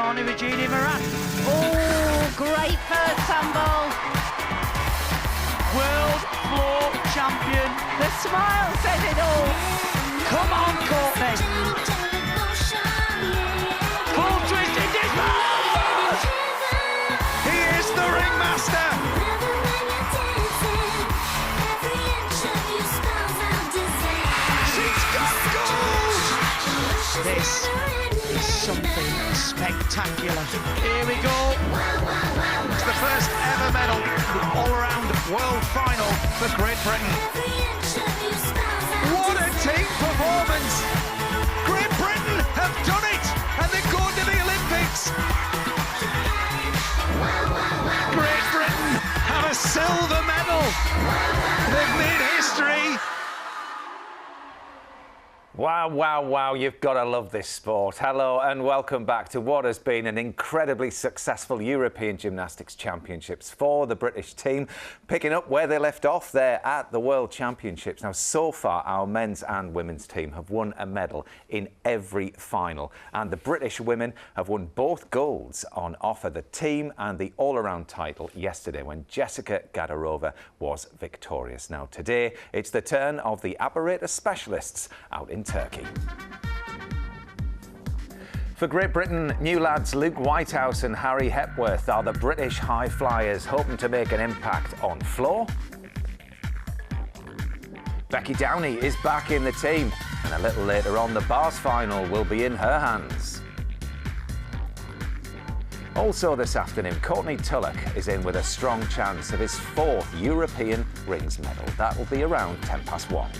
Gianni Regini Moran. Oh, great first tumble. World floor champion. The smile says it all. Come on, Courtney. Full twist in dismount. He is the ringmaster. She's got gold. This is something spectacular. Here we go. It's the first ever medal, the all-around world final for Great Britain. What a team performance! Great Britain have done it, and they're going to the Olympics. Great Britain have a silver medal. They've made history. Wow, wow, wow, you've got to love this sport. Hello and welcome back to what has been an incredibly successful European Gymnastics Championships for the British team, picking up where they left off there at the World Championships. Now, so far, our men's and women's team have won a medal in every final, and the British women have won both golds on offer, the team and the all-around title yesterday when Jessica Gadarova was victorious. Now, today, it's the turn of the Apparatus specialists out in Turkey. For Great Britain, new lads Luke Whitehouse and Harry Hepworth are the British high flyers hoping to make an impact on floor. Becky Downey is back in the team, and a little later on the bars final will be in her hands. Also this afternoon, Courtney Tulloch is in with a strong chance of his 4th European rings medal. That will be around 1:10.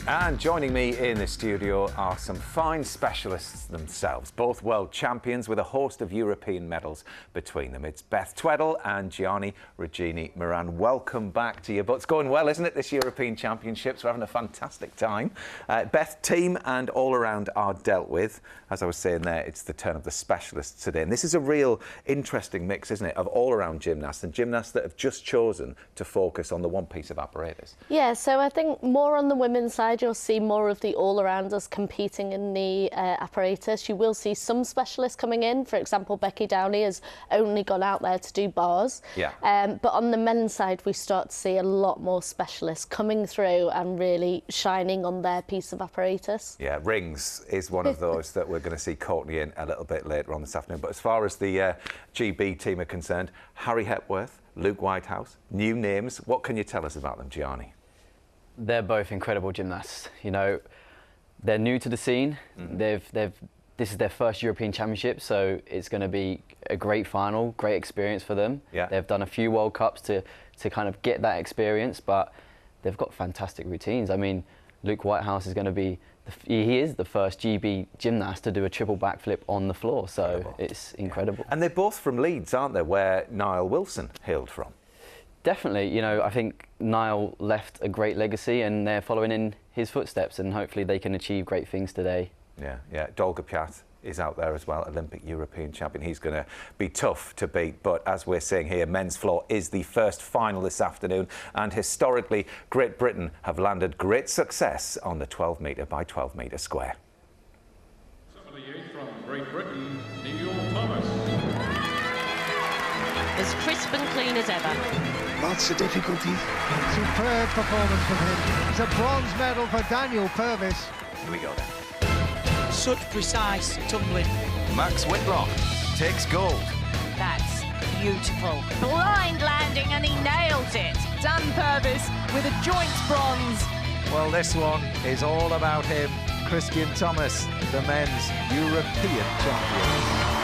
And joining me in the studio are some fine specialists themselves, both world champions with a host of European medals between them. It's Beth Tweddle and Gianni Regini Moran. Welcome back to you. But it's going well, isn't it, this European Championships? We're having a fantastic time. Beth, team and all-around are dealt with. As I was saying there, it's the turn of the specialists today. And this is a real interesting mix, isn't it, of all-around gymnasts and gymnasts that have just chosen to focus on the one piece of apparatus. Yeah, so I think more on the women's side, you'll see more of the all-arounders competing in the apparatus. You will see some specialists coming in. For example, Becky Downey has only gone out there to do bars. Yeah. But on the men's side, we start to see a lot more specialists coming through and really shining on their piece of apparatus. Yeah, rings is one of those that we're going to see Courtney in a little bit later on this afternoon. But as far as the GB team are concerned, Harry Hepworth, Luke Whitehouse, new names. What can you tell us about them, Gianni? They're both incredible gymnasts. You know, they're new to the scene. This is their first European Championship, so it's going to be a great final, great experience for them. Yeah. They've done a few World Cups to kind of get that experience, but they've got fantastic routines. I mean, Luke Whitehouse is going to be, he is the first GB gymnast to do a triple backflip on the floor, so it's incredible. And they're both from Leeds, aren't they, where Niall Wilson hailed from? Definitely, you know, I think Niall left a great legacy and they're following in his footsteps, and hopefully they can achieve great things today. Yeah. Dolga Piat is out there as well, Olympic European champion. He's going to be tough to beat, but as we're saying here, men's floor is the first final this afternoon, and historically, Great Britain have landed great success on the 12-metre by 12-metre square. 78 from Great Britain, Neil Thomas. As crisp and clean as ever. Lots of difficulty. Superb performance from him. It's a bronze medal for Daniel Purvis. Here we go then. Such precise tumbling. Max Whitlock takes gold. That's beautiful. Blind landing and he nails it. Dan Purvis with a joint bronze. Well, this one is all about him. Christian Thomas, the men's European champion.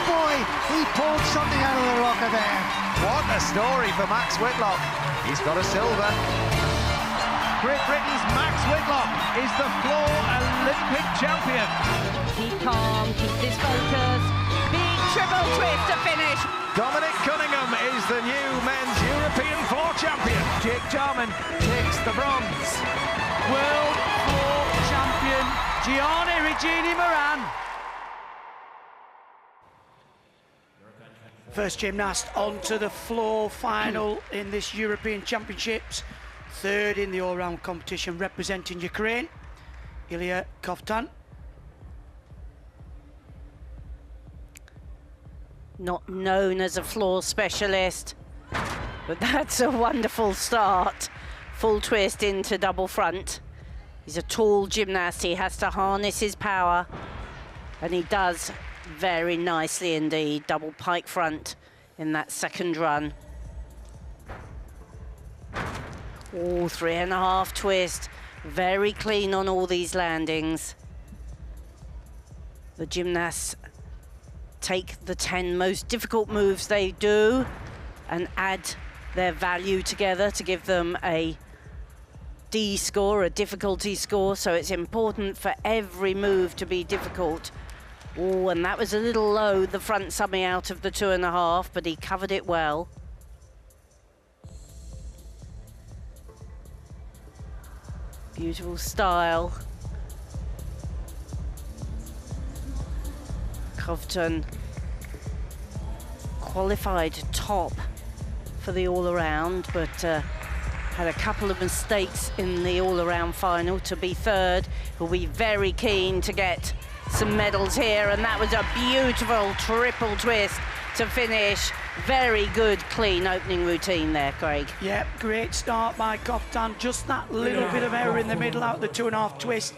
Boy, he pulled something out of the rocker there. What a story for Max Whitlock. He's got a silver. Great Britain's Max Whitlock is the floor Olympic champion. Keep calm, keep this focus. Big triple twist to finish. Dominic Cunningham is the new men's European floor champion. Jake Jarman takes the bronze. World floor champion Gianni Regini Moran. First gymnast onto the floor final in this European Championships. Third in the all-round competition representing Ukraine, Ilya Kovtan. Not known as a floor specialist, but that's a wonderful start. Full twist into double front. He's a tall gymnast, he has to harness his power, and he does very nicely indeed. Double pike front in that second run. Oh, 3.5 twist. Very clean on all these landings. The gymnasts take the 10 most difficult moves they do and add their value together to give them a D score, a difficulty score. So it's important for every move to be difficult. Oh, and that was a little low, the front summing out of the 2.5, but he covered it well. Beautiful style. Covton qualified top for the all-around, but had a couple of mistakes in the all-around final to be third. He'll be very keen to get some medals here, and that was a beautiful triple twist to finish. Very good, clean opening routine there, Craig. Yep, great start by Coftan. Just that little bit of error in the middle out of the 2.5 twist.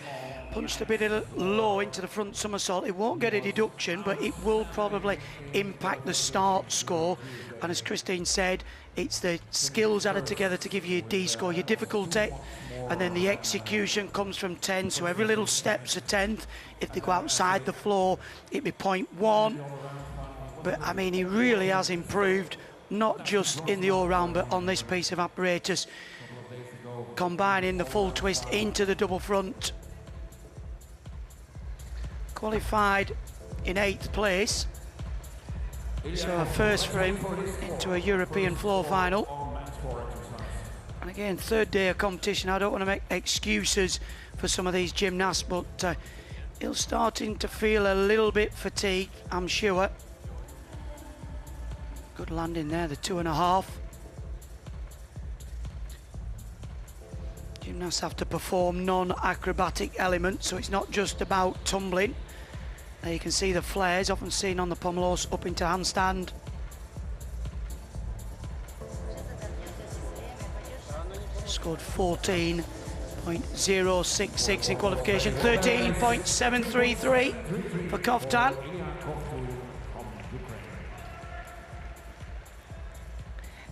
Punched a bit low into the front somersault. It won't get a deduction, but it will probably impact the start score. And as Christine said, it's the skills added together to give you a D score, your difficulty, and then the execution comes from 10. So every little step's a 10th. If they go outside the floor, it'd be 0.1. But I mean, he really has improved, not just in the all-round, but on this piece of apparatus, combining the full twist into the double front. Qualified in 8th place, so a first for him into a European floor final. And again, third day of competition. I don't want to make excuses for some of these gymnasts, but he's starting to feel a little bit fatigued, I'm sure. Good landing there, the 2.5. Gymnasts have to perform non-acrobatic elements, so it's not just about tumbling. There you can see the flares, often seen on the pommel horse, up into handstand. Scored 14.066 in qualification, 13.733 for Coftan.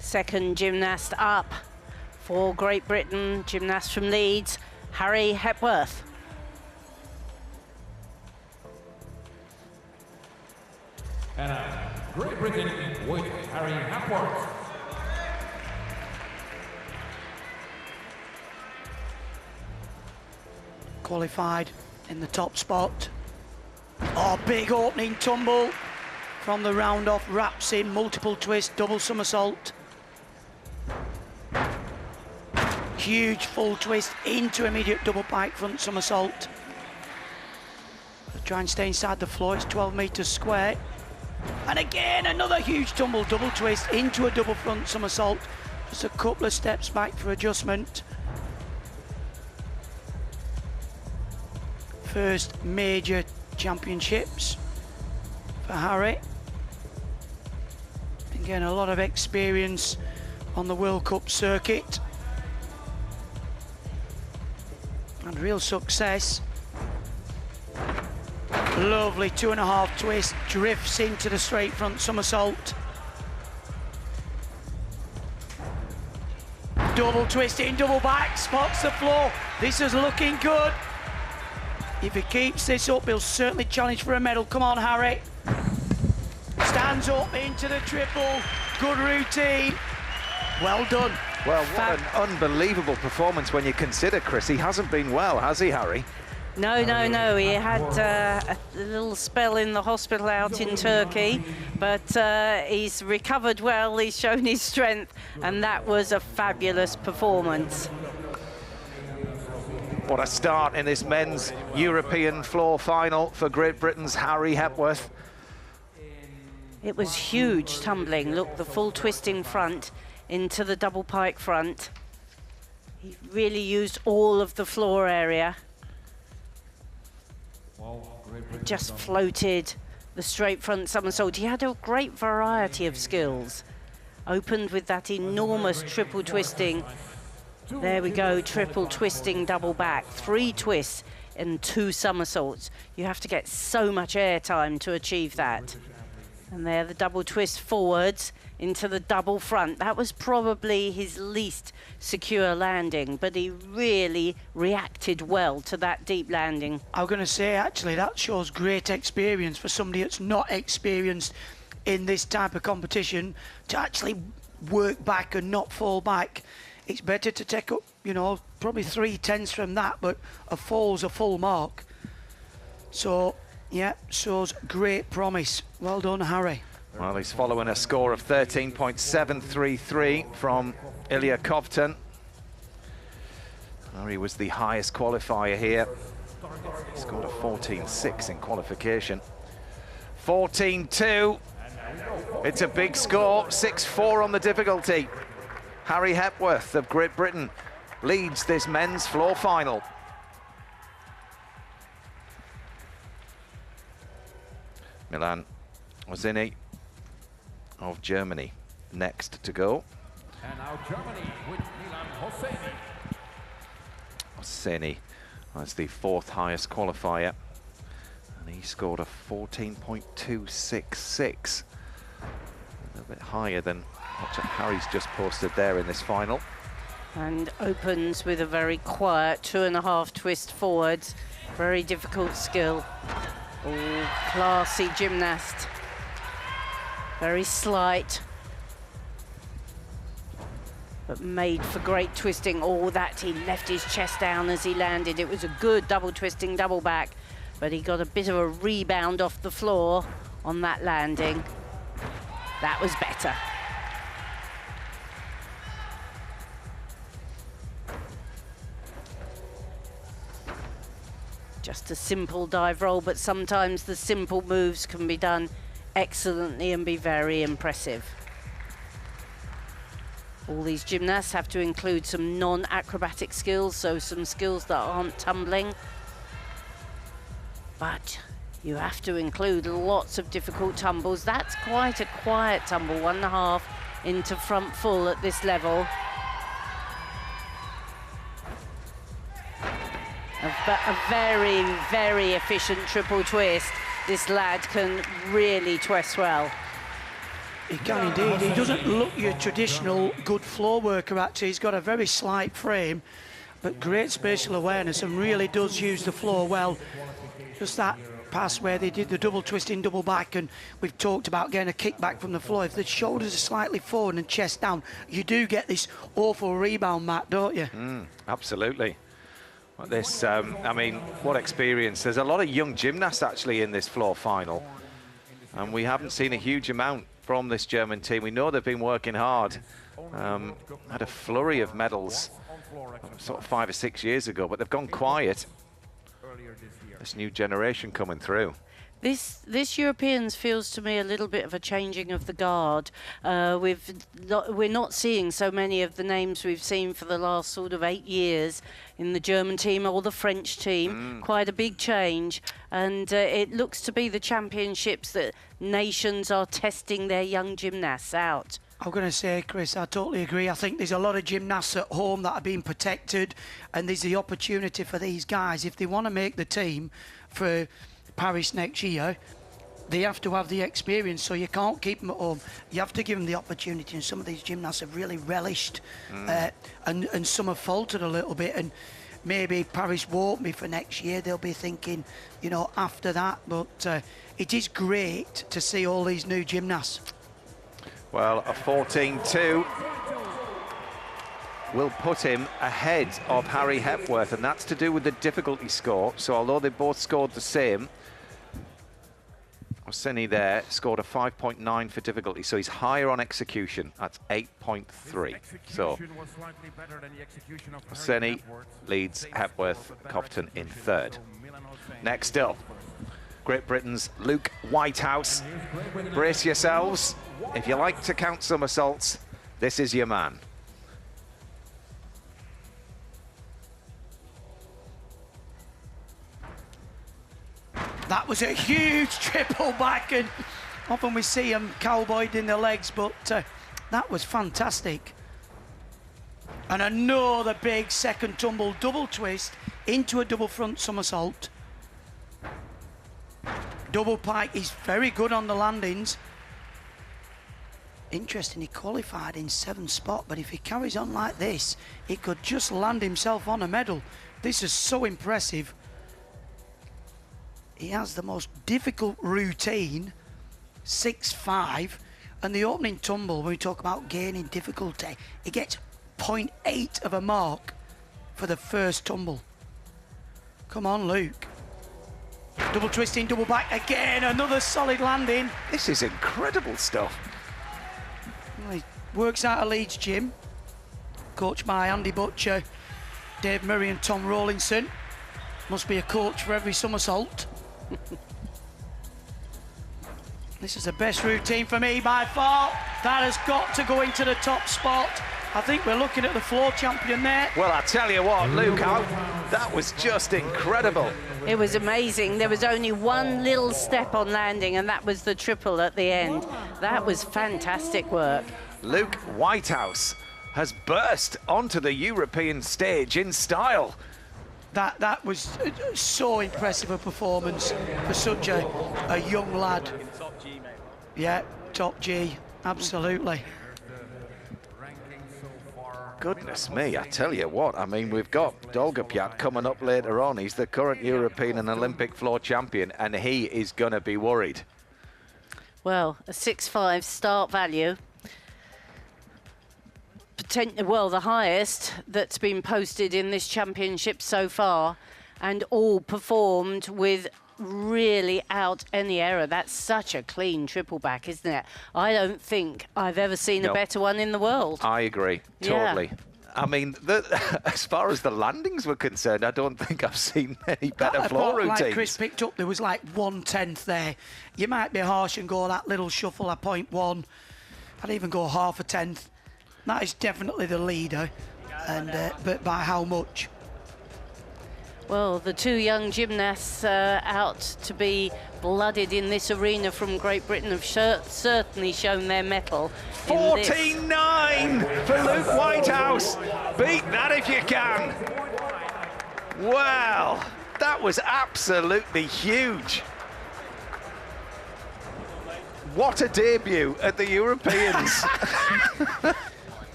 Second gymnast up for Great Britain, gymnast from Leeds, Harry Hepworth. And Great Britain with Harry Hepworth. Qualified in the top spot. Oh, big opening tumble from the round off, wraps in, multiple twist, double somersault. Huge full twist into immediate double pike front somersault. Try and stay inside the floor, it's 12 metres square. And again, another huge tumble, double twist into a double front somersault. Just a couple of steps back for adjustment. First major championships for Harry. Again, a lot of experience on the World Cup circuit. And real success. Lovely 2.5 twist, drifts into the straight front somersault. Double twist in, double back, spots the floor. This is looking good. If he keeps this up, he'll certainly challenge for a medal. Come on, Harry. Stands up into the triple. Good routine. Well done. Well, what an unbelievable performance when you consider, Chris. He hasn't been well, has he, Harry? No. He had a little spell in the hospital out in Turkey, but he's recovered well, he's shown his strength, and that was a fabulous performance. What a start in this men's European floor final for Great Britain's Harry Hepworth. It was huge tumbling. Look, the full twisting front into the double pike front. He really used all of the floor area. Just floated the straight front somersault. He had a great variety of skills. Opened with that enormous triple twisting. There we go, triple twisting, double back. 3 twists and 2 somersaults. You have to get so much air time to achieve that. And there, the double twist forwards into the double front. That was probably his least secure landing, but he really reacted well to that deep landing. I'm going to say, actually, that shows great experience for somebody that's not experienced in this type of competition to actually work back and not fall back. It's better to take up, you know, probably 3/10 from that, but a fall's a full mark. So, yeah, shows great promise. Well done, Harry. Well, he's following a score of 13.733 from Ilya Kovtun. Harry was the highest qualifier here. He scored a 14.6 in qualification. 14.2. It's a big score, 6-4 on the difficulty. Harry Hepworth of Great Britain leads this men's floor final. Milan Ozini of Germany next to go. And now Germany with Milan Hosseini. Ozini was the 4th highest qualifier, and he scored a 14.266. A little bit higher than what Harry's just posted there in this final. And opens with a very quiet 2.5 twist forwards. Very difficult skill. Oh, classy gymnast. Very slight, but made for great twisting. Oh, that he left his chest down as he landed. It was a good double twisting, double back, but he got a bit of a rebound off the floor on that landing. That was better. Just a simple dive roll, but sometimes the simple moves can be done excellently and be very impressive. All these gymnasts have to include some non-acrobatic skills, so some skills that aren't tumbling. But you have to include lots of difficult tumbles. That's quite a quiet tumble, 1.5 into front full at this level. A very, very efficient triple twist. This lad can really twist well. He can indeed. He doesn't look your traditional good floor worker, actually. He's got a very slight frame, but great spatial awareness and really does use the floor well. Just that pass where they did the double twisting, double back, and we've talked about getting a kickback from the floor. If the shoulders are slightly forward and chest down, you do get this awful rebound, Matt, don't you? Absolutely. This, I mean, what experience. There's a lot of young gymnasts actually in this floor final, and we haven't seen a huge amount from this German team. We know they've been working hard. Had a flurry of medals sort of 5 or 6 years ago, but they've gone quiet. This new generation coming through. This Europeans feels to me a little bit of a changing of the guard. We're not seeing so many of the names we've seen for the last sort of 8 years in the German team or the French team. Quite a big change, and it looks to be the championships that nations are testing their young gymnasts out. I'm going to say, Chris, I totally agree. I think there's a lot of gymnasts at home that are being protected, and there's the opportunity for these guys, if they want to make the team for Paris next year, they have to have the experience, so you can't keep them at home. You have to give them the opportunity, and some of these gymnasts have really relished, and some have faltered a little bit, and maybe Paris won't be for next year. They'll be thinking, you know, after that, but it is great to see all these new gymnasts. Well, a 14.2 will put him ahead of Harry Hepworth, and that's to do with the difficulty score. So although they both scored the same, Ozini there scored a 5.9 for difficulty, so he's higher on execution. That's 8.3. So Ozini leads Hepworth, Kovtun in 3rd. Next up, Great Britain's Luke Whitehouse. Brace yourselves. If you like to count somersaults, this is your man. That was a huge triple back, and often we see them cowboyed in the legs, but that was fantastic. And another big second tumble, double twist into a double front somersault. Double pike, he's very good on the landings. Interesting, he qualified in 7th spot, but if he carries on like this, he could just land himself on a medal. This is so impressive. He has the most difficult routine, 6.5, and the opening tumble, when we talk about gaining difficulty, he gets 0.8 of a mark for the first tumble. Come on, Luke. Double twisting, double back again, another solid landing. This is incredible stuff. Well, he works out of Leeds Gym, coached by Andy Butcher, Dave Murray and Tom Rawlinson. Must be a coach for every somersault. This is the best routine for me by far. That has got to go into the top spot. I think we're looking at the floor champion there. Well, I tell you what, Luke, that was just incredible. It was amazing. There was only one little step on landing, and that was the triple at the end. That was fantastic work. Luke Whitehouse has burst onto the European stage in style. That was so impressive a performance for such a young lad. Yeah, top G, absolutely. Goodness me, I tell you what, I mean, we've got Dolgopyat coming up later on. He's the current European and Olympic floor champion, and he is going to be worried. Well, a 6.5 start value. Well, the highest that's been posted in this championship so far, and all performed with really out any error. That's such a clean triple back, isn't it? I don't think I've ever seen a better one in the world. I agree, totally. Yeah. I mean, as far as the landings were concerned, I don't think I've seen any better floor routines. Like Chris picked up, there was like 1/10 there. You might be harsh and go that little shuffle at 0.1. I'd even go half a tenth. That is definitely the leader, and but by how much? Well, the two young gymnasts out to be blooded in this arena from Great Britain have certainly shown their mettle. 14.9 for Luke Whitehouse. Beat that if you can. Wow, that was absolutely huge. What a debut at the Europeans.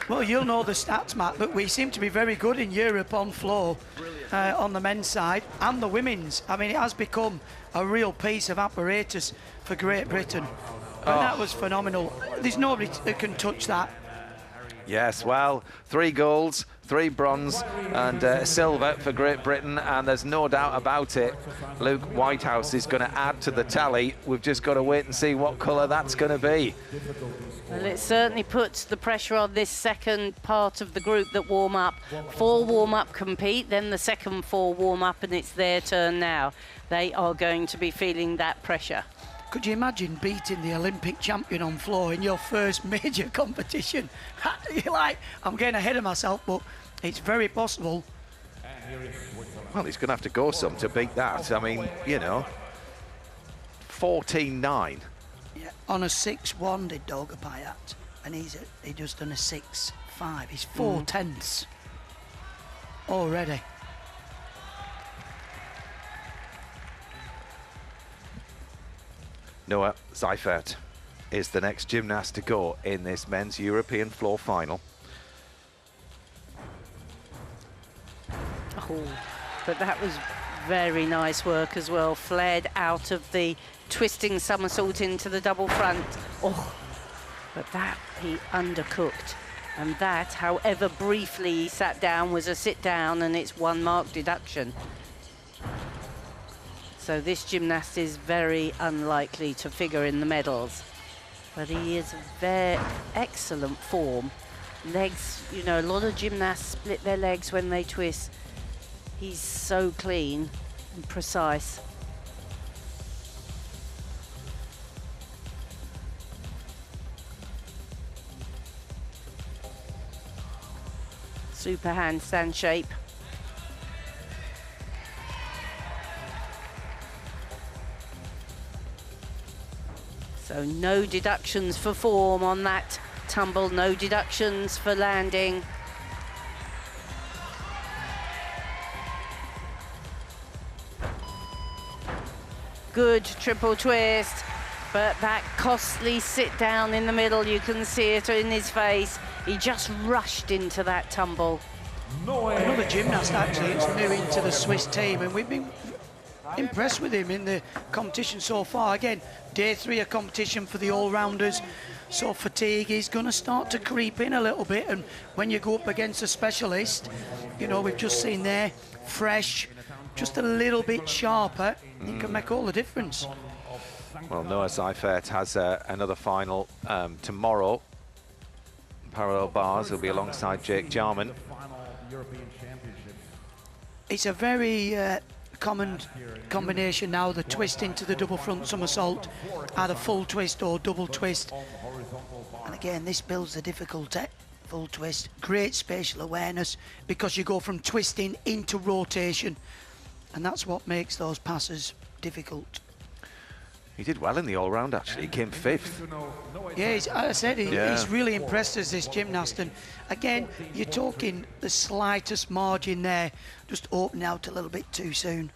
Well, you'll know the stats, Matt, but we seem to be very good in Europe on floor, on the men's side and the women's. I mean, it has become a real piece of apparatus for Great Britain. And that was phenomenal. There's nobody that can touch that. Yes, well, 3 golds, 3 bronze and silver for Great Britain, and there's no doubt about it. Luke Whitehouse is going to add to the tally. We've just got to wait and see what colour that's going to be. Well, it certainly puts the pressure on this second part of the group that warm up. 4 warm up compete, then the second 4 warm up, and it's their turn now. They are going to be feeling that pressure. Could you imagine beating the Olympic champion on floor in your first major competition? You're like, I'm getting ahead of myself, but it's very possible. Well, he's going to have to go some to beat that. I mean, you know, 14.9. Yeah, on a 6.1 did Dolgopyat, and he just done a 6.5. He's 4/10 already. Noah Seifert is the next gymnast to go in this men's European floor final. Oh, but that was very nice work as well. Flared out of the twisting somersault into the double front. Oh, but that he undercooked. And that, however briefly he sat down, was a sit down, and it's 1 mark deduction. So this gymnast is very unlikely to figure in the medals. But he is very excellent form. Legs, you know, a lot of gymnasts split their legs when they twist. He's so clean and precise. Super handstand shape. So no deductions for form on that tumble, no deductions for landing. Good triple twist, but that costly sit down in the middle, you can see it in his face. He just rushed into that tumble. Another gymnast actually that's new into the Swiss team, and we've been impressed with him in the competition so far. Again, day 3 of competition for the all-rounders, so fatigue is going to start to creep in a little bit, and when you go up against a specialist, you know, we've just seen there, fresh, just a little bit sharper, it can make all the difference. Well, Noah Seifert has another final tomorrow. Parallel bars, he'll be alongside Jake Jarman. It's a very common combination now, the twist into the double front somersault, either full twist or double twist. And again, this builds the difficulty. Full twist, great spatial awareness, because you go from twisting into rotation, and that's what makes those passes difficult. He did well in the all-round, actually. He came 5th. Yeah, as I said, he's really impressed us, this gymnast. And again, you're talking the slightest margin there, just opening out a little bit too soon.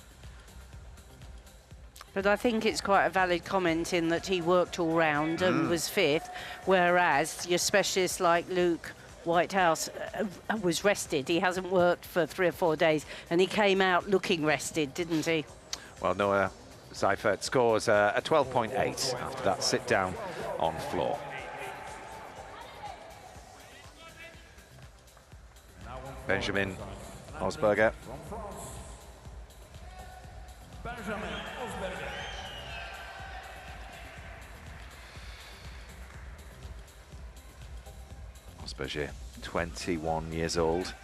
But I think it's quite a valid comment in that he worked all round and was 5th, whereas your specialist like Luke Whitehouse was rested. He hasn't worked for 3 or 4 days, and he came out looking rested, didn't he? Well, Noah Seifert scores a 12.8 after that sit down on floor. Benjamin Osberger. Osberger, 21 years old.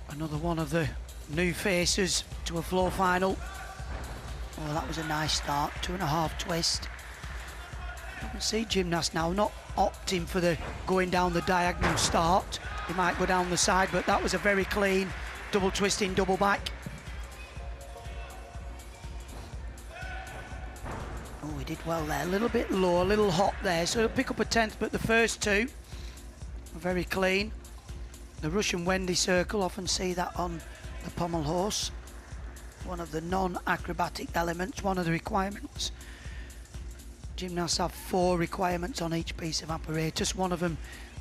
Another one of the new faces to a floor final. Oh, that was a nice start, 2.5 twist. You can see gymnasts now not opting for the going down the diagonal start. They might go down the side, but that was a very clean double twisting, double back. Oh, he did well there, a little bit low, a little hot there, so he'll pick up a 10th, but the first 2 are very clean. The Russian Wendy circle, often see that on the pommel horse. One of the non-acrobatic elements, one of the requirements. Gymnasts have 4 requirements on each piece of apparatus, one of them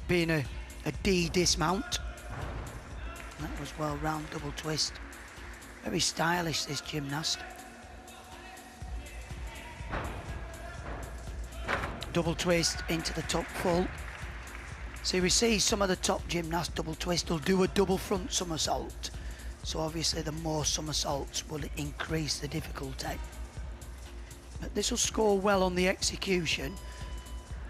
being a D dismount. And that was well round double twist. Very stylish, this gymnast. Double twist into the top full. So we see some of the top gymnasts double twist will do a double front somersault. So obviously the more somersaults will increase the difficulty. But this will score well on the execution.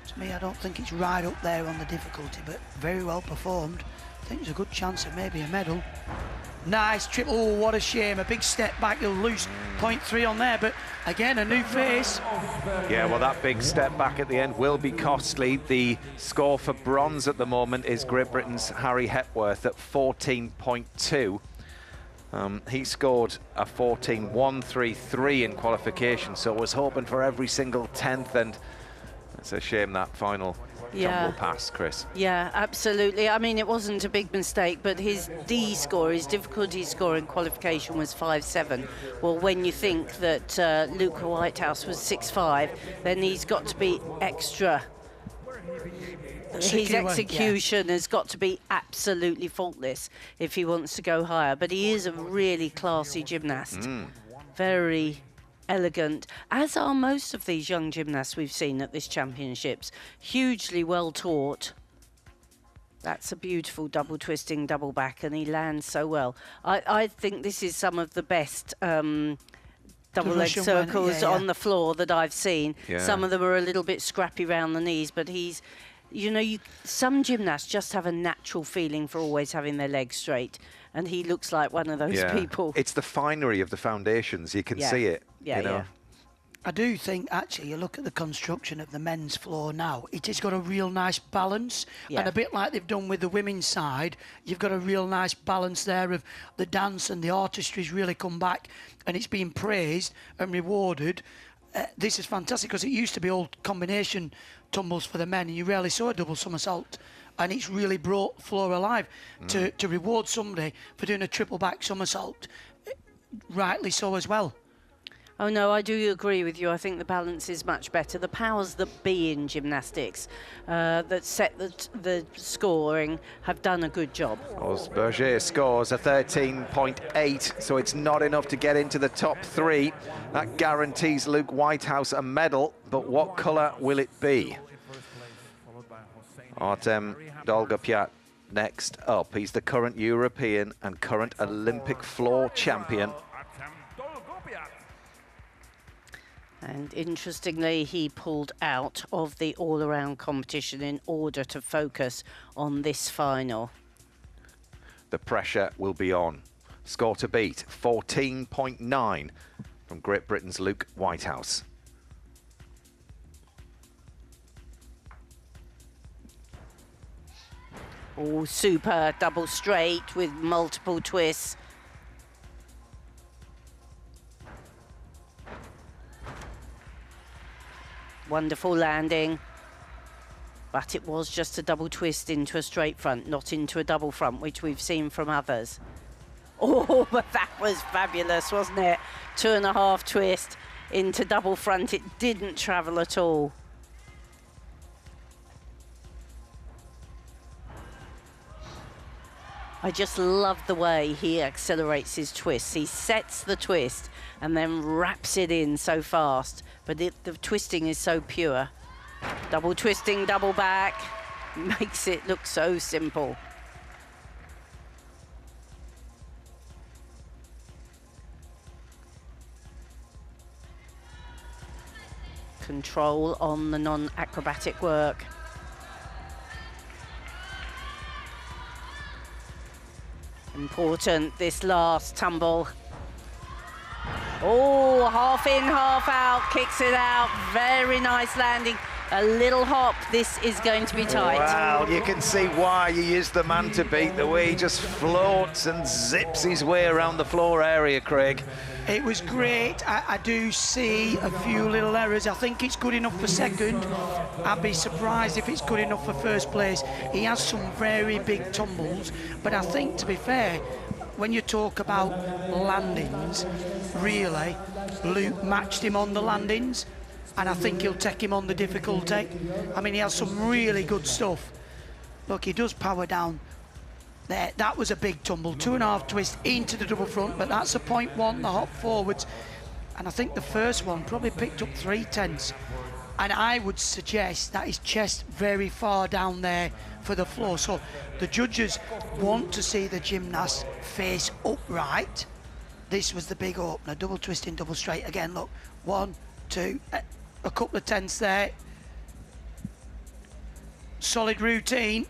To me, I don't think it's right up there on the difficulty, but very well performed. I think there's a good chance of maybe a medal. Nice triple, oh, what a shame, a big step back, he'll lose 0.3 on there, but again, a new face. Yeah, well, that big step back at the end will be costly. The score for bronze at the moment is Great Britain's Harry Hepworth at 14.2. He scored a 14.133 in qualification, so was hoping for every single 10th, and it's a shame that final tumble pass, Chris. Yeah, absolutely. I mean, it wasn't a big mistake, but his D score, his difficulty score in qualification was 5.7. Well, when you think that Luke Whitehouse was 6.5, then he's got to be extra. His execution has got to be absolutely faultless if he wants to go higher. But he is a really classy gymnast. Very elegant, as are most of these young gymnasts we've seen at this championships. Hugely well taught. That's a beautiful double twisting, double back, and he lands so well. I think this is some of the best double leg circles on the floor that I've seen. Some of them are a little bit scrappy round the knees, but he's, you know, some gymnasts just have a natural feeling for always having their legs straight, and he looks like one of those people. It's the finery of the foundations, you can see it. You know? I do think, actually, you look at the construction of the men's floor now, it has got a real nice balance. And a bit like they've done with the women's side, you've got a real nice balance there of the dance and the artistry's really come back, and it's been praised and rewarded. this is fantastic because it used to be old combination tumbles for the men, and you rarely saw a double somersault. And it's really brought floor alive to reward somebody for doing a triple back somersault, rightly so as well. Oh no, I do agree with you. I think the balance is much better. The powers that be in gymnastics that set the scoring have done a good job. Well, Berger scores a 13.8, so it's not enough to get into the top 3. That guarantees Luke Whitehouse a medal, but what colour will it be? Artem Dolgopiat next up. He's the current European and current Olympic floor champion. And interestingly, he pulled out of the all-around competition in order to focus on this final. The pressure will be on. Score to beat, 14.9 from Great Britain's Luke Whitehouse. Oh, super double straight with multiple twists. Wonderful landing. But it was just a double twist into a straight front, not into a double front, which we've seen from others. Oh, but that was fabulous, wasn't it? 2.5 twist into double front. It didn't travel at all. I just love the way he accelerates his twists. He sets the twist and then wraps it in so fast. But the twisting is so pure. Double twisting, double back, makes it look so simple. Control on the non-acrobatic work. Important, this last tumble. Oh, half in, half out, kicks it out. Very nice landing. A little hop. This is going to be tight. Wow, you can see why he is the man to beat, the way he just floats and zips his way around the floor area, Craig. It was great. I do see a few little errors. I think it's good enough for second. I'd be surprised if it's good enough for first place. He has some very big tumbles, but I think, to be fair, when you talk about landings, really, Luke matched him on the landings, and I think he'll take him on the difficulty. I mean, he has some really good stuff. Look, he does power down. There, that was a big tumble, 2.5 twist into the double front, but that's a 0.1, the hop forwards. And I think the first one probably picked up 3/10. And I would suggest that his chest very far down there for the floor. So the judges want to see the gymnast face upright. This was the big opener, double twisting, double straight. Again, look, 1, 2, a couple of tenths there. Solid routine,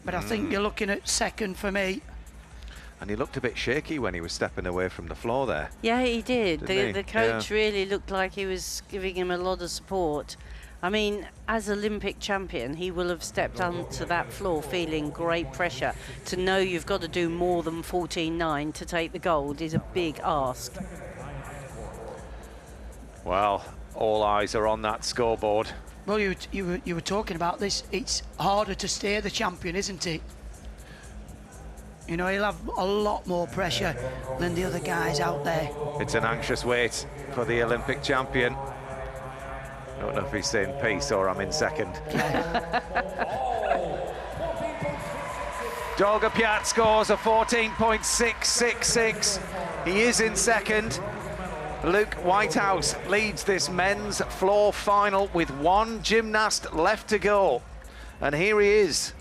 but I think you're looking at second for me. And he looked a bit shaky when he was stepping away from the floor there. Yeah, he did. Didn't he? The coach really looked like he was giving him a lot of support. I mean, as Olympic champion, he will have stepped onto that floor feeling great pressure. To know you've got to do more than 14.9 to take the gold is a big ask. Well, all eyes are on that scoreboard. Well, you were talking about this. It's harder to stay the champion, isn't it? You know, he'll have a lot more pressure than the other guys out there. It's an anxious wait for the Olympic champion. I don't know if he's saying peace or I'm in second. Dolgopiat scores a 14.666. He is in second. Luke Whitehouse leads this men's floor final with one gymnast left to go. And here he is.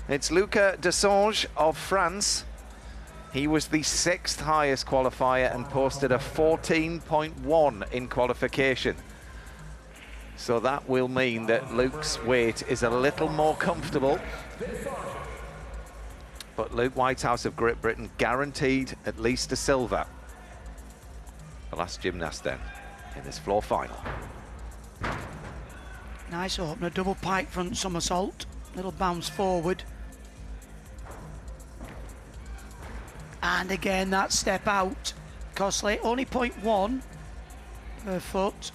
It's Lucas Desange of France. He was the 6th highest qualifier and posted a 14.1 in qualification. So that will mean that Luke's weight is a little more comfortable. But Luke Whitehouse of Great Britain guaranteed at least a silver. The last gymnast then in this floor final. Nice opener, double pike front somersault, little bounce forward. And again, that step out, costly, only 0.1 per foot.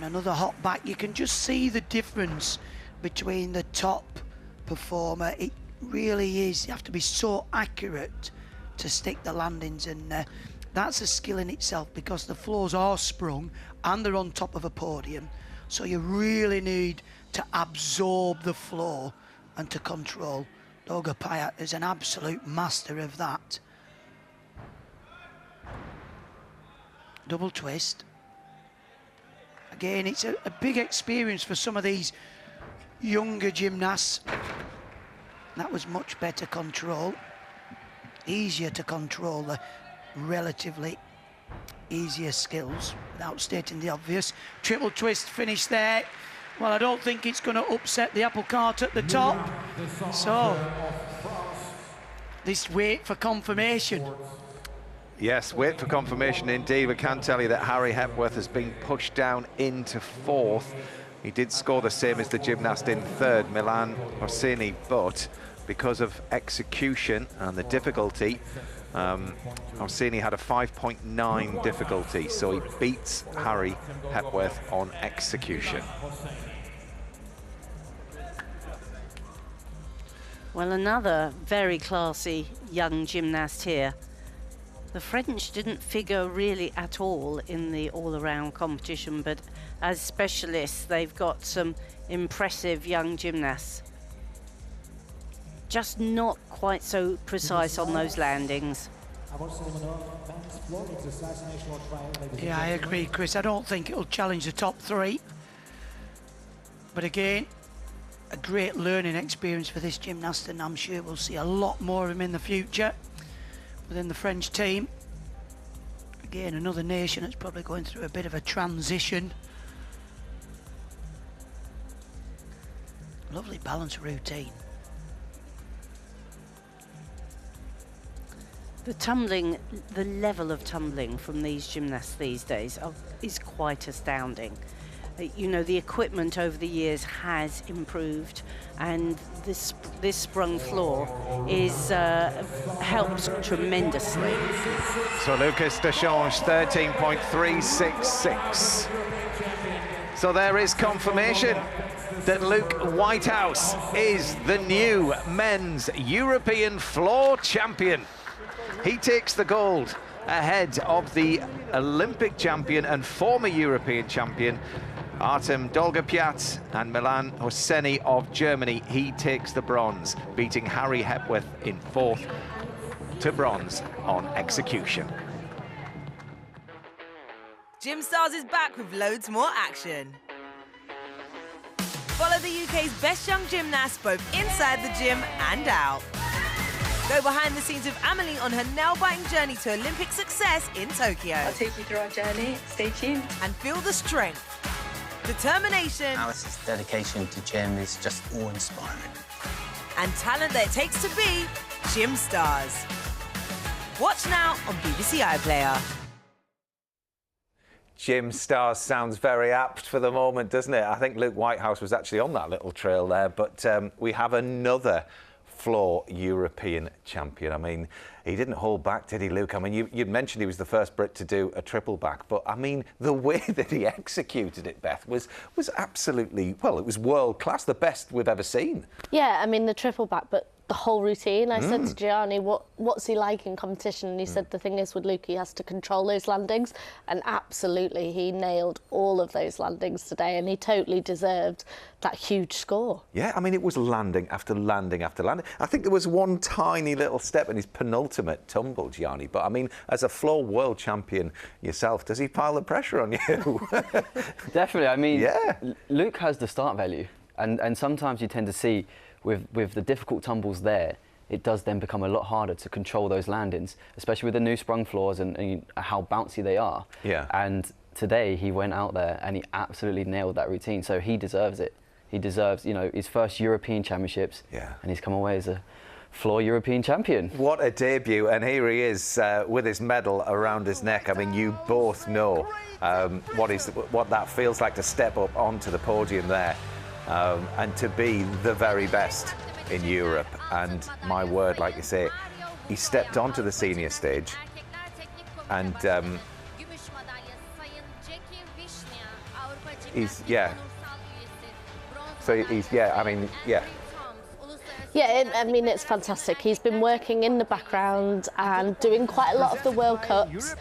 and another hop back. You can just see the difference between the top performer. It really is. You have to be so accurate to stick the landings, and that's a skill in itself, because the floors are sprung and they're on top of a podium, so you really need to absorb the floor and to control. Dolga Payat is an absolute master of that. Double twist. Again, it's a big experience for some of these younger gymnasts. That was much better control. Easier to control the relatively easier skills, without stating the obvious. Triple twist finish there. Well, I don't think it's going to upset the apple cart at the top. So, this wait for confirmation. Yes, wait for confirmation indeed. We can tell you that Harry Hepworth has been pushed down into 4th. He did score the same as the gymnast in 3rd, Milan Hosseini, but because of execution and the difficulty, Hosseini had a 5.9 difficulty, so he beats Harry Hepworth on execution. Well, another very classy young gymnast here. The French didn't figure really at all in the all-around competition, but as specialists, they've got some impressive young gymnasts. Just not quite so precise on those landings. Yeah, I agree, Chris. I don't think it'll challenge the top 3. But again, a great learning experience for this gymnast, and I'm sure we'll see a lot more of him in the future within the French team. Again, another nation that's probably going through a bit of a transition. Lovely balance routine. The tumbling, the level of tumbling from these gymnasts these days is quite astounding. You know, the equipment over the years has improved, and this sprung floor is helps tremendously. So Lucas Deschange, 13.366. So there is confirmation that Luke Whitehouse is the new men's European floor champion. He takes the gold ahead of the Olympic champion and former European champion Artem Dolgopyat and Milan Hosseini of Germany. He takes the bronze, beating Harry Hepworth in 4th to bronze on execution. Gymstars is back with loads more action. Follow the UK's best young gymnasts both inside the gym and out. Go behind the scenes of Amelie on her nail-biting journey to Olympic success in Tokyo. I'll take you through our journey. Stay tuned. And feel the strength, determination, Alice's dedication to gym is just awe-inspiring. and talent that it takes to be gym stars. Watch now on BBC iPlayer. Gym stars sounds very apt for the moment, doesn't it? I think Luke Whitehouse was actually on that little trail there, but we have another floor European champion. I mean, he didn't hold back, did he, Luke? I mean, you'd mentioned he was the first Brit to do a triple back, but I mean, the way that he executed it, Beth, was absolutely, well, it was world class, the best we've ever seen. Yeah, I mean, the triple back, but the whole routine. I said to Gianni, what's he like in competition? And he said the thing is with Luke, he has to control those landings, and absolutely he nailed all of those landings today, and he totally deserved that huge score. Yeah, I mean, it was landing after landing after landing. I think there was one tiny little step in his penultimate tumble, Gianni, but I mean, as a floor world champion yourself, does he pile the pressure on you? Definitely. I mean, yeah. Luke has the start value, and sometimes you tend to see with the difficult tumbles there, it does then become a lot harder to control those landings, especially with the new sprung floors and how bouncy they are. Yeah. And today he went out there and he absolutely nailed that routine, so he deserves it. He deserves, you know, his first European championships, and he's come away as a floor European champion. What a debut, and here he is with his medal around his neck. I mean, you both know what that feels like to step up onto the podium there. And to be the very best in Europe. And my word, like you say, he stepped onto the senior stage and yeah. So he's, yeah, I mean, yeah. Yeah, I mean, it's fantastic. He's been working in the background and doing quite a lot of the World Cups,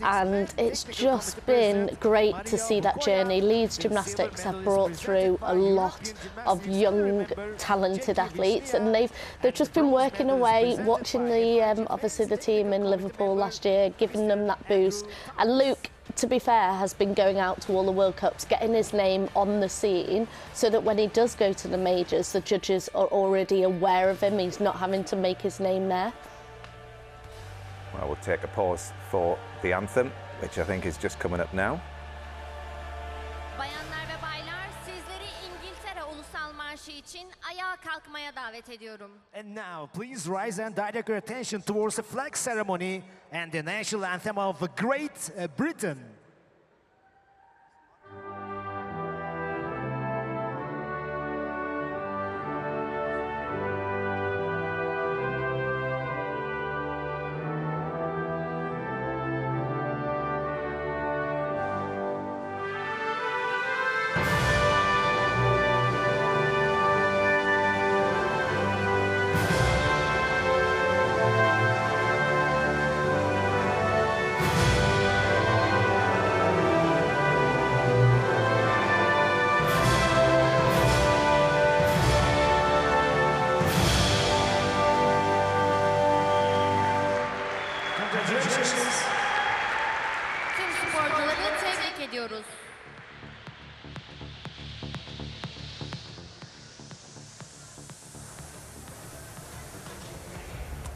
and it's just been great to see that journey. Leeds Gymnastics have brought through a lot of young, talented athletes, and they've just been working away, watching the obviously the team in Liverpool last year, giving them that boost. And Luke, to be fair, has been going out to all the World Cups, getting his name on the scene, so that when he does go to the majors, the judges are already aware of him. He's not having to make his name there. Well, we'll take a pause for the anthem, which I think is just coming up now. Bayanlar ve baylar, sizleri İngiltere Ulusal Marşı için ayağa kalkmaya davet ediyorum. And now, please rise and direct your attention towards the flag ceremony and the national anthem of Great Britain. Tüm sporcuları tebrik ediyoruz.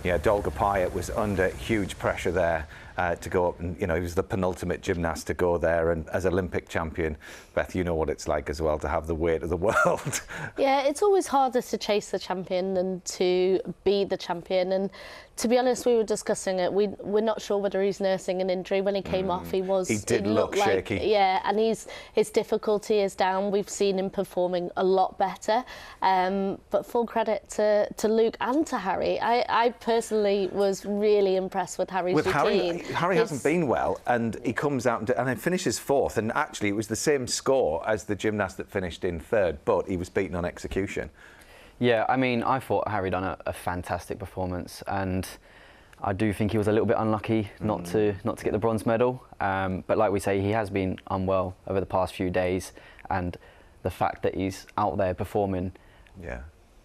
Yeah, Dolga Payet was under huge pressure there to go up, and he was the penultimate gymnast to go there, and as Olympic champion, Beth, you know what it's like as well to have the weight of the world. Yeah, it's always harder to chase the champion than to be the champion, and to be honest, we were discussing it. We're not sure whether he's nursing an injury. When he came off, he did look shaky. Yeah, and his difficulty is down. We've seen him performing a lot better. But full credit to Luke and to Harry. I personally was really impressed with Harry's routine. Harry hasn't been well, and he comes out and then finishes fourth. And actually, it was the same score as the gymnast that finished in third, but he was beaten on execution. Yeah, I mean, I thought Harry done a fantastic performance, and I do think he was a little bit unlucky not to get the bronze medal. But like we say, he has been unwell over the past few days, and the fact that he's out there performing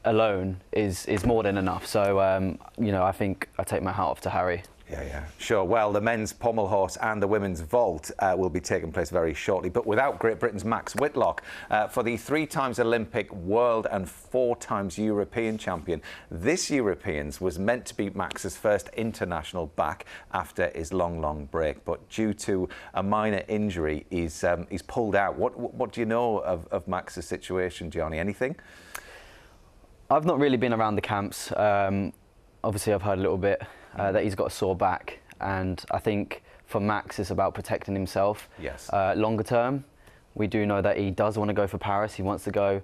alone is more than enough. So I think I take my hat off to Harry. Yeah, sure. Well, the men's pommel horse and the women's vault will be taking place very shortly, but without Great Britain's Max Whitlock. For the 3 times Olympic, world and 4 times European champion, this Europeans was meant to be Max's first international back after his long break, but due to a minor injury, he's pulled out. What do you know of Max's situation, Gianni? Anything? I've not really been around the camps. Obviously, I've heard a little bit that he's got a sore back, and I think for Max it's about protecting himself. Yes. Longer term, we do know that he does want to go for Paris. He wants to go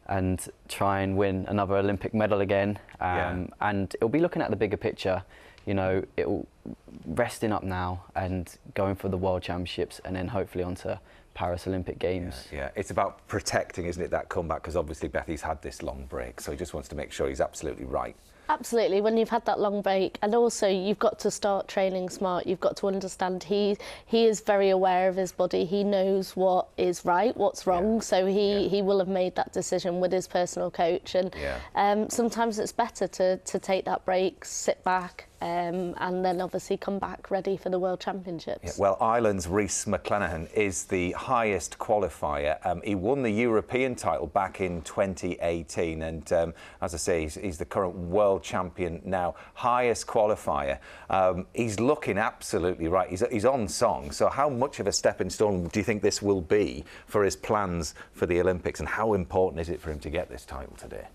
and try and win another Olympic medal again. And it'll be looking at the bigger picture. It'll resting up now and going for the World Championships, and then hopefully onto Paris Olympic Games. Yeah, it's about protecting, isn't it, that comeback? Because obviously Bethy's had this long break, so he just wants to make sure he's absolutely right. Absolutely, when you've had that long break, and also you've got to start training smart. You've got to understand he is very aware of his body. He knows what is right, what's wrong. So he will have made that decision with his personal coach. And sometimes it's better to take that break, sit back, and then obviously come back ready for the World Championships. Yeah, well, Ireland's Rhys McClenaghan is the highest qualifier. He won the European title back in 2018, and as I say, he's the current world champion now, highest qualifier. He's looking absolutely right. He's on song. So how much of a stepping stone do you think this will be for his plans for the Olympics, and how important is it for him to get this title today?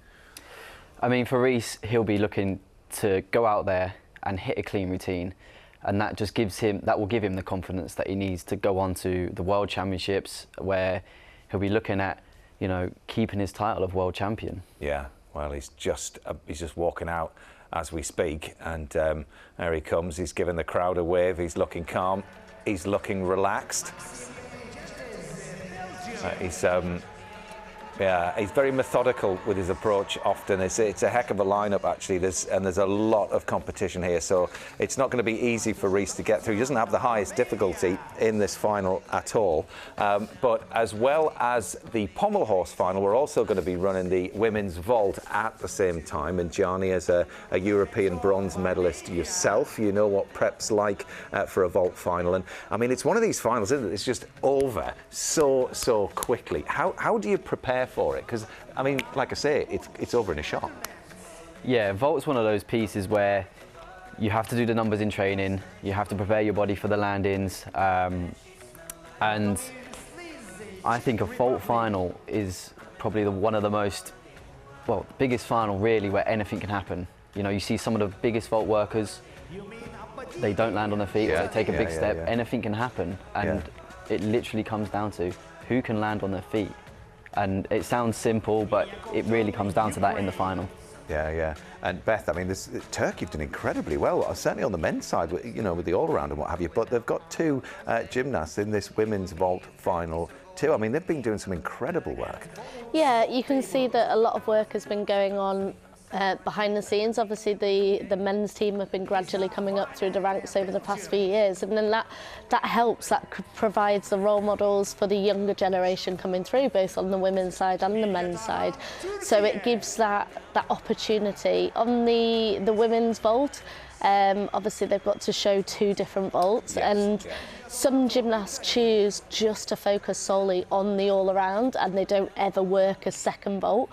I mean, for Rhys, he'll be looking to go out there and hit a clean routine, and that will give him the confidence that he needs to go on to the World Championships, where he'll be looking at keeping his title of world champion. Yeah, well, he's just walking out as we speak, and there he comes. He's giving the crowd a wave. He's looking calm. He's looking relaxed. He's very methodical with his approach often. It's a heck of a lineup, actually. There's a lot of competition here, so it's not going to be easy for Reece to get through. He doesn't have the highest difficulty in this final at all. But as well as the pommel horse final, we're also going to be running the women's vault at the same time. And Gianni, as a European bronze medalist yourself, you know what prep's like for a vault final. And I mean, it's one of these finals, isn't it? It's just over so quickly. How do you prepare for it? Because I mean, like I say, it's over in a shot. Yeah, vault's one of those pieces where you have to do the numbers in training, you have to prepare your body for the landings, and I think a vault final is probably one of the most, biggest final really, where anything can happen. You know, you see some of the biggest vault workers, they don't land on their feet, or they take a big step. Anything can happen, and it literally comes down to who can land on their feet. And it sounds simple, but it really comes down to that in the final. Yeah. And Beth, I mean, Turkey have done incredibly well, certainly on the men's side, you know, with the all-around and what have you. But they've got two gymnasts in this women's vault final too. I mean, they've been doing some incredible work. Yeah, you can see that a lot of work has been going on behind the scenes. Obviously, the men's team have been gradually coming up through the ranks over the past few years, and then that helps. That provides the role models for the younger generation coming through, both on the women's side and the men's side. So it gives that opportunity on the women's vault. Obviously, they've got to show two different vaults, and some gymnasts choose just to focus solely on the all-around, and they don't ever work a second vault.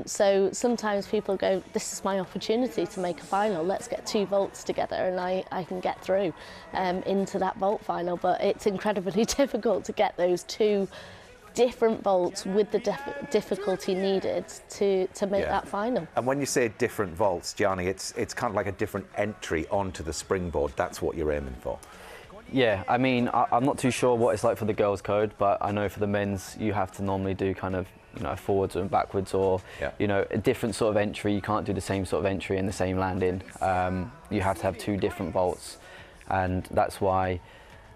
So sometimes people go, this is my opportunity to make a final, let's get two vaults together and I can get through into that vault final. But it's incredibly difficult to get those two different vaults with the difficulty needed to make that final. And when you say different vaults, Gianni, it's kind of like a different entry onto the springboard. That's what you're aiming for. Yeah, I mean, I'm not too sure what it's like for the girls' code, but I know for the men's, you have to normally do kind of, you know, forwards and backwards, or you know, a different sort of entry. You can't do the same sort of entry in the same landing. You have to have two different vaults, and that's why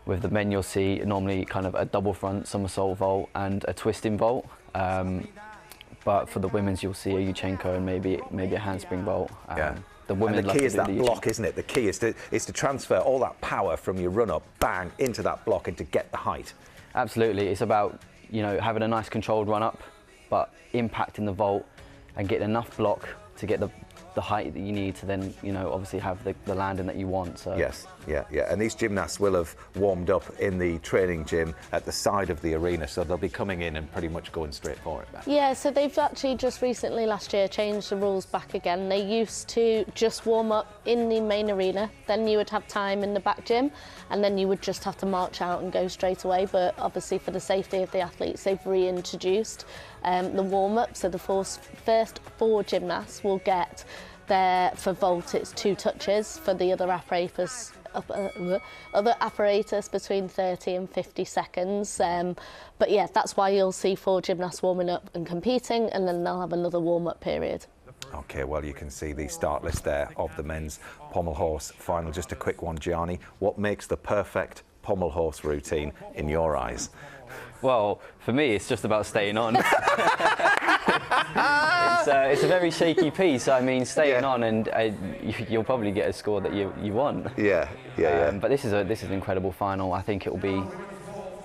with the men you'll see normally kind of a double front somersault vault and a twisting vault. But for the women's, you'll see a Yuchenko and maybe a handspring vault. The women, and the key is that block, isn't it? The key is to transfer all that power from your run up, bang, into that block and to get the height. Absolutely, it's about, you know, having a nice controlled run up, but impacting the vault and getting enough block to get the height that you need to then, you know, obviously have the landing that you want. So yes, yeah. And these gymnasts will have warmed up in the training gym at the side of the arena, so they'll be coming in and pretty much going straight for it. Yeah, so they've actually just recently last year changed the rules back again. They used to just warm up in the main arena, then you would have time in the back gym, and then you would just have to march out and go straight away. But obviously for the safety of the athletes, they've reintroduced the warm-up. So the first four gymnasts will get for vault, it's 2 touches. For the other apparatus between 30 and 50 seconds. But yeah, that's why you'll see 4 gymnasts warming up and competing, and then they'll have another warm-up period. Okay, well, you can see the start list there of the men's pommel horse final. Just a quick one, Gianni. What makes the perfect pommel horse routine in your eyes? Well, for me, it's just about staying on. It's a very shaky piece. I mean, staying on, and you'll probably get a score that you want. Yeah. But this is an incredible final. I think it will be.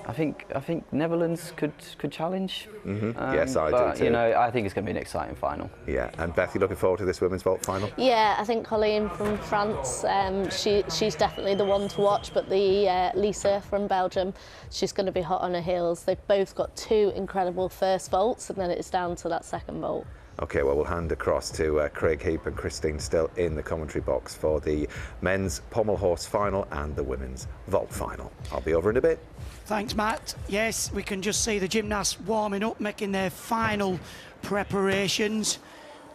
I think Netherlands could challenge. Yes, I do too. You know, I think it's going to be an exciting final. Yeah, and Beth, you looking forward to this women's vault final? Yeah, I think Colleen from France, she's definitely the one to watch. But the Lisa from Belgium, she's going to be hot on her heels. They've both got 2 incredible first vaults, and then it's down to that second vault. Okay, well, we'll hand across to Craig Heap and Christine Still in the commentary box for the men's pommel horse final and the women's vault final. I'll be over in a bit. Thanks, Matt. Yes, we can just see the gymnasts warming up, making their final preparations.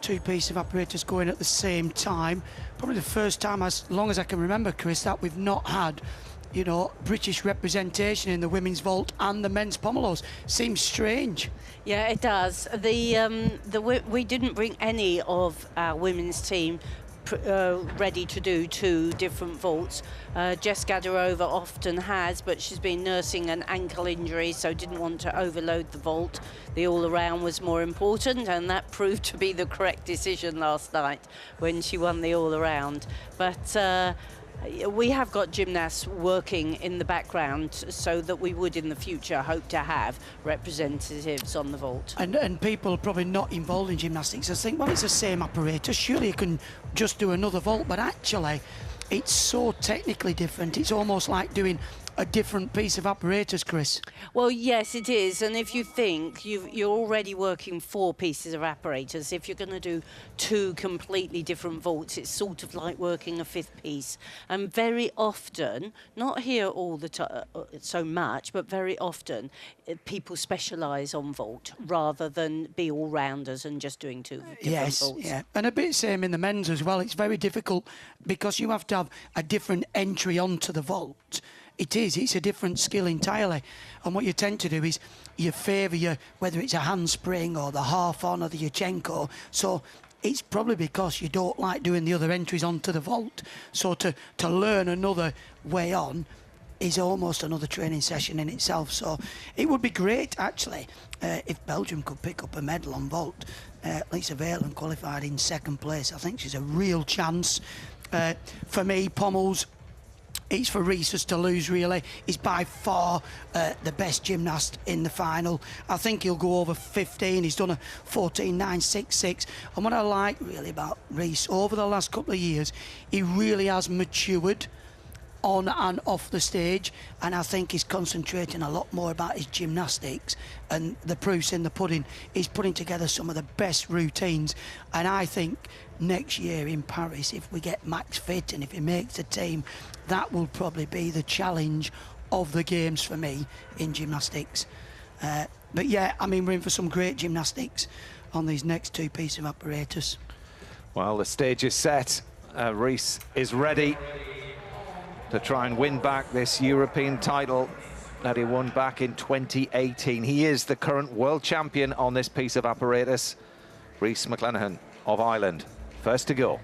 2 pieces of apparatus going at the same time. Probably the first time, as long as I can remember, Chris, that we've not had, you know, British representation in the women's vault and the men's pommel horse. Seems strange. Yeah, it does. We didn't bring any of our women's team ready to do 2 different vaults. Jess Gadarova often has, but she's been nursing an ankle injury, so didn't want to overload the vault. The all-around was more important, and that proved to be the correct decision last night when she won the all-around. But we have got gymnasts working in the background so that we would in the future hope to have representatives on the vault. And people probably not involved in gymnastics, I think, well, it's the same apparatus, surely you can just do another vault, but actually it's so technically different. It's almost like doing a different piece of apparatus, Chris. Well, yes, it is. And if you think you're already working 4 pieces of apparatus, if you're going to do 2 completely different vaults, it's sort of like working a 5th piece. And very often, not here all the time so much, but very often people specialise on vault rather than be all-rounders and just doing 2 different vaults. Yeah, and a bit same in the men's as well. It's very difficult because you have to have a different entry onto the vault. It's a different skill entirely. And what you tend to do is you favour whether it's a handspring or the half-on or the Yurchenko. So it's probably because you don't like doing the other entries onto the vault. So to learn another way on is almost another training session in itself. So it would be great, actually, if Belgium could pick up a medal on vault. Lisa Valen qualified in 2nd place. I think she's a real chance. For me, Pommel's, it's for Rhys to lose, really. He's by far the best gymnast in the final. I think he'll go over 15. He's done a 14.966. And what I like really about Rhys over the last couple of years, he really has matured on and off the stage, and I think he's concentrating a lot more about his gymnastics, and the proof's in the pudding. He's putting together some of the best routines, and I think next year in Paris, if we get Max fit and if he makes the team, that will probably be the challenge of the games for me in gymnastics. But yeah, I mean, we're in for some great gymnastics on these next 2 pieces of apparatus. Well, the stage is set. Rhys is ready to try and win back this European title that he won back in 2018. He is the current world champion on this piece of apparatus. Rhys McClenaghan of Ireland, first to go.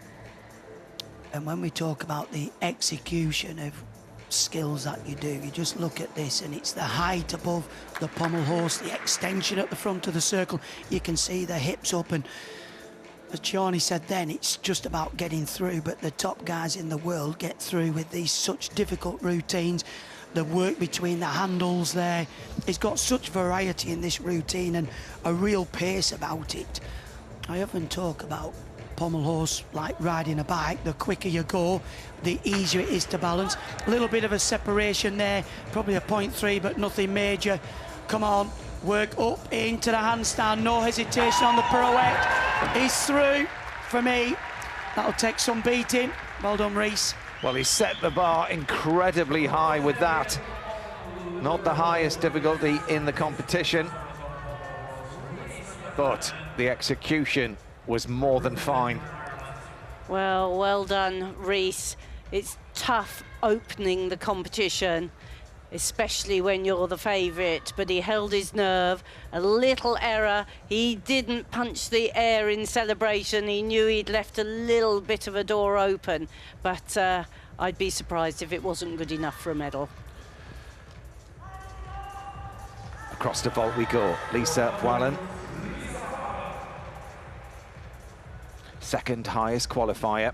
And when we talk about the execution of skills that you do, you just look at this and it's the height above the pommel horse, the extension at the front of the circle. You can see the hips up, and as Charney said then, it's just about getting through, but the top guys in the world get through with these such difficult routines. The work between the handles there, it's got such variety in this routine and a real pace about it. I often talk about pommel horse like riding a bike. The quicker you go, the easier it is to balance. A little bit of a separation there, probably a 0.3, but nothing major. Come on, work up into the handstand, no hesitation on the pirouette. He's through for me. That'll take some beating. Well done, Rhys. Well, he set the bar incredibly high with that. Not the highest difficulty in the competition, but the execution was more than fine. Well, well done, Rhys. It's tough opening the competition, especially when you're the favourite, but he held his nerve. A little error. He didn't punch the air in celebration. He knew he'd left a little bit of a door open, but I'd be surprised if it wasn't good enough for a medal. Across the vault we go. Lisa Valen, second highest qualifier.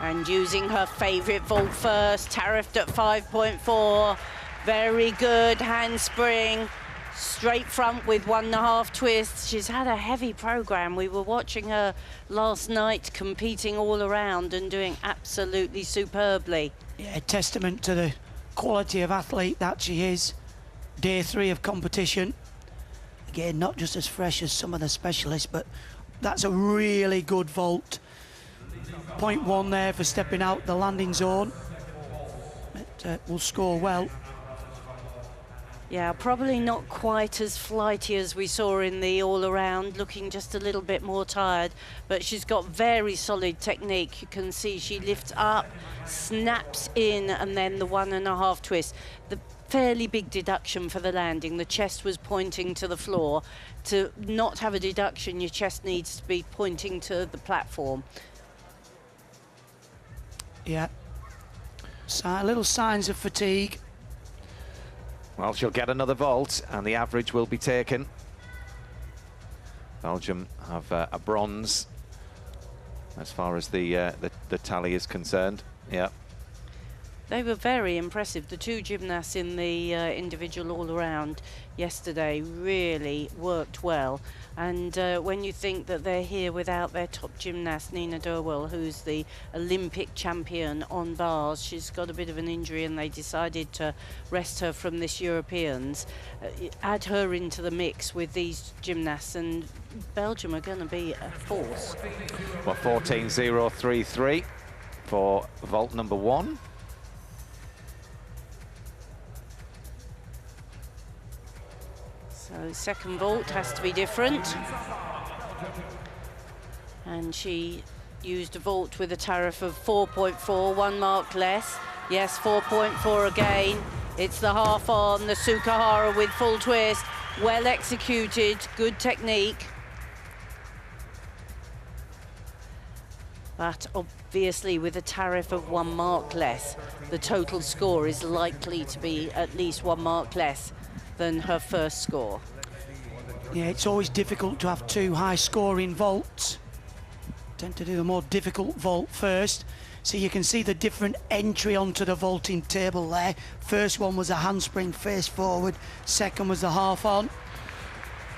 And using her favourite vault first, tariffed at 5.4. Very good handspring, straight front with 1.5 twists. She's had a heavy programme. We were watching her last night competing all around and doing absolutely superbly. Yeah, testament to the quality of athlete that she is. Day 3 of competition. Again, not just as fresh as some of the specialists, but that's a really good vault. 0.1 there for stepping out the landing zone. It will score well. Yeah, probably not quite as flighty as we saw in the all-around, looking just a little bit more tired, but she's got very solid technique. You can see she lifts up, snaps in, and then the 1.5 twist. The fairly big deduction for the landing. The chest was pointing to the floor. To not have a deduction, your chest needs to be pointing to the platform. Yeah. Little signs of fatigue. Well, she'll get another vault, and the average will be taken. Belgium have a bronze as far as the tally is concerned. Yeah. They were very impressive. The two gymnasts in the individual all-around yesterday really worked well. And when you think that they're here without their top gymnast, Nina Derwell, who's the Olympic champion on bars, she's got a bit of an injury and they decided to rest her from this Europeans. Add her into the mix with these gymnasts and Belgium are going to be a force. Well, 14.033 for vault number 1. So second vault has to be different. And she used a vault with a tariff of 4.4, 1 mark less. Yes, 4.4 again. It's the half on, the Sukahara with full twist. Well executed, good technique. But obviously with a tariff of 1 mark less, the total score is likely to be at least 1 mark less than her first score. Yeah, it's always difficult to have 2 high-scoring vaults. Tend to do the more difficult vault first. So you can see the different entry onto the vaulting table there. First one was a handspring face forward. Second was the half on.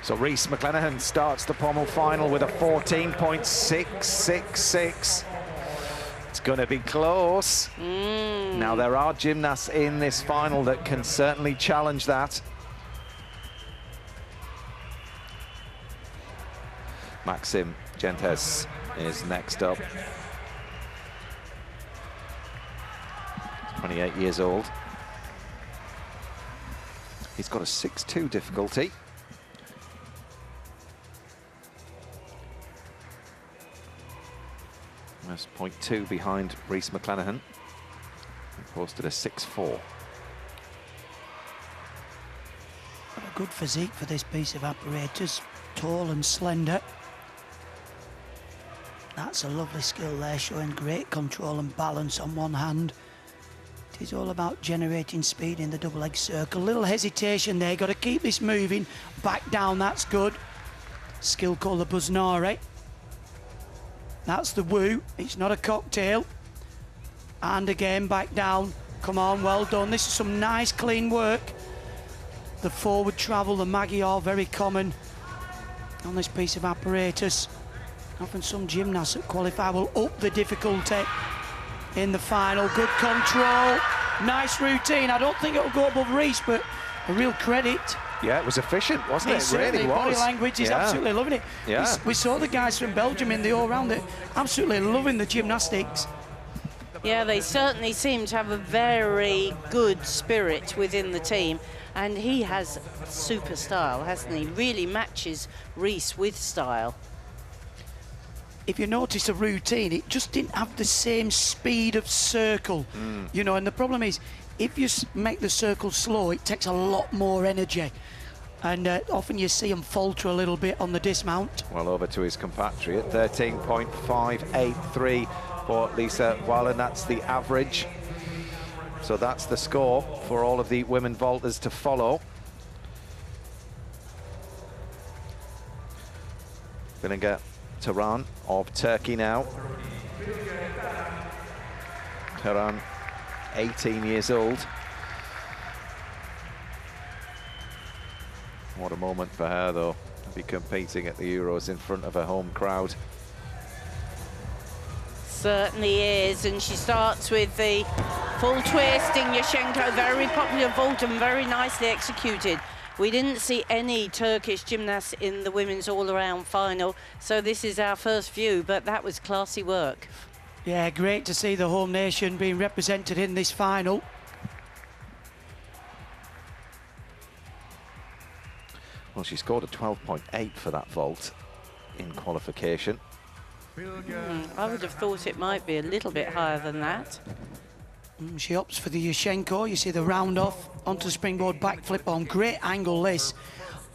So Reese McClenaghan starts the pommel final with a 14.666. It's going to be close. Now, there are gymnasts in this final that can certainly challenge that. Maxim Gentes is next up. 28 years old. He's got a 6.2 difficulty. That's 0.2 behind Reese McClenaghan. He posted a 6.4. A good physique for this piece of apparatus. Tall and slender. That's a lovely skill there, showing great control and balance on one hand. It is all about generating speed in the double leg circle. Little hesitation there, got to keep this moving. Back down, that's good. Skill called the Buznari. That's the woo, it's not a cocktail. And again, back down. Come on, well done. This is some nice, clean work. The forward travel, the Magyar, very common on this piece of apparatus. Often some gymnasts that qualify will up the difficulty in the final. Good control, nice routine. I don't think it'll go above Reese, but a real credit. Yeah, it was efficient, wasn't it? It really was. Body language is absolutely loving it. Yeah. We saw the guys from Belgium in the all-round, absolutely loving the gymnastics. Yeah, they certainly seem to have a very good spirit within the team. And he has super style, hasn't he? Really matches Reese with style. If you notice a routine, it just didn't have the same speed of circle, you know, and the problem is, if you make the circle slow, it takes a lot more energy. And often you see him falter a little bit on the dismount. Well, over to his compatriot, 13.583 for Lisa Weiland. That's the average. So that's the score for all of the women vaulters to follow. Billinger Turan of Turkey now. Turan, 18 years old. What a moment for her, though, to be competing at the Euros in front of a home crowd. Certainly is, and she starts with the full twist. Yashenko, very popular vault and very nicely executed. We didn't see any Turkish gymnasts in the women's all-around final, so this is our first view, but that was classy work. Yeah, great to see the home nation being represented in this final. Well, she scored a 12.8 for that vault in qualification. I would have thought it might be a little bit higher than that. She opts for the Yashenko. You see the round off onto the springboard backflip on. Great angle this.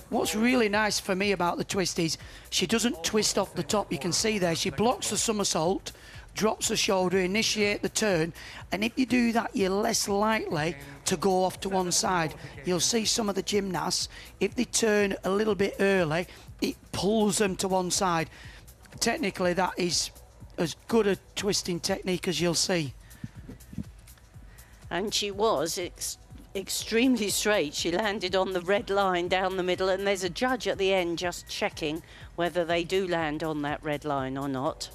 What's really nice for me about the twist is she doesn't twist off the top. You can see there, she blocks the somersault, drops the shoulder, initiate the turn, and if you do that, you're less likely to go off to one side. You'll see some of the gymnasts, if they turn a little bit early, it pulls them to one side. Technically, that is as good a twisting technique as you'll see. And she was extremely straight. She landed on the red line down the middle, and there's a judge at the end just checking whether they do land on that red line or not.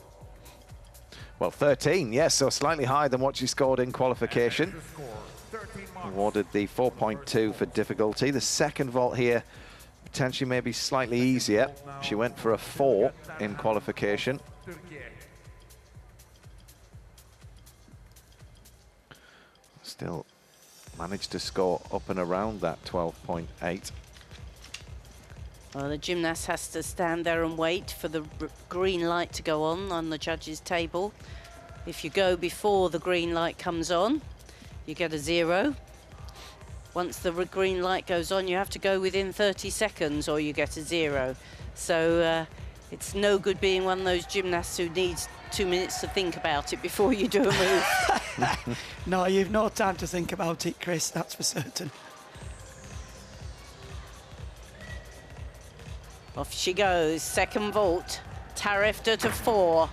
Well, 13, yes, so slightly higher than what she scored in qualification. Awarded the 4.2 for difficulty. The second vault here potentially maybe slightly easier. She went for a 4 in qualification. Still managed to score up and around that 12.8. Well, the gymnast has to stand there and wait for the green light to go on the judges' table. If you go before the green light comes on, you get a 0. Once the green light goes on, you have to go within 30 seconds or you get a 0. So it's no good being one of those gymnasts who needs 2 minutes to think about it before you do a move. No, you've no time to think about it, Chris, that's for certain. Off she goes, second vault, tariffed her to 4.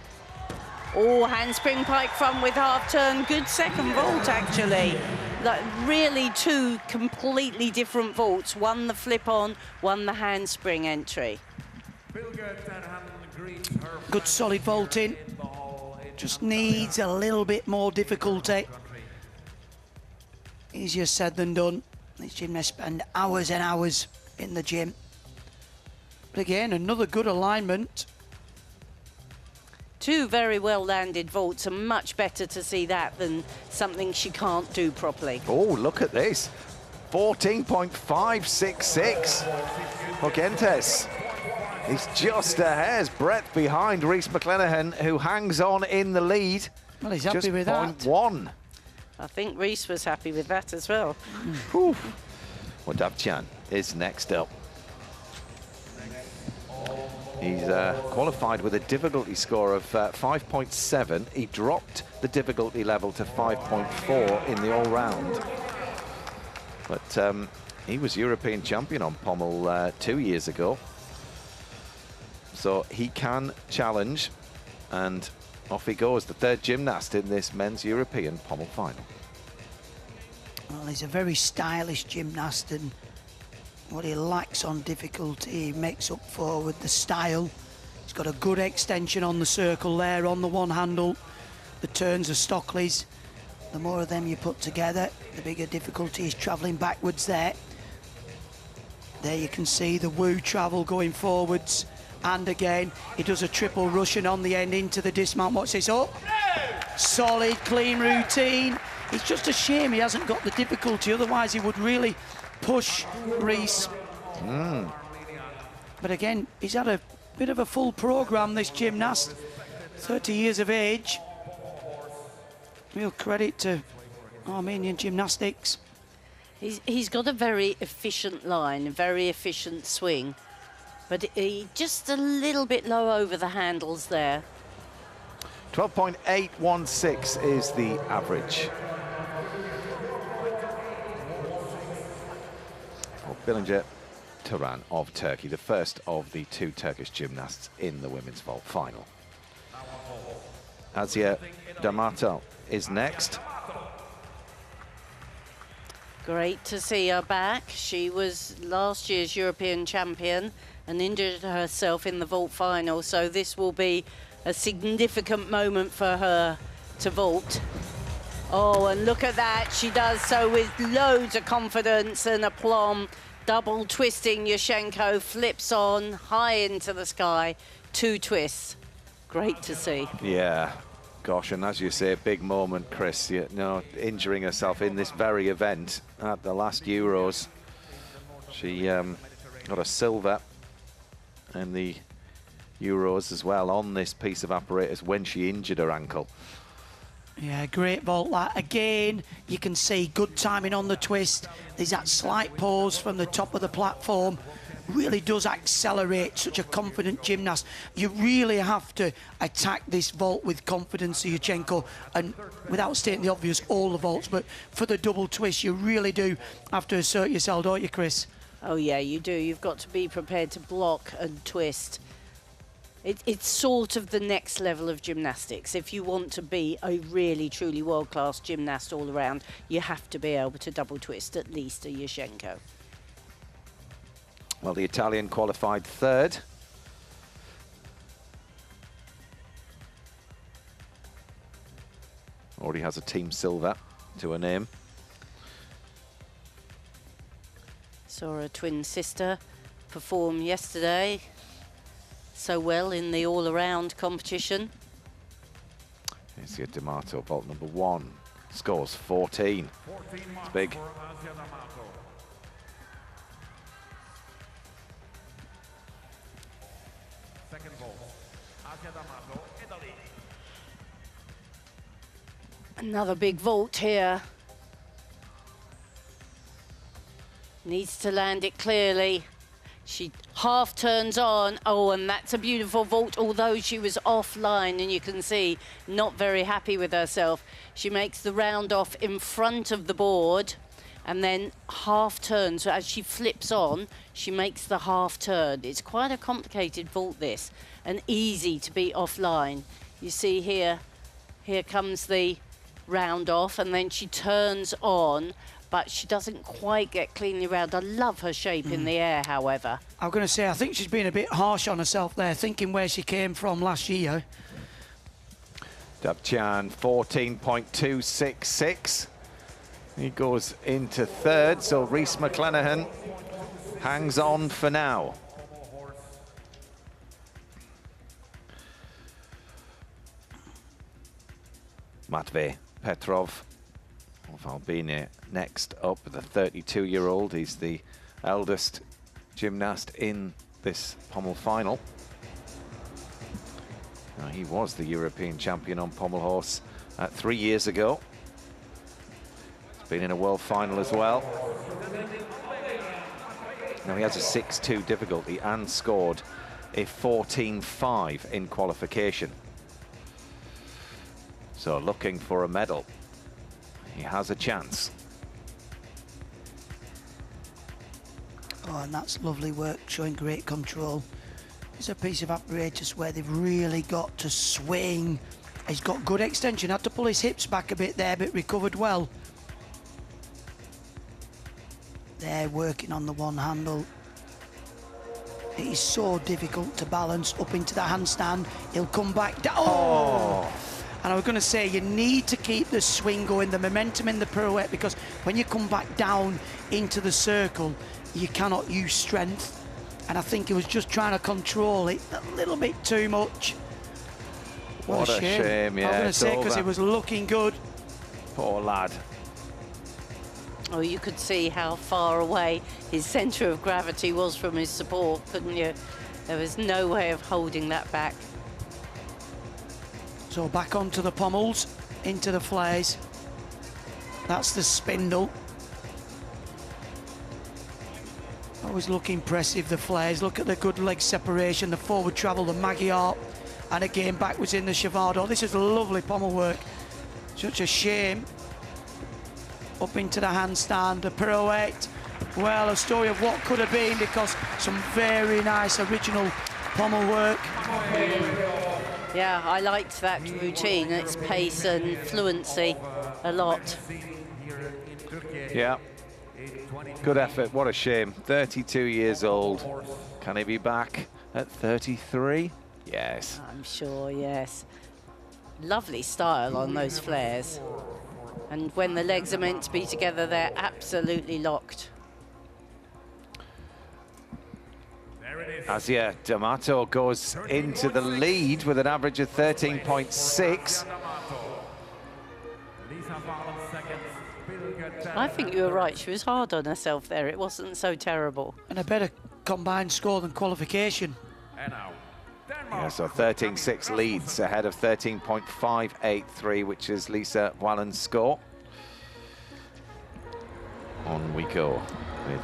Oh, handspring pike front with half turn, good second vault actually. Like, really 2 completely different vaults, one the flip on, one the handspring entry. Good solid vaulting, just needs a little bit more difficulty. Easier said than done. These gymnasts spend hours and hours in the gym. But again, another good alignment. 2 very well landed vaults, and much better to see that than something she can't do properly. Oh, look at this. 14.566 for Gentes. He's just a hair's breadth behind Rhys McClenaghan, who hangs on in the lead. Well, he's happy with that. 0.1. I think Rhys was happy with that as well. Well, Davtyan is next up. He's qualified with a difficulty score of 5.7. He dropped the difficulty level to 5.4 in the all-round. But he was European champion on pommel 2 years ago. So he can challenge, and off he goes, the 3rd gymnast in this men's European pommel final. Well, he's a very stylish gymnast, and what he lacks on difficulty, he makes up for with the style. He's got a good extension on the circle there, on the one handle. The turns are Stockleys. The more of them you put together, the bigger difficulty is travelling backwards there. There you can see the woo travel going forwards. And again, he does a triple Russian on the end into the dismount. Watch this up. Solid, clean routine. It's just a shame he hasn't got the difficulty, otherwise he would really push Rhys. But again, he's had a bit of a full programme, this gymnast. 30 years of age. Real credit to Armenian gymnastics. He's got a very efficient line, a very efficient swing. But he just a little bit low over the handles there. 12.816 is the average. For Bilinca Turan of Turkey, the first of the 2 Turkish gymnasts in the women's vault final. Asia D'Amato is next. Great to see her back. She was last year's European champion and injured herself in the vault final, so this will be a significant moment for her to vault. Oh, and look at that. She does so with loads of confidence and aplomb. Double twisting Yushchenko, flips on, high into the sky. 2 twists. Great to see. Yeah. Gosh, and as you say, a big moment, Chris. You know, injuring herself in this very event at the last Euros. She got a silver in the Euros as well on this piece of apparatus when she injured her ankle. Yeah, great vault that. Again, you can see good timing on the twist. There's that slight pause from the top of the platform really does accelerate such a confident gymnast. You really have to attack this vault with confidence, Yurchenko, and without stating the obvious, all the vaults, but for the double twist, you really do have to assert yourself, don't you, Chris? Oh yeah, you do. You've got to be prepared to block and twist. It's sort of the next level of gymnastics. If you want to be a really, truly world-class gymnast all around, you have to be able to double twist at least a Yurchenko. Well, the Italian qualified third. Already has a team silver to her name. Saw her twin sister perform yesterday so well in the all-around competition. Here's the D'Amato vault number 1. Scores 14. It's big. Second vault, Asia D'Amato, Italy. Another big vault here. Needs to land it clearly. She half turns on. Oh, and that's a beautiful vault, although she was offline, and you can see not very happy with herself. She makes the round off in front of the board and then half turn. So as she flips on, she makes the half turn. It's quite a complicated vault, this, and easy to be offline. You see here comes the round off, and then she turns on, but she doesn't quite get cleanly round. I love her shape in the air, however. I'm going to say, I think she's been a bit harsh on herself there, thinking where she came from last year. Dabchan, 14.266. He goes into third, so Rhys McClenaghan hangs on for now. Matvey Petrov of Albania next up, the 32-year-old. He's the eldest gymnast in this pommel final. Now, he was the European champion on pommel horse 3 years ago. He's been in a world final as well. Now, he has a 6-2 difficulty and scored a 14.5 in qualification. So looking for a medal. He has a chance. Oh, and that's lovely work, showing great control. It's a piece of apparatus where they've really got to swing. He's got good extension, had to pull his hips back a bit there, but recovered well. They're working on the one handle. It is so difficult to balance up into the handstand. He'll come back down. Oh! And I was going to say, you need to keep the swing going, the momentum in the pirouette, because when you come back down into the circle, you cannot use strength. And I think he was just trying to control it a little bit too much. What a shame. Yeah, I'm going to say, because it was looking good. Poor lad. Oh, you could see how far away his centre of gravity was from his support, couldn't you? There was no way of holding that back. So back onto the pommels, into the flares. That's the spindle. Always look impressive, the flares. Look at the good leg separation, the forward travel, the Magyar, and again backwards in the Chavado. This is lovely pommel work. Such a shame. Up into the handstand, the pirouette. Well, a story of what could have been, because some very nice original pommel work. Yeah, I liked that routine, its pace and fluency a lot. Yeah, good effort. What a shame. 32 years old. Can he be back at 33? Yes. I'm sure, yes. Lovely style on those flares. And when the legs are meant to be together, they're absolutely locked. Asia D'Amato goes into the lead with an average of 13.6. I think you were right. She was hard on herself there. It wasn't so terrible. And a better combined score than qualification. Yeah, so 13.6 leads ahead of 13.583, which is Lisa Wallen's score. On we go with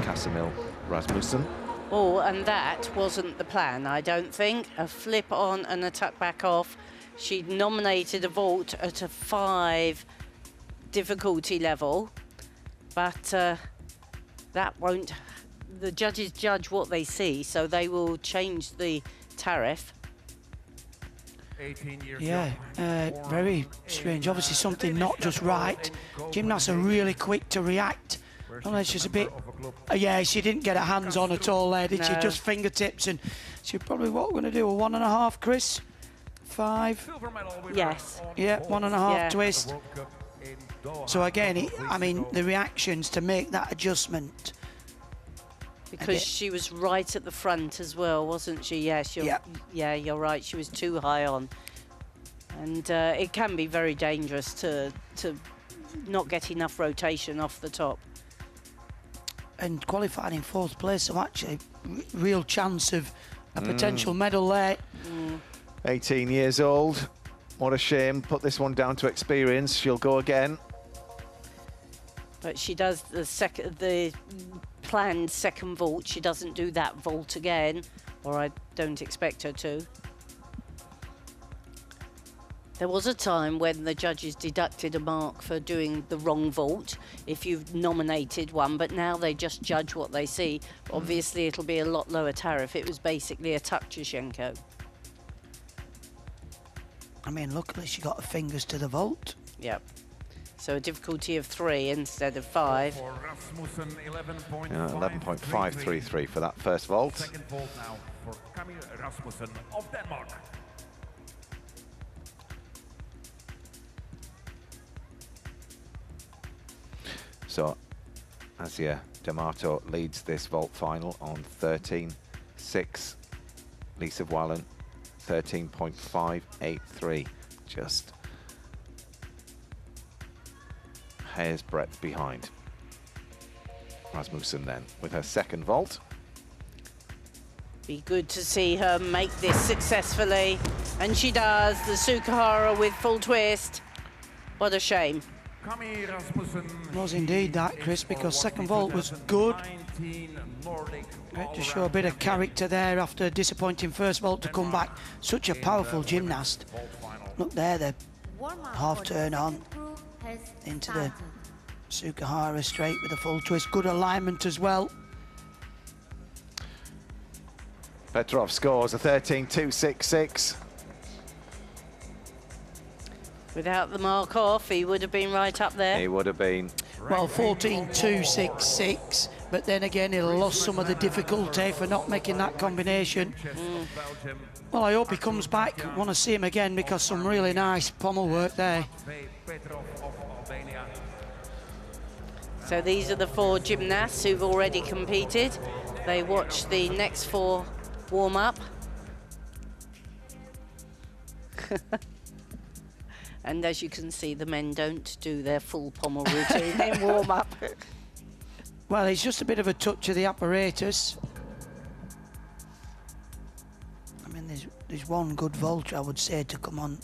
Casimil Rasmussen. Oh, and that wasn't the plan, I don't think. A flip on and a tuck back off. She'd nominated a vault at a 5 difficulty level, but that won't... The judges judge what they see, so they will change the tariff. Yeah, very strange. Obviously something not just right. Gymnasts are really quick to react. Unless she's a bit... yeah, she didn't get her hands on at all there, did she? No. Just fingertips, and she probably, what we're going to do, a 1.5, Chris? 5? Yes. Yeah, 1.5 Yeah. twist. So again, I mean, the reactions to make that adjustment. Because she was right at the front as well, wasn't she? Yes, yeah, you're right. She was too high on. And it can be very dangerous to not get enough rotation off the top. And qualified in 4th place, so actually, real chance of a potential medal there. 18 years old. What a shame. Put this one down to experience. She'll go again. But she does the planned second vault. She doesn't do that vault again, or I don't expect her to. There was a time when the judges deducted a mark for doing the wrong vault if you've nominated one, but now they just judge what they see. Obviously, it'll be a lot lower tariff. It was basically a Tuchchenko. I mean, luckily she got her fingers to the vault. Yep. So a difficulty of 3 instead of 5. 11.533 for that first vault. Second vault now for Camille Rasmussen of Denmark. So, Asia D'Amato leads this vault final on 13.6. Lisa Wallen, 13.583. Just hair's breadth behind. Rasmussen then with her second vault. Be good to see her make this successfully. And she does. The Sukahara with full twist. What a shame. Was indeed that, Chris, because second vault was good. Great to show a bit of character there after a disappointing first vault to come back. Such a powerful gymnast. Look there, the half turn on into the Sukahara straight with a full twist. Good alignment as well. Petrov scores a 13.266. Without the mark off, he would have been right up there. He would have been. Well, 14.266, but then again, he'll lost some of the difficulty for not making that combination. Well, I hope he comes back. Want to see him again because some really nice pommel work there. So these are the 4 gymnasts who've already competed. They watch the next 4 warm up. And as you can see, the men don't do their full pommel routine in warm up. Well, it's just a bit of a touch of the apparatus. I mean, there's one good vault, I would say, to come on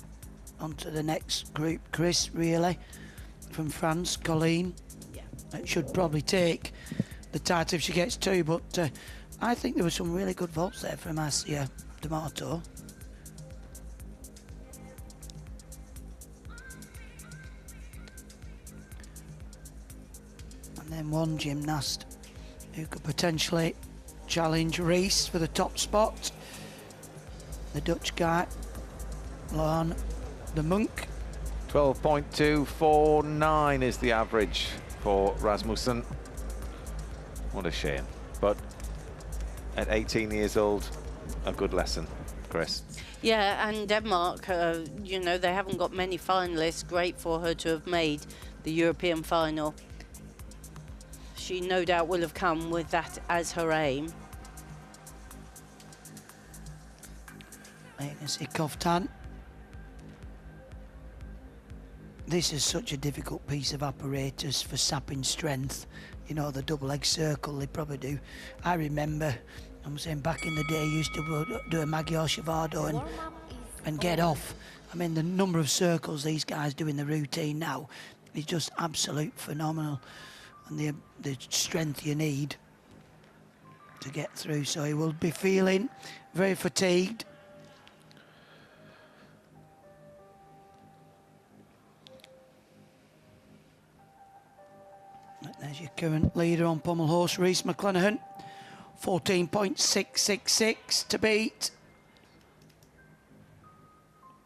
onto the next group. Chris, really, from France, Colleen. Yeah. It should probably take the title if she gets 2, but I think there were some really good vaults there from Asia D'Amato. And then one gymnast who could potentially challenge Reese for the top spot. The Dutch guy, Loan de Monk. 12.249 is the average for Rasmussen. What a shame. But at 18 years old, a good lesson, Chris. Yeah, and Denmark, you know, they haven't got many finalists. Great for her to have made the European final. She no doubt will have come with that as her aim. You can see Koftan. This is such a difficult piece of apparatus for sapping strength. You know, the double leg circle, they probably do. I remember, I'm saying back in the day, used to do a Magyar Shavado and get off. I mean, the number of circles these guys do in the routine now is just absolute phenomenal. And the strength you need. to get through, so he will be feeling very fatigued. There's your current leader on pommel horse, Rhys McClenaghan. 14.666 to beat.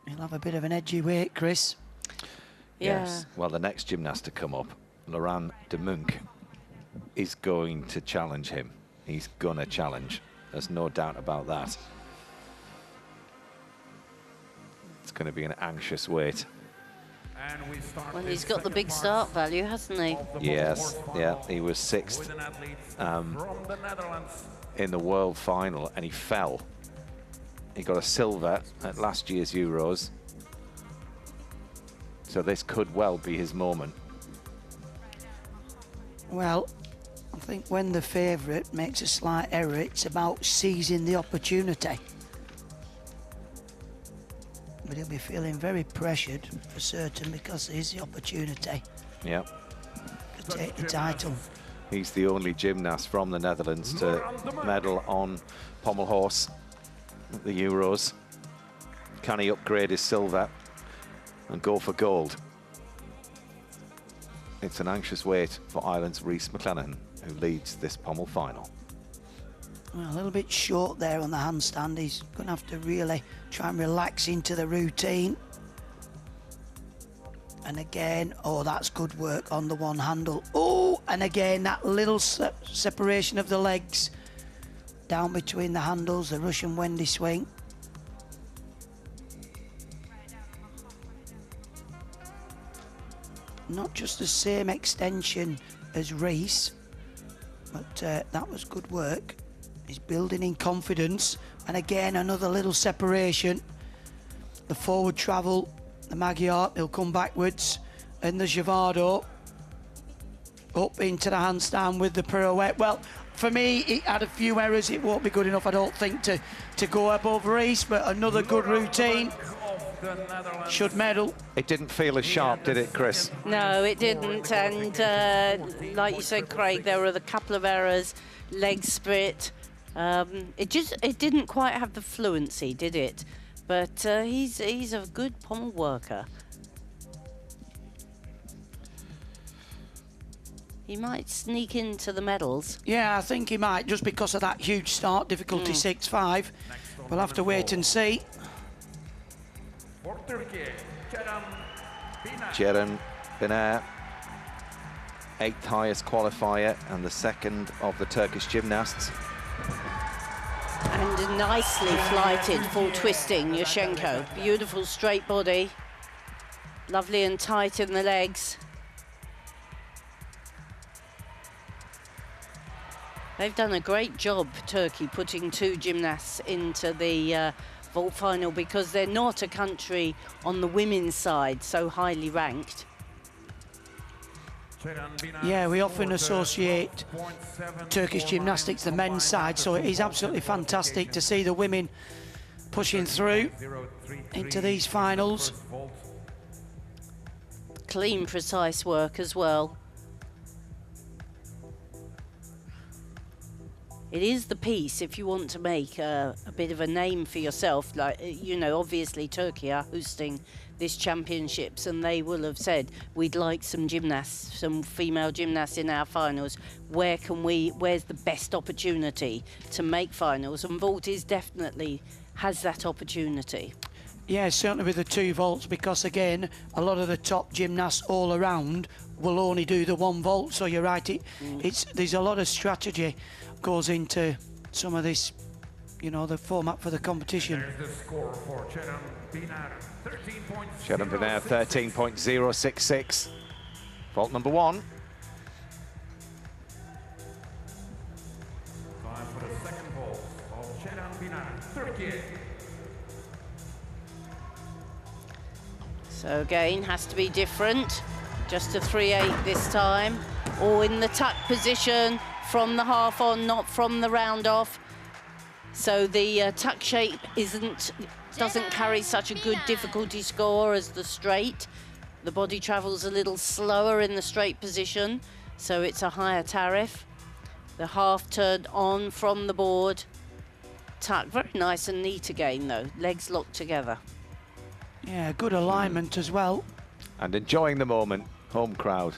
He'll have a bit of an edgy weight, Chris. Yes. Well, the next gymnast to come up, Laurent de Munck, is going to challenge him. He's going to challenge. There's no doubt about that. It's going to be an anxious wait. Well, he's got the big start value, hasn't he? Yes, yeah, he was 6th in the world final, and he fell. He got a silver at last year's Euros. So this could well be his moment. Well, I think when the favourite makes a slight error, it's about seizing the opportunity. But he'll be feeling very pressured for certain, because there's the opportunity Yeah. to take the title. He's the only gymnast from the Netherlands to medal on pommel horse at the Euros. Can he upgrade his silver and go for gold? It's an anxious wait for Ireland's Rhys McClenaghan, who leads this pommel final. Well, a little bit short there on the handstand. He's going to have to really try and relax into the routine. And again, oh, that's good work on the one handle. Oh, and again, that little separation of the legs down between the handles, the Russian Wendy swing. Not just the same extension as Rhys, but that was good work. He's building in confidence, and again another little separation. The forward travel, the Magyar, he'll come backwards, and the Javado up into the handstand with the pirouette. Well, for me, it had a few errors. It won't be good enough, I don't think, to go above Rhys, but another good routine. Should medal. It didn't feel as sharp, did it, Chris? No, it didn't. And like you said, Craig, there were a couple of errors. Leg split. It didn't quite have the fluency, did it? But he's a good pommel worker. He might sneak into the medals. Yeah, I think he might, just because of that huge start, difficulty 6-5. We'll have to wait and see. Ceren Biner, 8th highest qualifier and the second of the Turkish gymnasts. And nicely flighted, full twisting, Yushchenko. Beautiful straight body. Lovely and tight in the legs. They've done a great job, Turkey, putting 2 gymnasts into the vault final, because they're not a country on the women's side so highly ranked. Yeah, we often associate Turkish gymnastics, the men's side, so it is absolutely fantastic to see the women pushing through into these finals. Clean, precise work as well. It is the piece if you want to make a bit of a name for yourself. Like, you know, obviously Turkey are hosting this championships, and they will have said, we'd like some gymnasts, some female gymnasts in our finals. Where's the best opportunity to make finals? And vault is definitely has that opportunity. Yeah, certainly with the 2 vaults, because again, a lot of the top gymnasts all around will only do the 1 vault. So you're right, there's a lot of strategy goes into some of this, you know, the format for the competition. There's the score for Ceren Biner, 13.066. Vault number 1. Time for the second vault of Ceren Biner, Turkey. So again, has to be different. Just a 3-8 this time. Or in the tuck position from the half on, not from the round off. So the tuck shape doesn't carry such a good difficulty score as the straight. The body travels a little slower in the straight position, so it's a higher tariff. The half turned on from the board. Tuck, very nice and neat again though, legs locked together. Yeah, good alignment as well. And enjoying the moment, home crowd.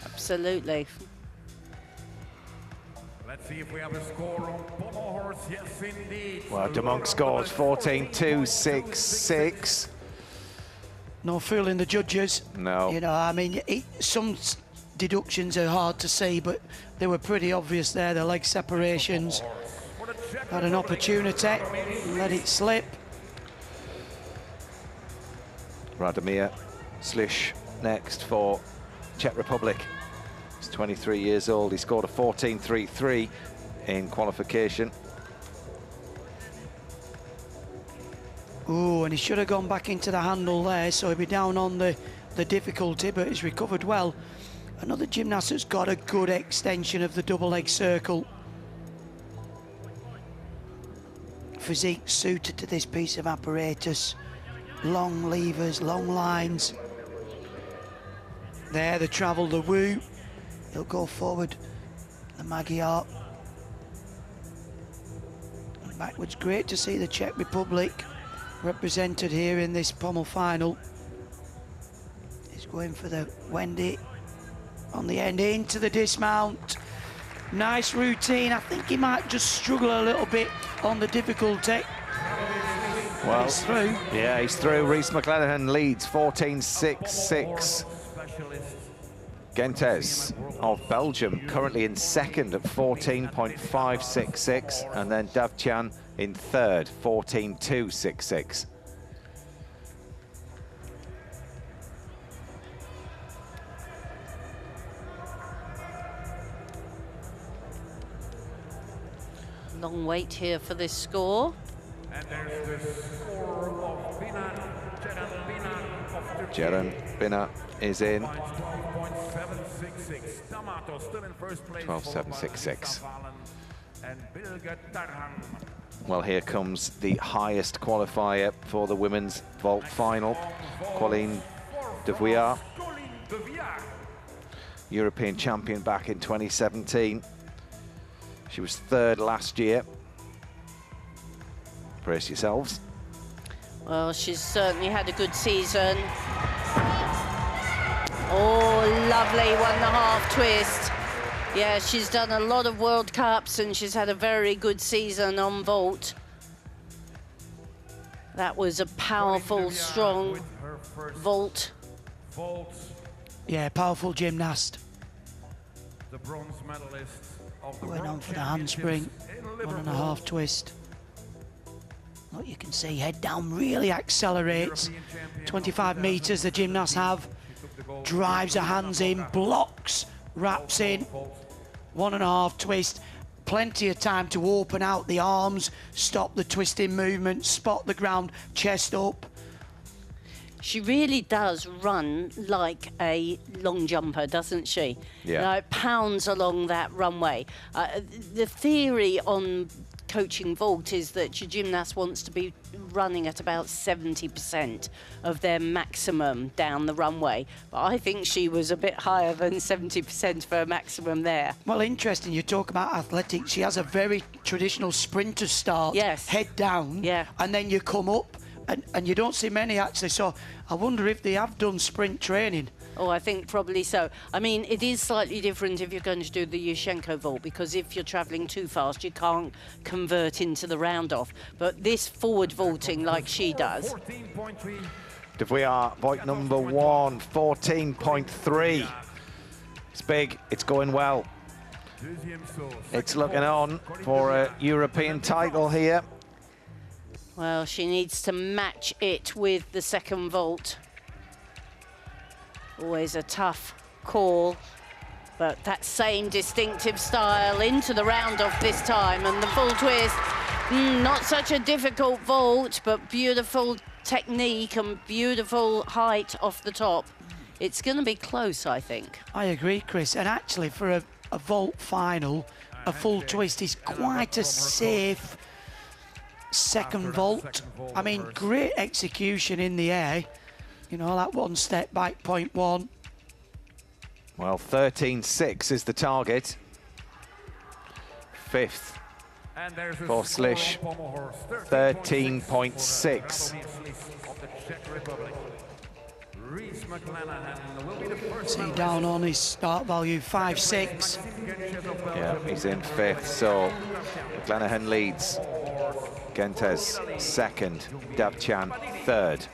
Absolutely. Let's see if we have a score on Pommel Horse. Yes, indeed. Well, De Monk scores 14-2-6-6. No fooling the judges. No. You know, I mean, some deductions are hard to see, but they were pretty obvious there. The leg separations. Had an opportunity, let it slip. Radomir Sliš next for Czech Republic. He's 23 years old. He scored a 14.33 in qualification. Oh, and he should have gone back into the handle there, so he'd be down on the difficulty, but he's recovered well. Another gymnast that's got a good extension of the double leg circle. Physique suited to this piece of apparatus. Long levers, long lines. There, the travel, the Wu. He'll go forward, the Magyar. And backwards, great to see the Czech Republic represented here in this pommel final. He's going for the Wendy on the end into the dismount. Nice routine. I think he might just struggle a little bit on the difficulty. Well, he's through. Yeah, he's through. Reese McLennan leads 14.66. Gentes of Belgium currently in second at 14.566, and then Davtjan in third, 14.266. Long wait here for this score. And there's the score of Jeren Binna is in. 12.766. D'Amato still in first place. 12.766. And Bilge Tarhan. Well, here comes the highest qualifier for the women's vault final. Colleen de Vuillard, European champion back in 2017. She was third last year. Brace yourselves. Well, she's certainly had a good season. Oh, lovely 1.5 twist. Yeah, she's done a lot of World Cups and she's had a very good season on vault. That was a powerful, strong vault. Yeah, powerful gymnast. The bronze medalist of the Going on World for the handspring, Championships in 1.5 twist. Look, you can see head down really accelerates. 25 meters the gymnasts have. Drives her hands in, blocks, wraps in. 1.5 twist. Plenty of time to open out the arms, stop the twisting movement, spot the ground, chest up. She really does run like a long jumper, doesn't she? Yeah. You know, pounds along that runway. The theory on coaching vault is that your gymnast wants to be running at about 70% of their maximum down the runway. But I think she was a bit higher than 70% of her maximum there. Well, interesting, you talk about athletics. She has a very traditional sprinter start. Yes. Head down. Yeah. And then you come up. And you don't see many actually, so I wonder if they have done sprint training. Oh, I think probably so. I mean, it is slightly different if you're going to do the Yushchenko vault, because if you're travelling too fast, you can't convert into the round-off. But this forward vaulting like she does. De Vuillard, point number 1, 14.3. It's big, it's going well. It's looking on for a European title here. Well, she needs to match it with the second vault. Always a tough call, but that same distinctive style into the round-off this time, and the full twist. Not such a difficult vault, but beautiful technique and beautiful height off the top. It's going to be close, I think. I agree, Chris, and actually for a vault final, a full twist is quite a safe second vault. I mean, great execution in the air. You know, that one step back, point 1. Well, 13.6 is the target. fifth. And there's a For score on Slish, pommel horse, 13.6. of the Czech Republic. Reese McClanahan will be the first See down on his start value, 5'6". Yeah, he's in fifth, so McClanahan leads. Gentes second, Davchan third.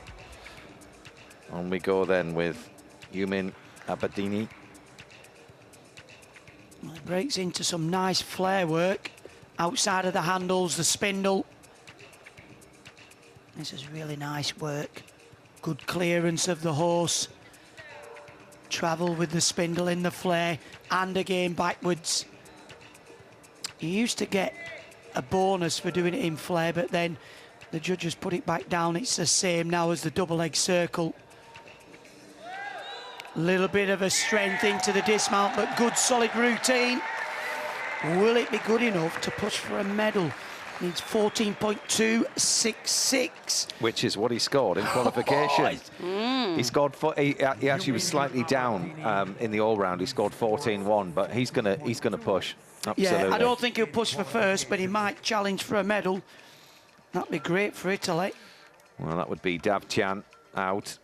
On we go then with Yumin Abadini. Breaks into some nice flare work outside of the handles, the spindle. This is really nice work. Good clearance of the horse. Travel with the spindle in the flare and again backwards. You used to get a bonus for doing it in flare, but then the judges put it back down. It's the same now as the double leg circle. Little bit of a strength into the dismount, but good solid routine. Will it be good enough to push for a medal? Needs 14.266. Which is what he scored in qualification. He scored, he actually was slightly down in the all-round. He scored 14.1, but he's gonna push. Absolutely. Yeah, I don't think he'll push for first, but he might challenge for a medal. That'd be great for Italy. Well, that would be Davchan out.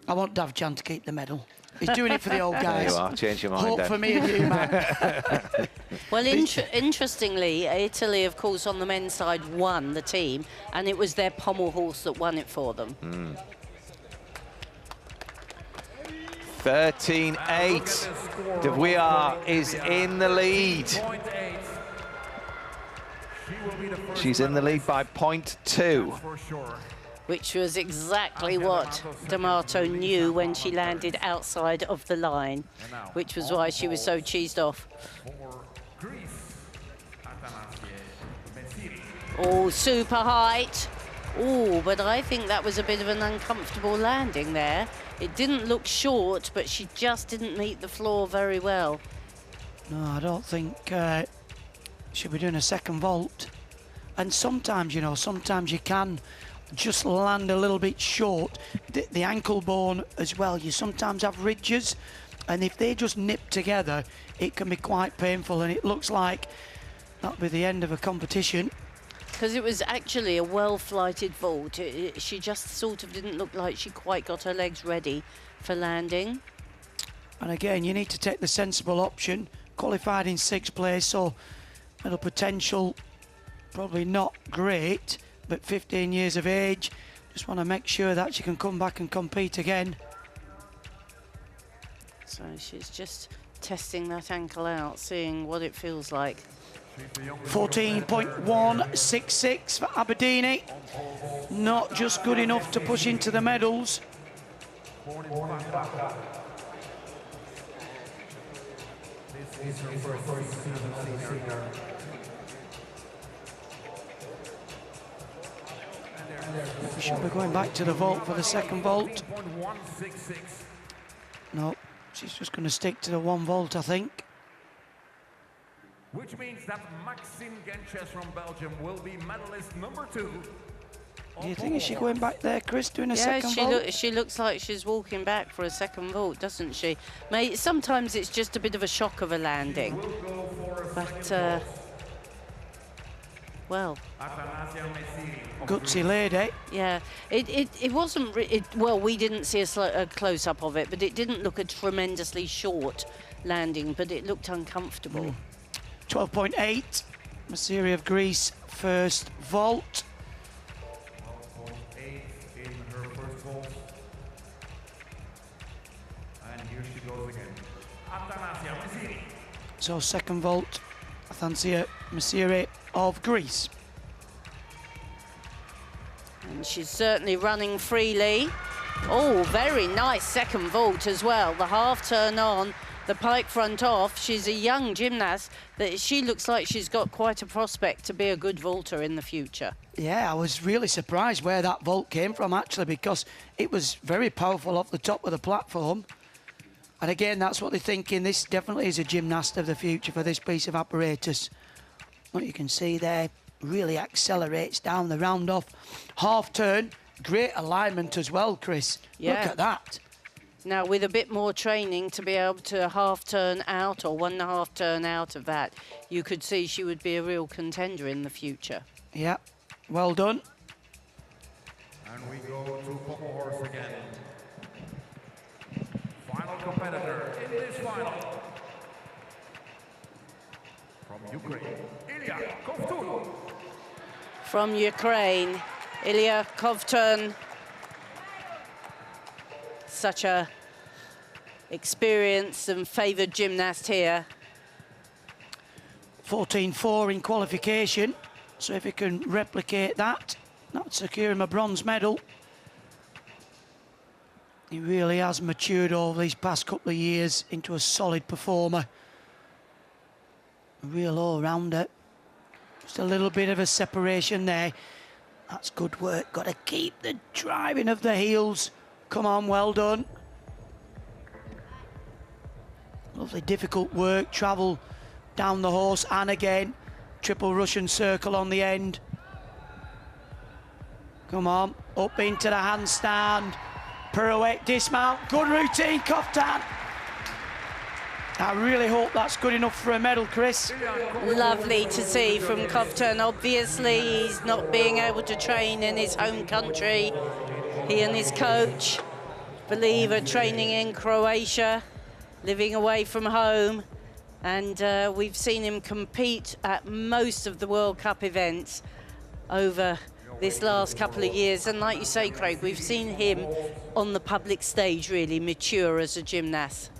I want Davchan to keep the medal. He's doing it for the old guys. There you are, change your mind Hope then. for me and you, man. Well, interestingly, Italy, of course, on the men's side won the team, and it was their pommel horse that won it for them. 13.8. De Vuillard is in the lead. She's in the lead by 0.2. Which was exactly what D'Amato knew when she landed outside of the line, which was why she was so cheesed off. Oh, super height. Oh, but I think that was a bit of an uncomfortable landing there. It didn't look short, but she just didn't meet the floor very well. No, I don't think she'll be doing a second vault. And sometimes, you know, sometimes you can just land a little bit short. The ankle bone as well, you sometimes have ridges, and if they just nip together, it can be quite painful, and it looks like that'll be the end of a competition. Because it was actually a well-flighted vault. She just sort of didn't look like she quite got her legs ready for landing. And again, you need to take the sensible option. Qualified in 6th place, so little potential, probably not great, but 15 years of age. Just want to make sure that she can come back and compete again. So she's just testing that ankle out, seeing what it feels like. 14.166 for Aberdeen. Not just good enough to push into the medals. We should be going back to the vault for the second vault. No, she's just going to stick to the one vault, I think. Which means that Maxime Gentes from Belgium will be medalist number 2. Do you think is she going back there, Chris, doing a second vault? She looks like she's walking back for a second vault, doesn't she? Sometimes it's just a bit of a shock of a landing. But, well. Gutsy lady. Yeah, it wasn't, well, we didn't see a close-up of it, but it didn't look a tremendously short landing, but it looked uncomfortable. 12.8. Masiri of Greece, first vault. So second vault, Athanasia Masiri of Greece. And she's certainly running freely. Oh, very nice second vault as well. The half turn on, the pike front off. She's a young gymnast. She looks like she's got quite a prospect to be a good vaulter in the future. Yeah, I was really surprised where that vault came from, actually, because it was very powerful off the top of the platform. And again, that's what they're thinking. This definitely is a gymnast of the future for this piece of apparatus. What you can see there really accelerates down the round off. Half turn, great alignment as well, Chris. Yeah. Look at that. Now, with a bit more training to be able to half turn out or 1.5 turn out of that, you could see she would be a real contender in the future. Yeah, well done. And we go to Pommel horse again. Final competitor in this final. From Ukraine, Ilya Kovtun. From Ukraine, Ilya Kovtun. Such a experienced and favoured gymnast here. 14.4 in qualification, so if he can replicate that, that'd secure him a bronze medal. He really has matured over these past couple of years into a solid performer. A real all-rounder. Just a little bit of a separation there. That's good work. Got to keep the driving of the heels. Come on, well done. Lovely difficult work. Travel down the horse and again. Triple Russian circle on the end. Come on, up into the handstand. Pirouette, dismount. Good routine, Kovtun. I really hope that's good enough for a medal, Chris. Lovely to see from Kovtun. Obviously, he's not being able to train in his home country. He and his coach, believe, are training in Croatia, living away from home. And we've seen him compete at most of the World Cup events over this last couple of years. And like you say, Craig, we've seen him on the public stage really mature as a gymnast.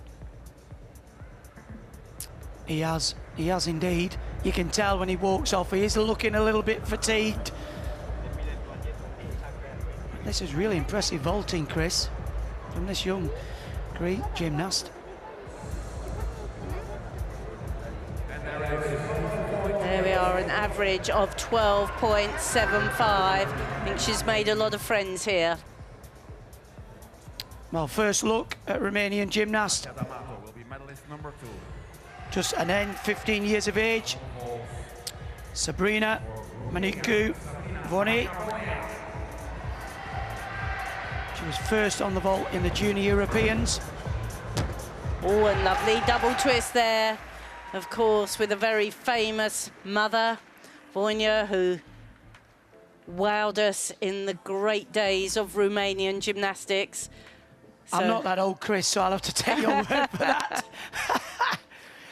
He has indeed. You can tell when he walks off, he is looking a little bit fatigued. This is really impressive vaulting, Chris, from this young, great gymnast. There we are, an average of 12.75. I think she's made a lot of friends here. Well, first look at Romanian gymnast. Will be medalist number 2. Just an end, 15 years of age. Sabrina Manicu Voni. She was first on the vault in the Junior Europeans. Oh, and lovely double twist there. Of course, with a very famous mother, Voina, who wowed us in the great days of Romanian gymnastics. So I'm not that old, Chris, so I'll have to take your word for that.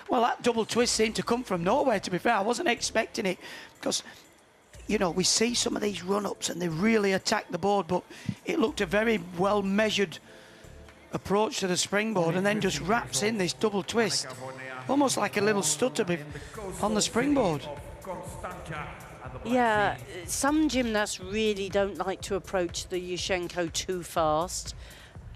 Well, that double twist seemed to come from nowhere, to be fair. I wasn't expecting it because, you know, we see some of these run-ups and they really attack the board, but it looked a very well-measured approach to the springboard and then just wraps in this double twist. Almost like a little stutter on the springboard. Yeah, some gymnasts really don't like to approach the Yushchenko too fast.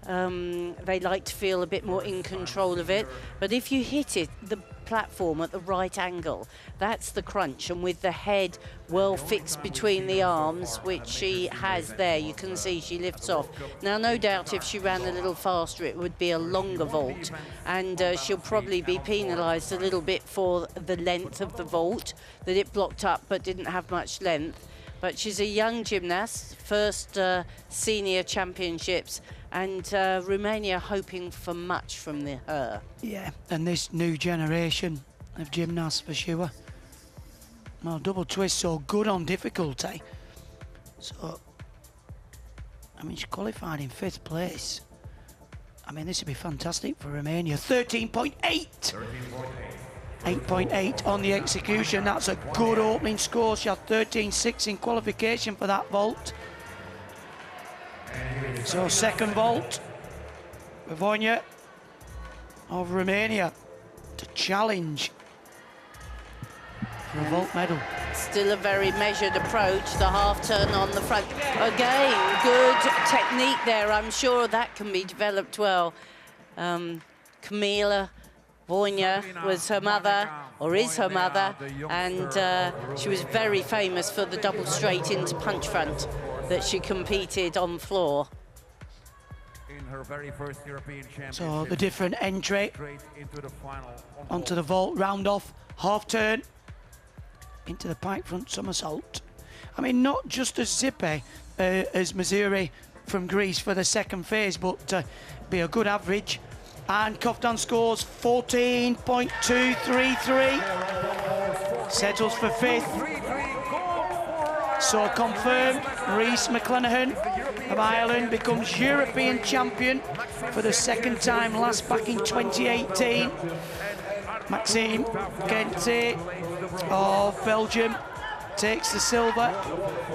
They like to feel a bit more in control of it. But if you hit it, the platform at the right angle, that's the crunch. And with the head well fixed between the arms, which she has there, you can see she lifts off. Now, no doubt if she ran a little faster, it would be a longer vault. And she'll probably be penalised a little bit for the length of the vault, that it blocked up but didn't have much length. But she's a young gymnast, first senior championships, and Romania hoping for much from her. Yeah, and this new generation of gymnasts for sure. Well, double twist so good on difficulty. So, I mean, she qualified in 5th place. I mean, this would be fantastic for Romania. 13.8. 8.8 on the execution. That's a good opening score. She had 13.6 in qualification for that vault. So second vault, Voina of Romania to challenge for a vault medal. Still a very measured approach, the half turn on the front. Again, good technique there. I'm sure that can be developed well. Kamila Voina was her mother, or is her mother, and she was very famous for the double straight into punch front that she competed on floor. In her very first European championship. So the different entry into the final onto the vault, round off, half turn into the pike front somersault. I mean, not just as zippy as Missouri from Greece for the second phase, but be a good average. And Koftan scores 14.233. Settles for 5th. So confirmed, Rhys McClenaghan of Ireland becomes European champion for the second time, last back in 2018. Maxime Gente of Belgium takes the silver.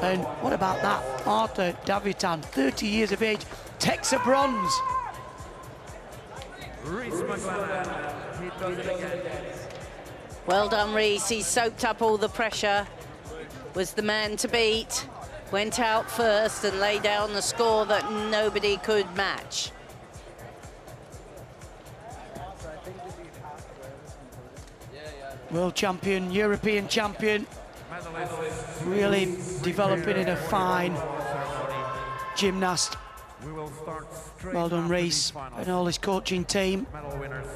And what about that? Arthur Davitan, 30 years of age, takes a bronze. Rhys McClenaghan, he does it again. Well done, Rhys. He soaked up all the pressure. Was the man to beat. Went out first and laid down the score that nobody could match. World champion, European champion, really developing in a fine gymnast. Well done, Rhys, and all his coaching team. Medal winners.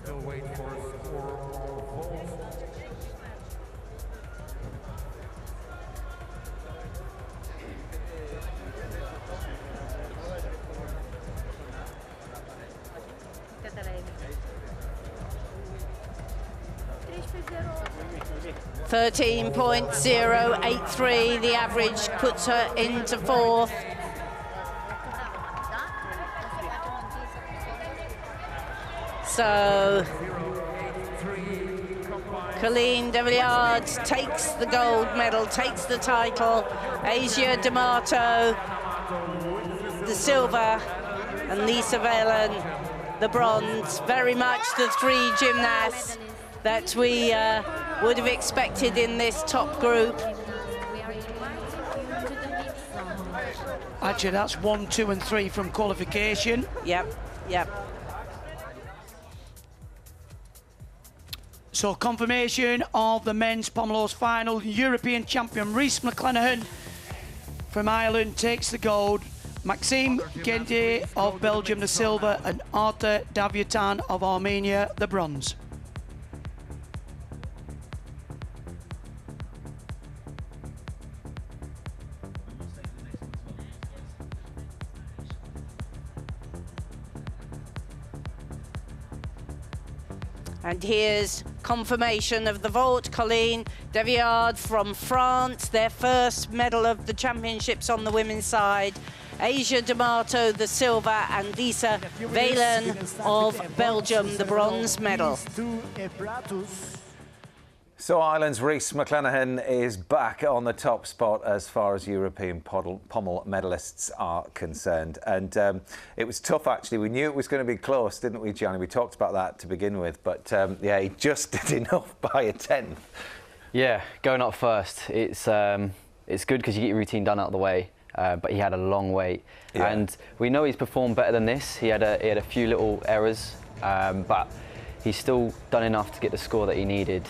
Still wait for a score of votes. .083, the average puts her into 4th. So Colleen de Villiers takes the gold medal, takes the title. Asia D'Amato, the silver, and Lisa Velen, the bronze. Very much the 3 gymnasts that we would have expected in this top group. Actually, that's 1, 2 and 3 from qualification. Yep. So confirmation of the men's Pomelos final. European champion Rhys McClenaghan from Ireland takes the gold. Maxime Gente of Belgium the silver, and Arthur Davitan of Armenia the bronze. And here's confirmation of the vault. Colleen de Villiers from France, their first medal of the championships on the women's side. Asia D'Amato, the silver, and Lisa Velen of Belgium, the bronze medal. So Ireland's Rhys McClenaghan is back on the top spot as far as European pommel medalists are concerned. And it was tough, actually. We knew it was going to be close, didn't we, Gianni? We talked about that to begin with. But, yeah, he just did enough by a 10th. Yeah, going up first. It's good because you get your routine done out of the way. But he had a long wait. Yeah. And we know he's performed better than this. He had a few little errors, but he's still done enough to get the score that he needed.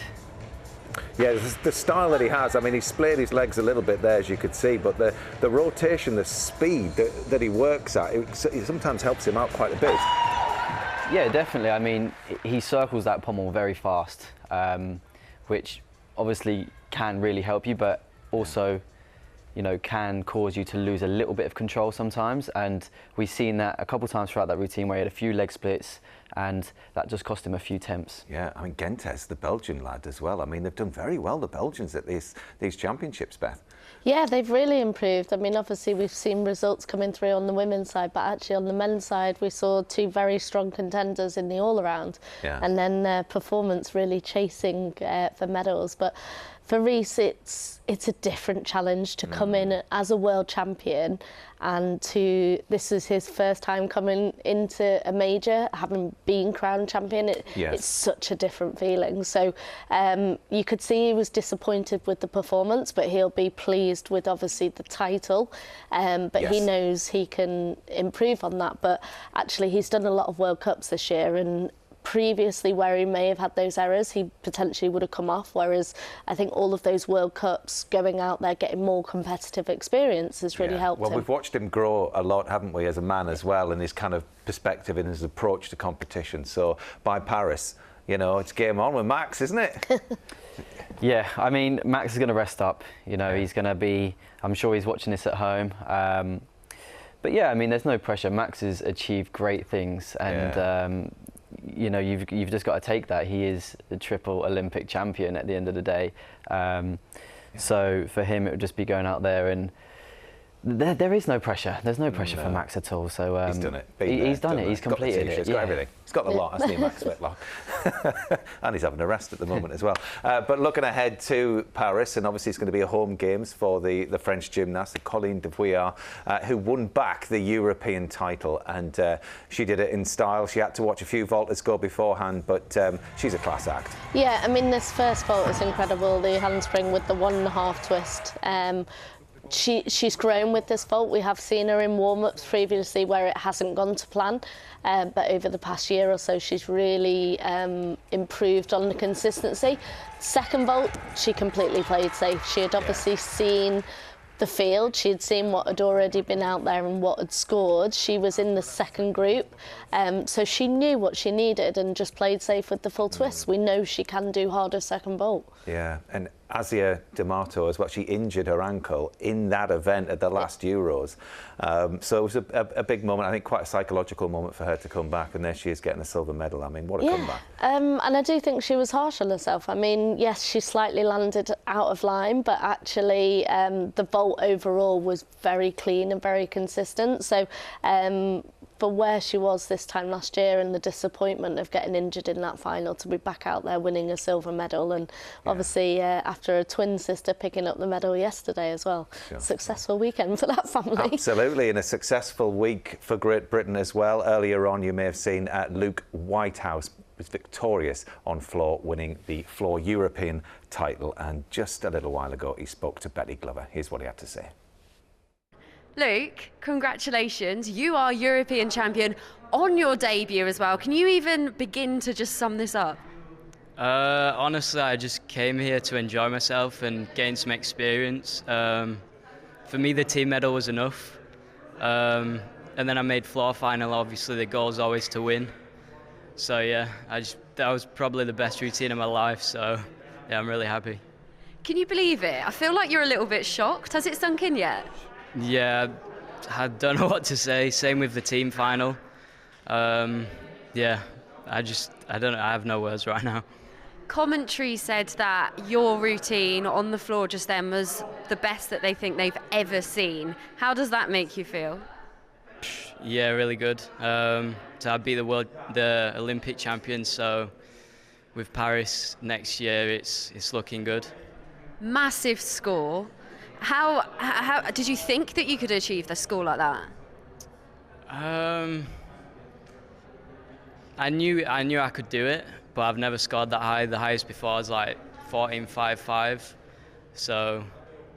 Yeah, the style that he has, I mean, he splayed his legs a little bit there, as you could see, but the rotation, the speed that he works at, it sometimes helps him out quite a bit. Yeah, definitely. I mean, he circles that pommel very fast, which obviously can really help you, but also, you know, can cause you to lose a little bit of control sometimes. And we've seen that a couple of times throughout that routine where he had a few leg splits, and that just cost him a few temps. Yeah, I mean, Gentes, the Belgian lad as well. I mean, they've done very well, the Belgians, at these championships, Beth. Yeah, they've really improved. I mean, obviously we've seen results coming through on the women's side, but actually on the men's side we saw 2 very strong contenders in the all-around. Yeah. And then their performance really chasing for medals. But for Rhys, it's a different challenge to come in as a world champion, and this is his first time coming into a major, having been crowned champion. It's such a different feeling. So you could see he was disappointed with the performance, but he'll be pleased with obviously the title. But he knows he can improve on that. But actually, he's done a lot of World Cups this year, and previously where he may have had those errors, he potentially would have come off, whereas I think all of those World Cups, going out there, getting more competitive experience has really helped him. Well, we've watched him grow a lot, haven't we, as a man as well, and his kind of perspective and his approach to competition. So by Paris, you know, it's game on with Max, isn't it? Yeah, I mean, Max is going to rest up. You know, he's going to be, I'm sure he's watching this at home. But yeah, I mean, there's no pressure. Max has achieved great things, and you know, you've just got to take that. He is a triple Olympic champion at the end of the day. So for him, it would just be going out there and there is no pressure. There's no pressure for Max at all. So he's done it. He's done it. He's completed it. He's got everything. He's got the lot, hasn't he, Max Whitlock? And he's having a rest at the moment as well. But looking ahead to Paris, and obviously it's going to be a home games for the French gymnast, Colleen de Vuillard, who won back the European title, and she did it in style. She had to watch a few vaulters go beforehand, but she's a class act. Yeah, I mean, this first vault is incredible. The handspring with the 1.5 twist. She's grown with this vault. We have seen her in warm-ups previously where it hasn't gone to plan, but over the past year or so she's really improved on the consistency. Second vault, she completely played safe. She had obviously seen the field, she had seen what had already been out there and what had scored. She was in the second group, so she knew what she needed and just played safe with the full twist. We know she can do harder second vault. Yeah, and Asia D'Amato as well, she injured her ankle in that event at the last Euros. So it was a big moment, I think quite a psychological moment for her to come back, and there she is getting a silver medal. I mean, what a comeback. And I do think she was harsh on herself. I mean, yes, she slightly landed out of line, but actually the vault overall was very clean and very consistent. So for where she was this time last year and the disappointment of getting injured in that final, to be back out there winning a silver medal, and obviously after a twin sister picking up the medal yesterday as well. Sure. Successful weekend for that family. Absolutely, and a successful week for Great Britain as well. Earlier on you may have seen Luke Whitehouse was victorious on floor, winning the floor European title, and just a little while ago he spoke to Betty Glover. Here's what he had to say. Luke, congratulations. You are European champion on your debut as well. Can you even begin to just sum this up? Honestly, I just came here to enjoy myself and gain some experience. For me, the team medal was enough. And then I made floor final. Obviously, the goal is always to win. So yeah, that was probably the best routine of my life. So yeah, I'm really happy. Can you believe it? I feel like you're a little bit shocked. Has it sunk in yet? Yeah, I don't know what to say. Same with the team final. Yeah, I don't know. I have no words right now. Commentary said that your routine on the floor just then was the best that they think they've ever seen. How does that make you feel? Yeah, really good. So I'd be the Olympic champion. So with Paris next year, it's looking good. Massive score. How did you think that you could achieve the score like that? I knew I could do it, but I've never scored that high. The highest before was like 14.55. So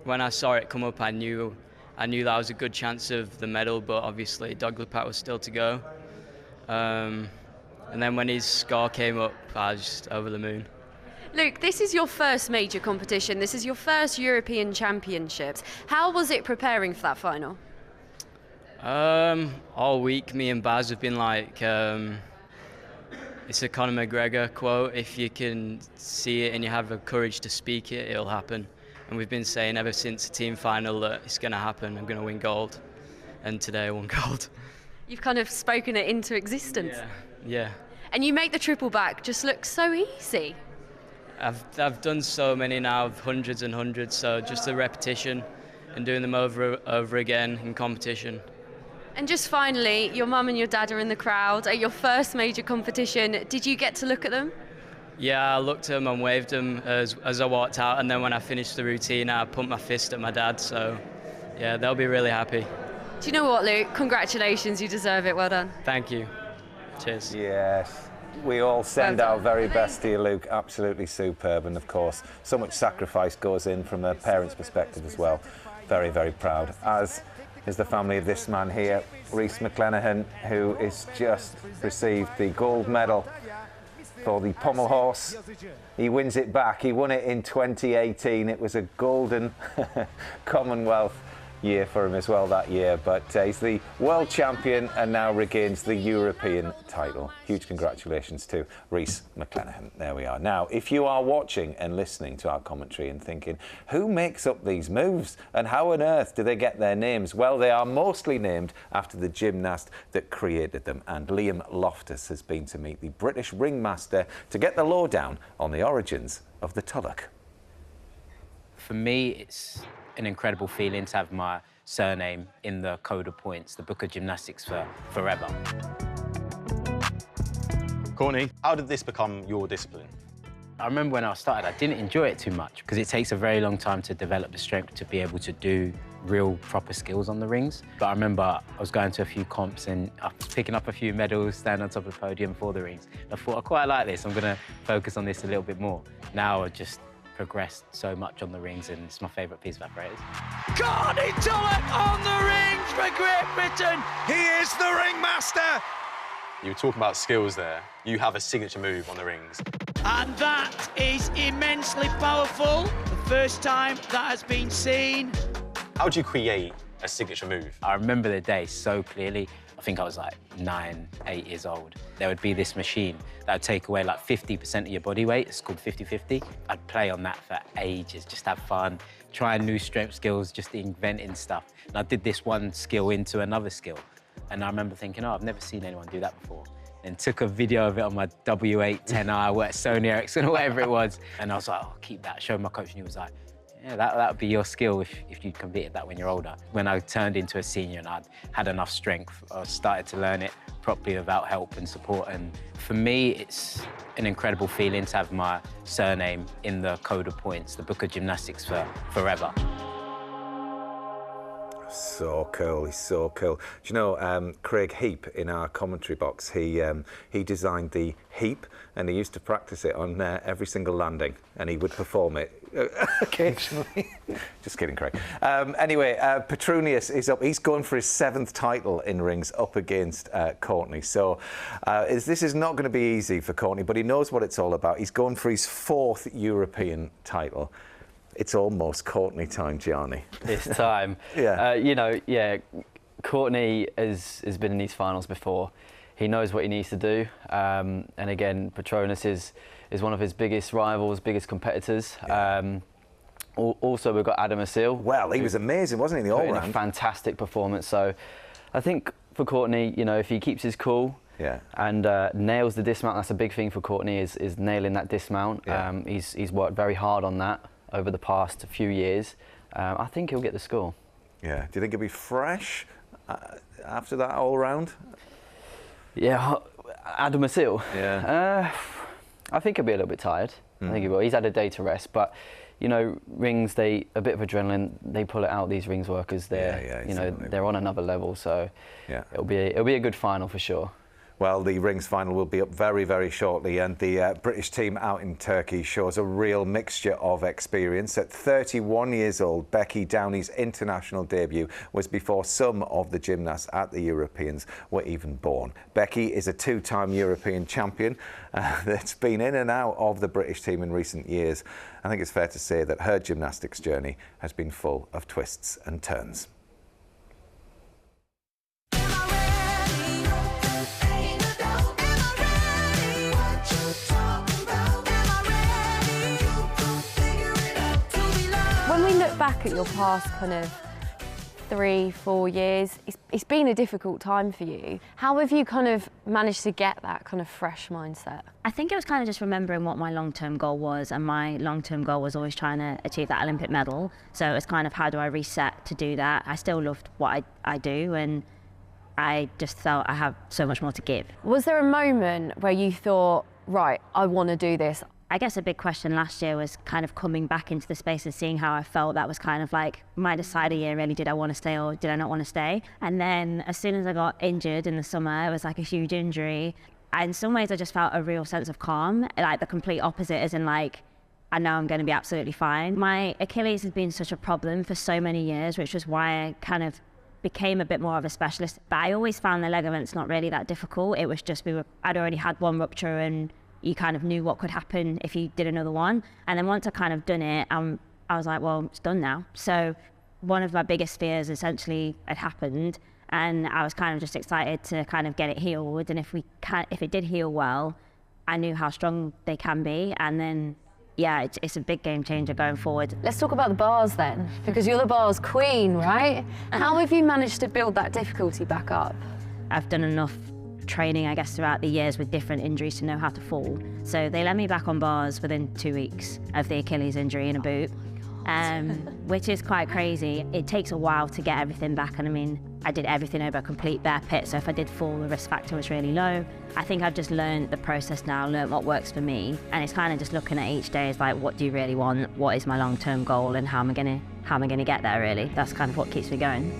when I saw it come up, I knew that was a good chance of the medal, but obviously Doglepat was still to go. And then when his score came up, I was just over the moon. Luke, this is your first major competition. This is your first European Championships. How was it preparing for that final? All week, me and Baz have been like, it's a Conor McGregor quote, if you can see it and you have the courage to speak it, it'll happen. And we've been saying ever since the team final that it's going to happen, I'm going to win gold. And today I won gold. You've kind of spoken it into existence. Yeah. And you make the triple back just look so easy. I've done so many now, hundreds and hundreds, so just the repetition and doing them over again in competition. And just finally, your mum and your dad are in the crowd at your first major competition. Did you get to look at them? Yeah, I looked at them and waved them as I walked out, and then when I finished the routine, I pumped my fist at my dad, so yeah, they'll be really happy. Do you know what, Luke? Congratulations, you deserve it. Well done. Thank you. Cheers. Yes. We all send our very best to you, Luke. Absolutely superb. And of course, so much sacrifice goes in from a parent's perspective as well. Very, very proud. As is the family of this man here, Rhys McClenaghan, who has just received the gold medal for the pommel horse. He wins it back. He won it in 2018. It was a golden Commonwealth year for him as well that year, but he's the world champion and now regains the European title. Huge congratulations to Rhys McClenaghan. There we are. Now, if you are watching and listening to our commentary and thinking, who makes up these moves and how on earth do they get their names? Well, they are mostly named after the gymnast that created them, and Liam Loftus has been to meet the British ringmaster to get the lowdown on the origins of the Tulloch. For me, it's an incredible feeling to have my surname in the code of points, the book of gymnastics for forever. Courtney, how did this become your discipline? I remember when I started, I didn't enjoy it too much because it takes a very long time to develop the strength to be able to do real proper skills on the rings. But I remember I was going to a few comps and I was picking up a few medals, standing on top of the podium for the rings. I thought, I quite like this, I'm gonna focus on this a little bit more. Now I've just progressed so much on the rings and it's my favourite piece of apparatus. Courtney Tulloch on the rings for Great Britain. He is the ringmaster. You were talking about skills there. You have a signature move on the rings. And that is immensely powerful. The first time that has been seen. How do you create a signature move? I remember the day so clearly. I think I was like 9, 8 years old. There would be this machine that would take away like 50% of your body weight. It's called 50-50. I'd play on that for ages, just have fun, trying new strength skills, just inventing stuff. And I did this one skill into another skill. And I remember thinking, oh, I've never seen anyone do that before. And took a video of it on my W8 10R, Sony Ericsson or whatever it was. And I was like, oh, keep that. Showed my coach and he was like, yeah, that would be your skill if you'd competed that when you're older. When I turned into a senior and I'd had enough strength, I started to learn it properly without help and support. And for me, it's an incredible feeling to have my surname in the code of points, the book of gymnastics for forever. So cool, he's so cool. Do you know, Craig Heap in our commentary box, he designed the heap and he used to practice it on every single landing and he would perform it occasionally. Just kidding, Craig. Anyway, Petronius is up. He's going for his 7th title in rings up against Courtney. So this is not going to be easy for Courtney, but he knows what it's all about. He's going for his 4th European title. It's almost Courtney time, Gianni. It's time. Yeah. You know, yeah, Courtney has been in these finals before. He knows what he needs to do. And again, Petronius is one of his biggest rivals, biggest competitors. Yeah. Also, we've got Adam Asil. Well, he was amazing, wasn't he, the all-round? A fantastic performance. So I think for Courtney, you know, if he keeps his cool, yeah, and nails the dismount, that's a big thing for Courtney, is nailing that dismount. Yeah. He's worked very hard on that over the past few years. I think he'll get the score. Yeah. Do you think he'll be fresh after that all-round? Yeah, Adam Asil. Yeah. I think he'll be a little bit tired. I think he will. He's had a day to rest, but you know, rings, a bit of adrenaline, they pull it out. These rings workers, you know, they're on another level. So yeah, it'll be a good final for sure. Well, the rings final will be up very, very shortly, and the British team out in Turkey shows a real mixture of experience. At 31 years old, Becky Downey's international debut was before some of the gymnasts at the Europeans were even born. Becky is a 2-time European champion that's been in and out of the British team in recent years. I think it's fair to say that her gymnastics journey has been full of twists and turns. Back at your past kind of 3-4 years, it's been a difficult time for you. How have you kind of managed to get that kind of fresh mindset? I think it was kind of just remembering what my long-term goal was, and my long-term goal was always trying to achieve that Olympic medal. So it's kind of, how do I reset to do that? I still loved what I do, and I just felt I have so much more to give. Was there a moment where you thought, right, I want to do this? I guess a big question last year was kind of coming back into the space and seeing how I felt. That was kind of like my decider year, really. Did I want to stay or did I not want to stay? And then as soon as I got injured in the summer, it was like a huge injury. And in some ways I just felt a real sense of calm, like the complete opposite, as in like, I know I'm going to be absolutely fine. My Achilles has been such a problem for so many years, which was why I kind of became a bit more of a specialist. But I always found the ligaments not really that difficult. It was just, I'd already had one rupture and you kind of knew what could happen if you did another one. And then once I kind of done it, I was like, well, it's done now. So one of my biggest fears essentially had happened, and I was kind of just excited to kind of get it healed. And if it did heal well, I knew how strong they can be, and then yeah, it's a big game changer going forward. Let's talk about the bars then, because you're the bars queen, right? How have you managed to build that difficulty back up? I've done enough training, I guess, throughout the years with different injuries to know how to fall. So they let me back on bars within 2 weeks of the Achilles injury in a boot, which is quite crazy. It takes a while to get everything back, and I mean, I did everything over a complete bear pit, so if I did fall, the risk factor was really low. I think I've just learned the process now, learned what works for me, and it's kind of just looking at each day as like, what do you really want? What is my long-term goal, and how am I gonna get there, really? That's kind of what keeps me going.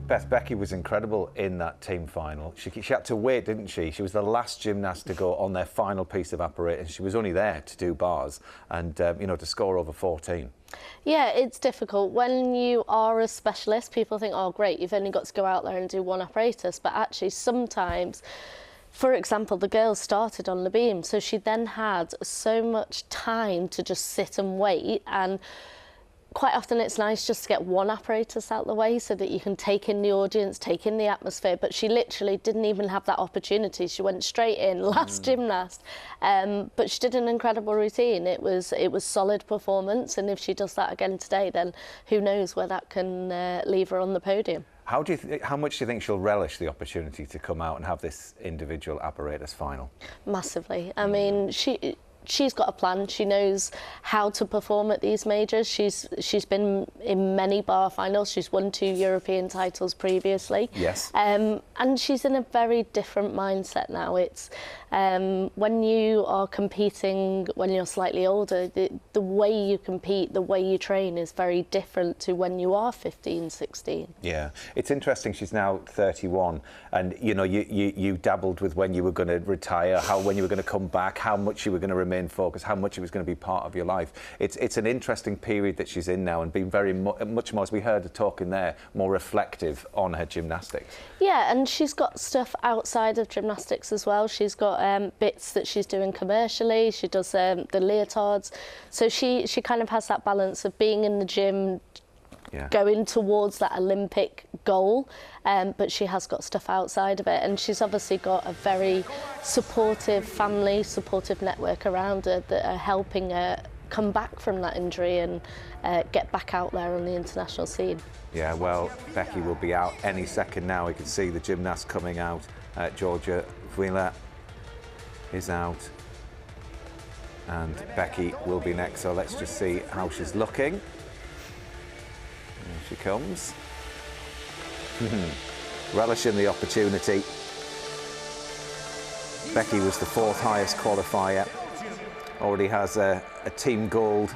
Beth, Becky was incredible in that team final. She had to wait, didn't she? She was the last gymnast to go on their final piece of apparatus. She was only there to do bars and, you know, to score over 14. Yeah, it's difficult. When you are a specialist, people think, oh, great, you've only got to go out there and do one apparatus. But actually, sometimes, for example, the girls started on the beam, so she then had so much time to just sit and wait, and quite often it's nice just to get one apparatus out the way so that you can take in the audience, take in the atmosphere, but she literally didn't even have that opportunity. She went straight in, last gymnast, but she did an incredible routine. It was solid performance, and if she does that again today, then who knows where that can leave her on the podium. How much do you think she'll relish the opportunity to come out and have this individual apparatus final? Massively. I mean, she's got a plan. She knows how to perform at these majors. She's been in many bar finals. She's won 2 European titles previously. Yes. And she's in a very different mindset now. It's when you are competing when you're slightly older, the way you compete, the way you train is very different to when you are 15, 16. Yeah, it's interesting. She's now 31, and you know, you dabbled with when you were going to retire, when you were going to come back, how much you were going to remain focused, how much it was going to be part of your life. It's an interesting period that she's in now, and being very much more, as we heard her talking there, more reflective on her gymnastics. Yeah, and she's got stuff outside of gymnastics as well. She's got bits that she's doing commercially. She does the leotards, so she kind of has that balance of being in the gym, going towards that Olympic goal, but she has got stuff outside of it, and she's obviously got a very supportive family, supportive network around her that are helping her come back from that injury and get back out there on the international scene. Yeah, well, Becky will be out any second now. We can see the gymnast coming out. Georgia Vuila is out, and Becky will be next, so let's just see how she's looking. Here she comes. Relishing the opportunity. Becky was the 4th highest qualifier, already has a team gold,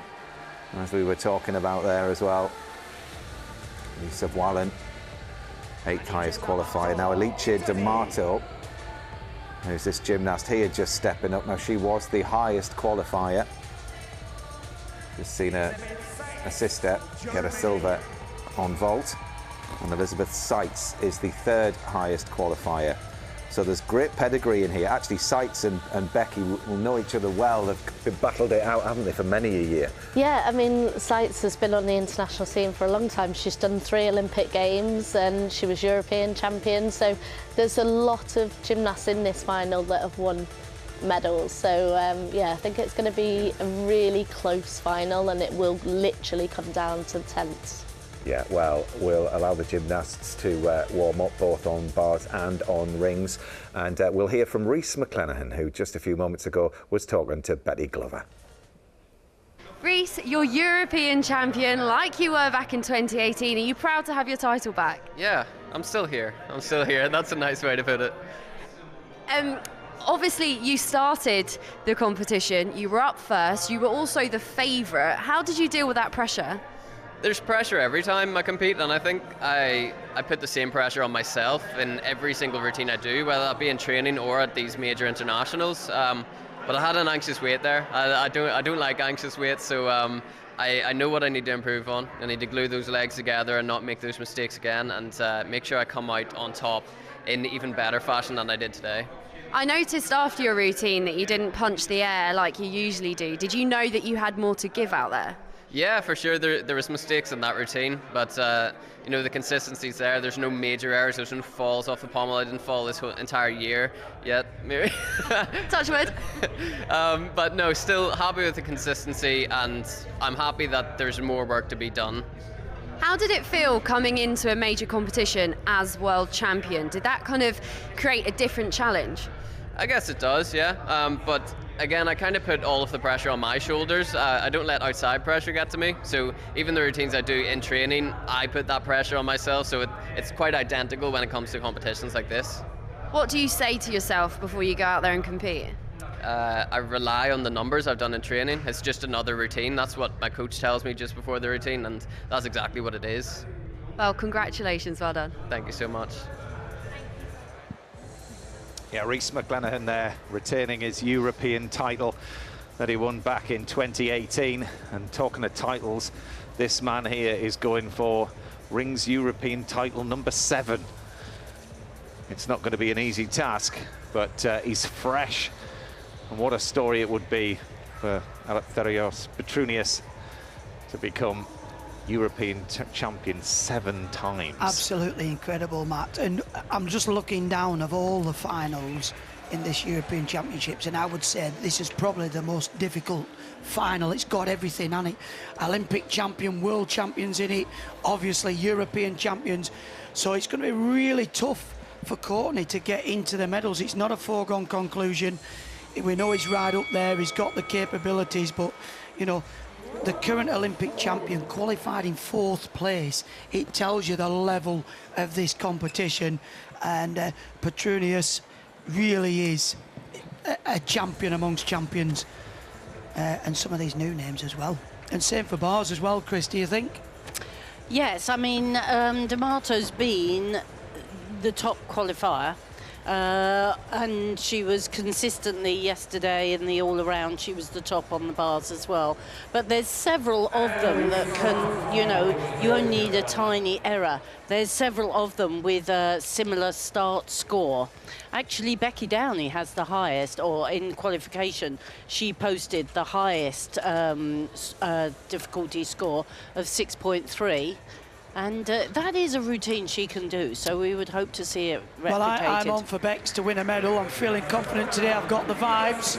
as we were talking about there as well. Lisa Wallen, 8th highest qualifier. Now Alicia D'Amato, who's this gymnast here just stepping up. Now she was the highest qualifier. Just seen her sister get a silver on vault, and Elizabeth Seitz is the 3rd highest qualifier. So there's great pedigree in here. Actually, Seitz and Becky will know each other well. They've battled it out, haven't they, for many a year? Yeah, I mean, Seitz has been on the international scene for a long time. She's done 3 Olympic Games and she was European champion. So there's a lot of gymnasts in this final that have won medals. So yeah, I think it's going to be a really close final, and it will literally come down to the tenths. Yeah, well, we'll allow the gymnasts to warm up both on bars and on rings. And we'll hear from Rhys McClenaghan, who just a few moments ago was talking to Betty Glover. Rhys, you're European champion like you were back in 2018. Are you proud to have your title back? Yeah, I'm still here. That's a nice way to put it. Obviously, you started the competition. You were up first. You were also the favourite. How did you deal with that pressure? There's pressure every time I compete, and I think I put the same pressure on myself in every single routine I do, whether that be in training or at these major internationals. But I had an anxious weight there. I don't like anxious weight, so I know what I need to improve on. I need to glue those legs together and not make those mistakes again, and make sure I come out on top in even better fashion than I did today. I noticed after your routine that you didn't punch the air like you usually do. Did you know that you had more to give out there? Yeah, for sure. There was mistakes in that routine, but you know, the consistency's there. There's no major errors. There's no falls off the pommel. I didn't fall this whole entire year yet, maybe. Touch wood. But no, still happy with the consistency, and I'm happy that there's more work to be done. How did it feel coming into a major competition as world champion? Did that kind of create a different challenge? I guess it does, yeah. But again, I kind of put all of the pressure on my shoulders. I don't let outside pressure get to me. So even the routines I do in training, I put that pressure on myself. So it's quite identical when it comes to competitions like this. What do you say to yourself before you go out there and compete? I rely on the numbers I've done in training. It's just another routine. That's what my coach tells me just before the routine, and that's exactly what it is. Well, congratulations, well done. Thank you so much. Yeah, Rhys McClenaghan there, retaining his European title that he won back in 2018. And talking of titles, this man here is going for Rings European title number 7. It's not going to be an easy task, but he's fresh. And what a story it would be for Eleftherios Petrunius to become European champion 7 times. Absolutely incredible, Matt. And I'm just looking down of all the finals in this European Championships, and I would say this is probably the most difficult final. It's got everything on it. Olympic champion, world champions in it, obviously European champions. So it's going to be really tough for Courtney to get into the medals. It's not a foregone conclusion. We know he's right up there, he's got the capabilities, but, you know, the current Olympic champion qualified in 4th place. It tells you the level of this competition, and Petrunius really is a champion amongst champions, and some of these new names as well. And same for bars as well, Chris, do you think? Yes, I mean, D'Amato's been the top qualifier. And she was consistently yesterday in the all-around. She was the top on the bars as well. But there's several of them that can, you know, you only need a tiny error. There's several of them with a similar start score. Actually, Becky Downey has the highest, or in qualification, she posted the highest difficulty score of 6.3. And that is a routine she can do, so we would hope to see it replicated. Well, I'm on for Bex to win a medal. I'm feeling confident today. I've got the vibes.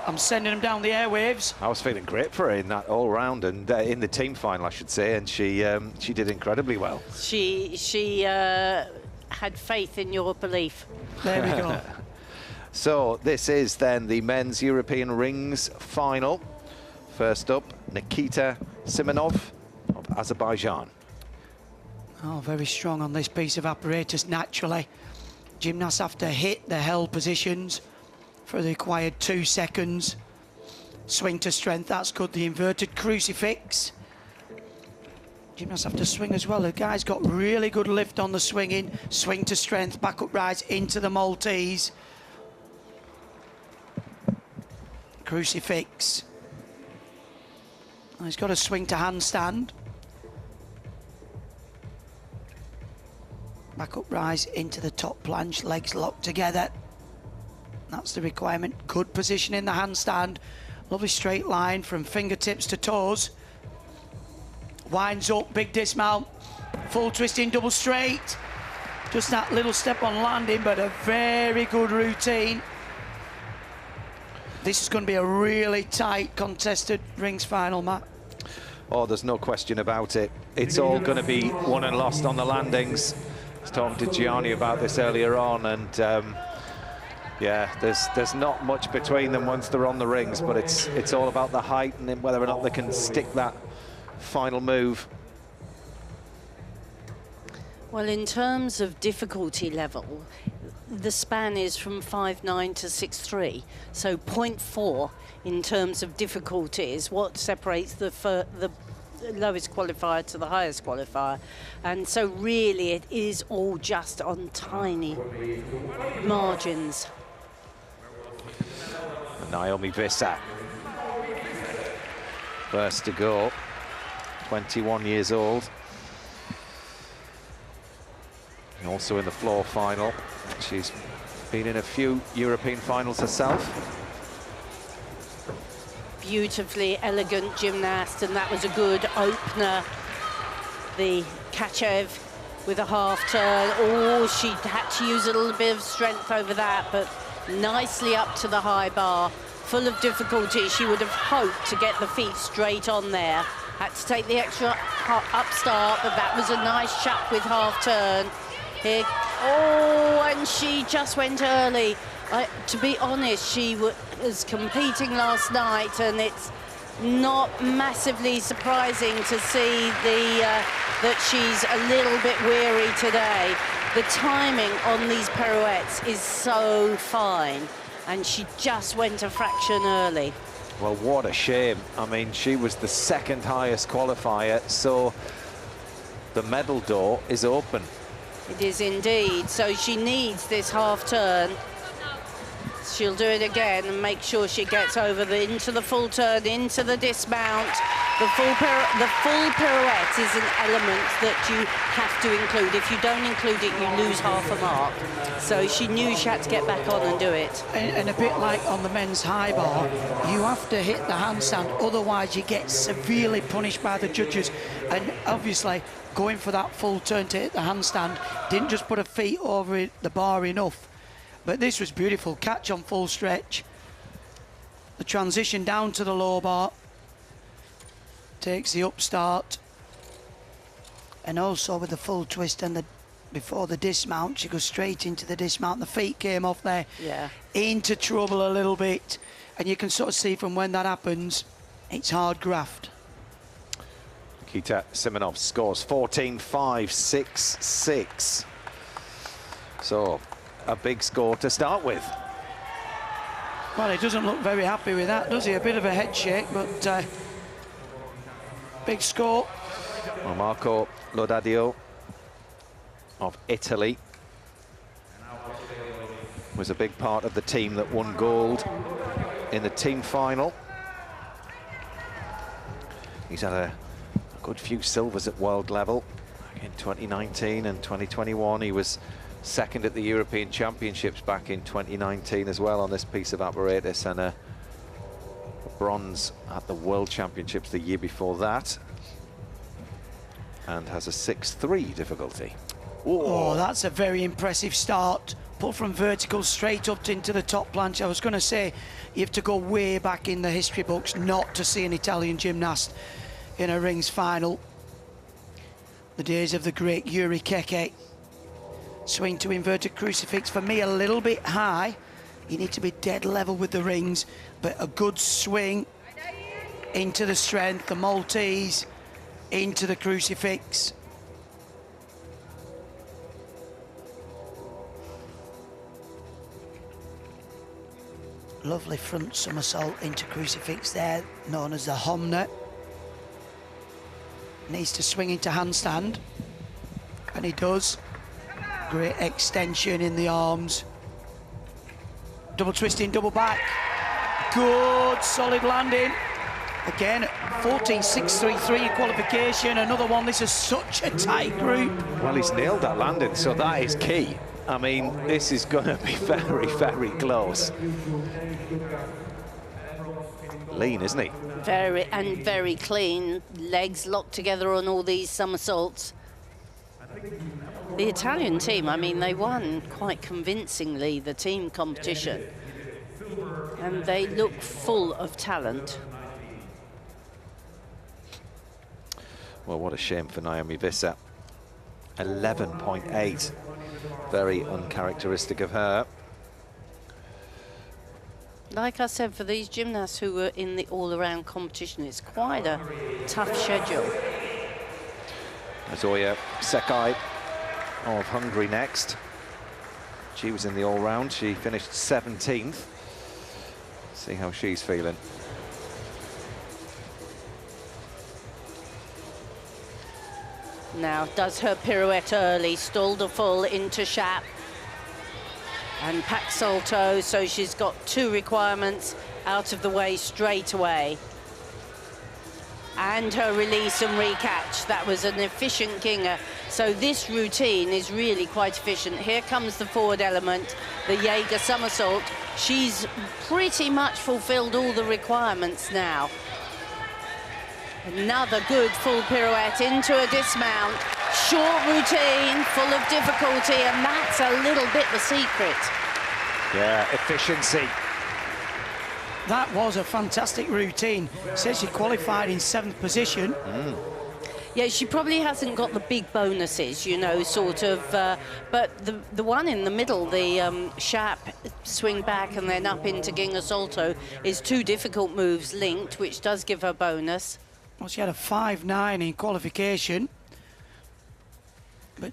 I'm sending them down the airwaves. I was feeling great for her in that all-round and in the team final, I should say, and she did incredibly well. She had faith in your belief. There we go. So this is then the men's European rings final. First up, Nikita Simonov of Azerbaijan. Oh, very strong on this piece of apparatus, naturally. Gymnasts have to hit the held positions for the required 2 seconds. Swing to strength, that's good. The inverted crucifix. Gymnasts have to swing as well. The guy's got really good lift on the swinging. Swing to strength, back up rise into the Maltese. Crucifix. Oh, he's got a swing to handstand. Back up rise into the top planche, legs locked together. That's the requirement. Good position in the handstand. Lovely straight line from fingertips to toes. Winds up, big dismount. Full twisting double straight. Just that little step on landing, but a very good routine. This is going to be a really tight contested rings final, Matt. Oh, there's no question about it. It's all going to be won and lost on the landings. I was talking to Gianni about this earlier on, and yeah, there's not much between them once they're on the rings, but it's all about the height and then whether or not they can stick that final move. Well, in terms of difficulty level, the span is from 5.9 to 6.3, so 0.4 in terms of difficulty is what separates the lowest qualifier to the highest qualifier, and so really it is all just on tiny margins. Naomi Visser, first to go, 21 years old, and also in the floor final. She's been in a few European finals herself. beautifully elegant gymnast, and that was a good opener. The Kachev with a half turn. Oh, she had to use a little bit of strength over that, but nicely up to the high bar. Full of difficulty. She would have hoped to get the feet straight on there. Had to take the extra up start, but that was a nice chuck with half turn. Here. Oh, and she just went early. To be honest, she was competing last night, and it's not massively surprising to see that she's a little bit weary today. The timing on these pirouettes is so fine, and she just went a fraction early. Well, what a shame. I mean, she was the second highest qualifier, so the medal door is open. It is indeed. So she needs this half turn. She'll do it again and make sure she gets over into the full turn, into the dismount. The full pirouette is an element that you have to include. If you don't include it, you lose half a mark. So she knew she had to get back on and do it. And a bit like on the men's high bar, you have to hit the handstand, otherwise you get severely punished by the judges. And obviously, going for that full turn to hit the handstand, didn't just put her feet over the bar enough. But this was beautiful, catch on full stretch. The transition down to the low bar. Takes the upstart. And also with the full twist and before the dismount, she goes straight into the dismount. The feet came off there. Yeah. Into trouble a little bit. And you can sort of see from when that happens, it's hard graft. Nikita Simonov scores 14-5-6-6. So, a big score to start with. Well, he doesn't look very happy with that, does he? A bit of a head shake, but big score. Well, Marco Lodadio of Italy was a big part of the team that won gold in the team final. He's had a good few silvers at world level in 2019 and 2021. He was second at the European Championships back in 2019 as well on this piece of apparatus, and a bronze at the World Championships the year before that, and has a 6-3 difficulty. Oh, that's a very impressive start. Put from vertical straight up into the top planche. I was going to say, you have to go way back in the history books not to see an Italian gymnast in a rings final. The days of the great Yuri Keke. Swing to inverted crucifix, for me a little bit high. You need to be dead level with the rings, but a good swing into the strength, the Maltese into the crucifix. Lovely front somersault into crucifix there, known as the Homna. Needs to swing into handstand, and he does. Great extension in the arms. Double twisting, double back. Good, solid landing. Again, 14.633 in qualification. Another one. This is such a tight group. Well, he's nailed that landing, so that is key. I mean, this is going to be very, very close. Lean, isn't he? Very clean. Legs locked together on all these somersaults. The Italian team, I mean, they won quite convincingly the team competition, and they look full of talent. Well, what a shame for Naomi Visser. 11.8. Very uncharacteristic of her. Like I said, for these gymnasts who were in the all-around competition, it's quite a tough schedule. Zoya Sekai of Hungary next. She was in the all-round. She finished 17th. See how she's feeling. Now does her pirouette early, stalled a full into Shap and Pack Salto, so she's got two requirements out of the way straight away. and her release and recatch. That was an efficient ginger. So this routine is really quite efficient. Here comes the forward element, the Jaeger somersault. She's pretty much fulfilled all the requirements now. Another good full pirouette into a dismount. Short routine, full of difficulty, and that's a little bit the secret. Yeah, efficiency. That was a fantastic routine. Says she qualified in 7th position. Yeah, she probably hasn't got the big bonuses, you know, sort of. But the one in the middle, the Shap swing back and then up into Ginga Salto, is 2 difficult moves linked, which does give her bonus. Well, she had a 5.9 in qualification. But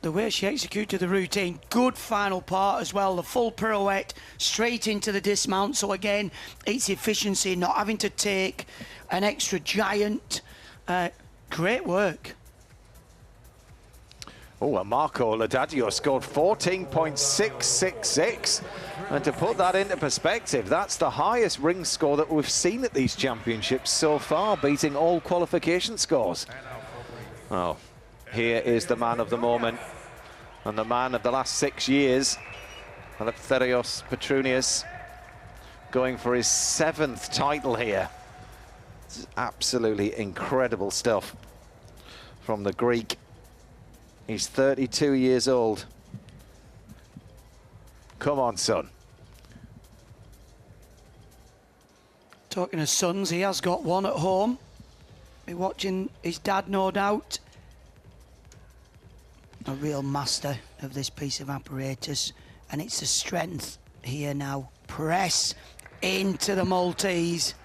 the way she executed the routine, good final part as well. The full pirouette straight into the dismount. So again, it's efficiency, not having to take an extra giant. Great work. Oh, and Marco Ladadio scored 14.666. And to put that into perspective, that's the highest ring score that we've seen at these championships so far, beating all qualification scores. Oh, here is the man of the moment and the man of the last 6 years, Eleftherios Petronius, going for his 7th title here. This is absolutely incredible stuff from the Greek. He's 32 years old. Come on, son. Talking of sons, he has got one at home. Be watching his dad, no doubt. A real master of this piece of apparatus, and it's the strength here now. Press into the Maltese.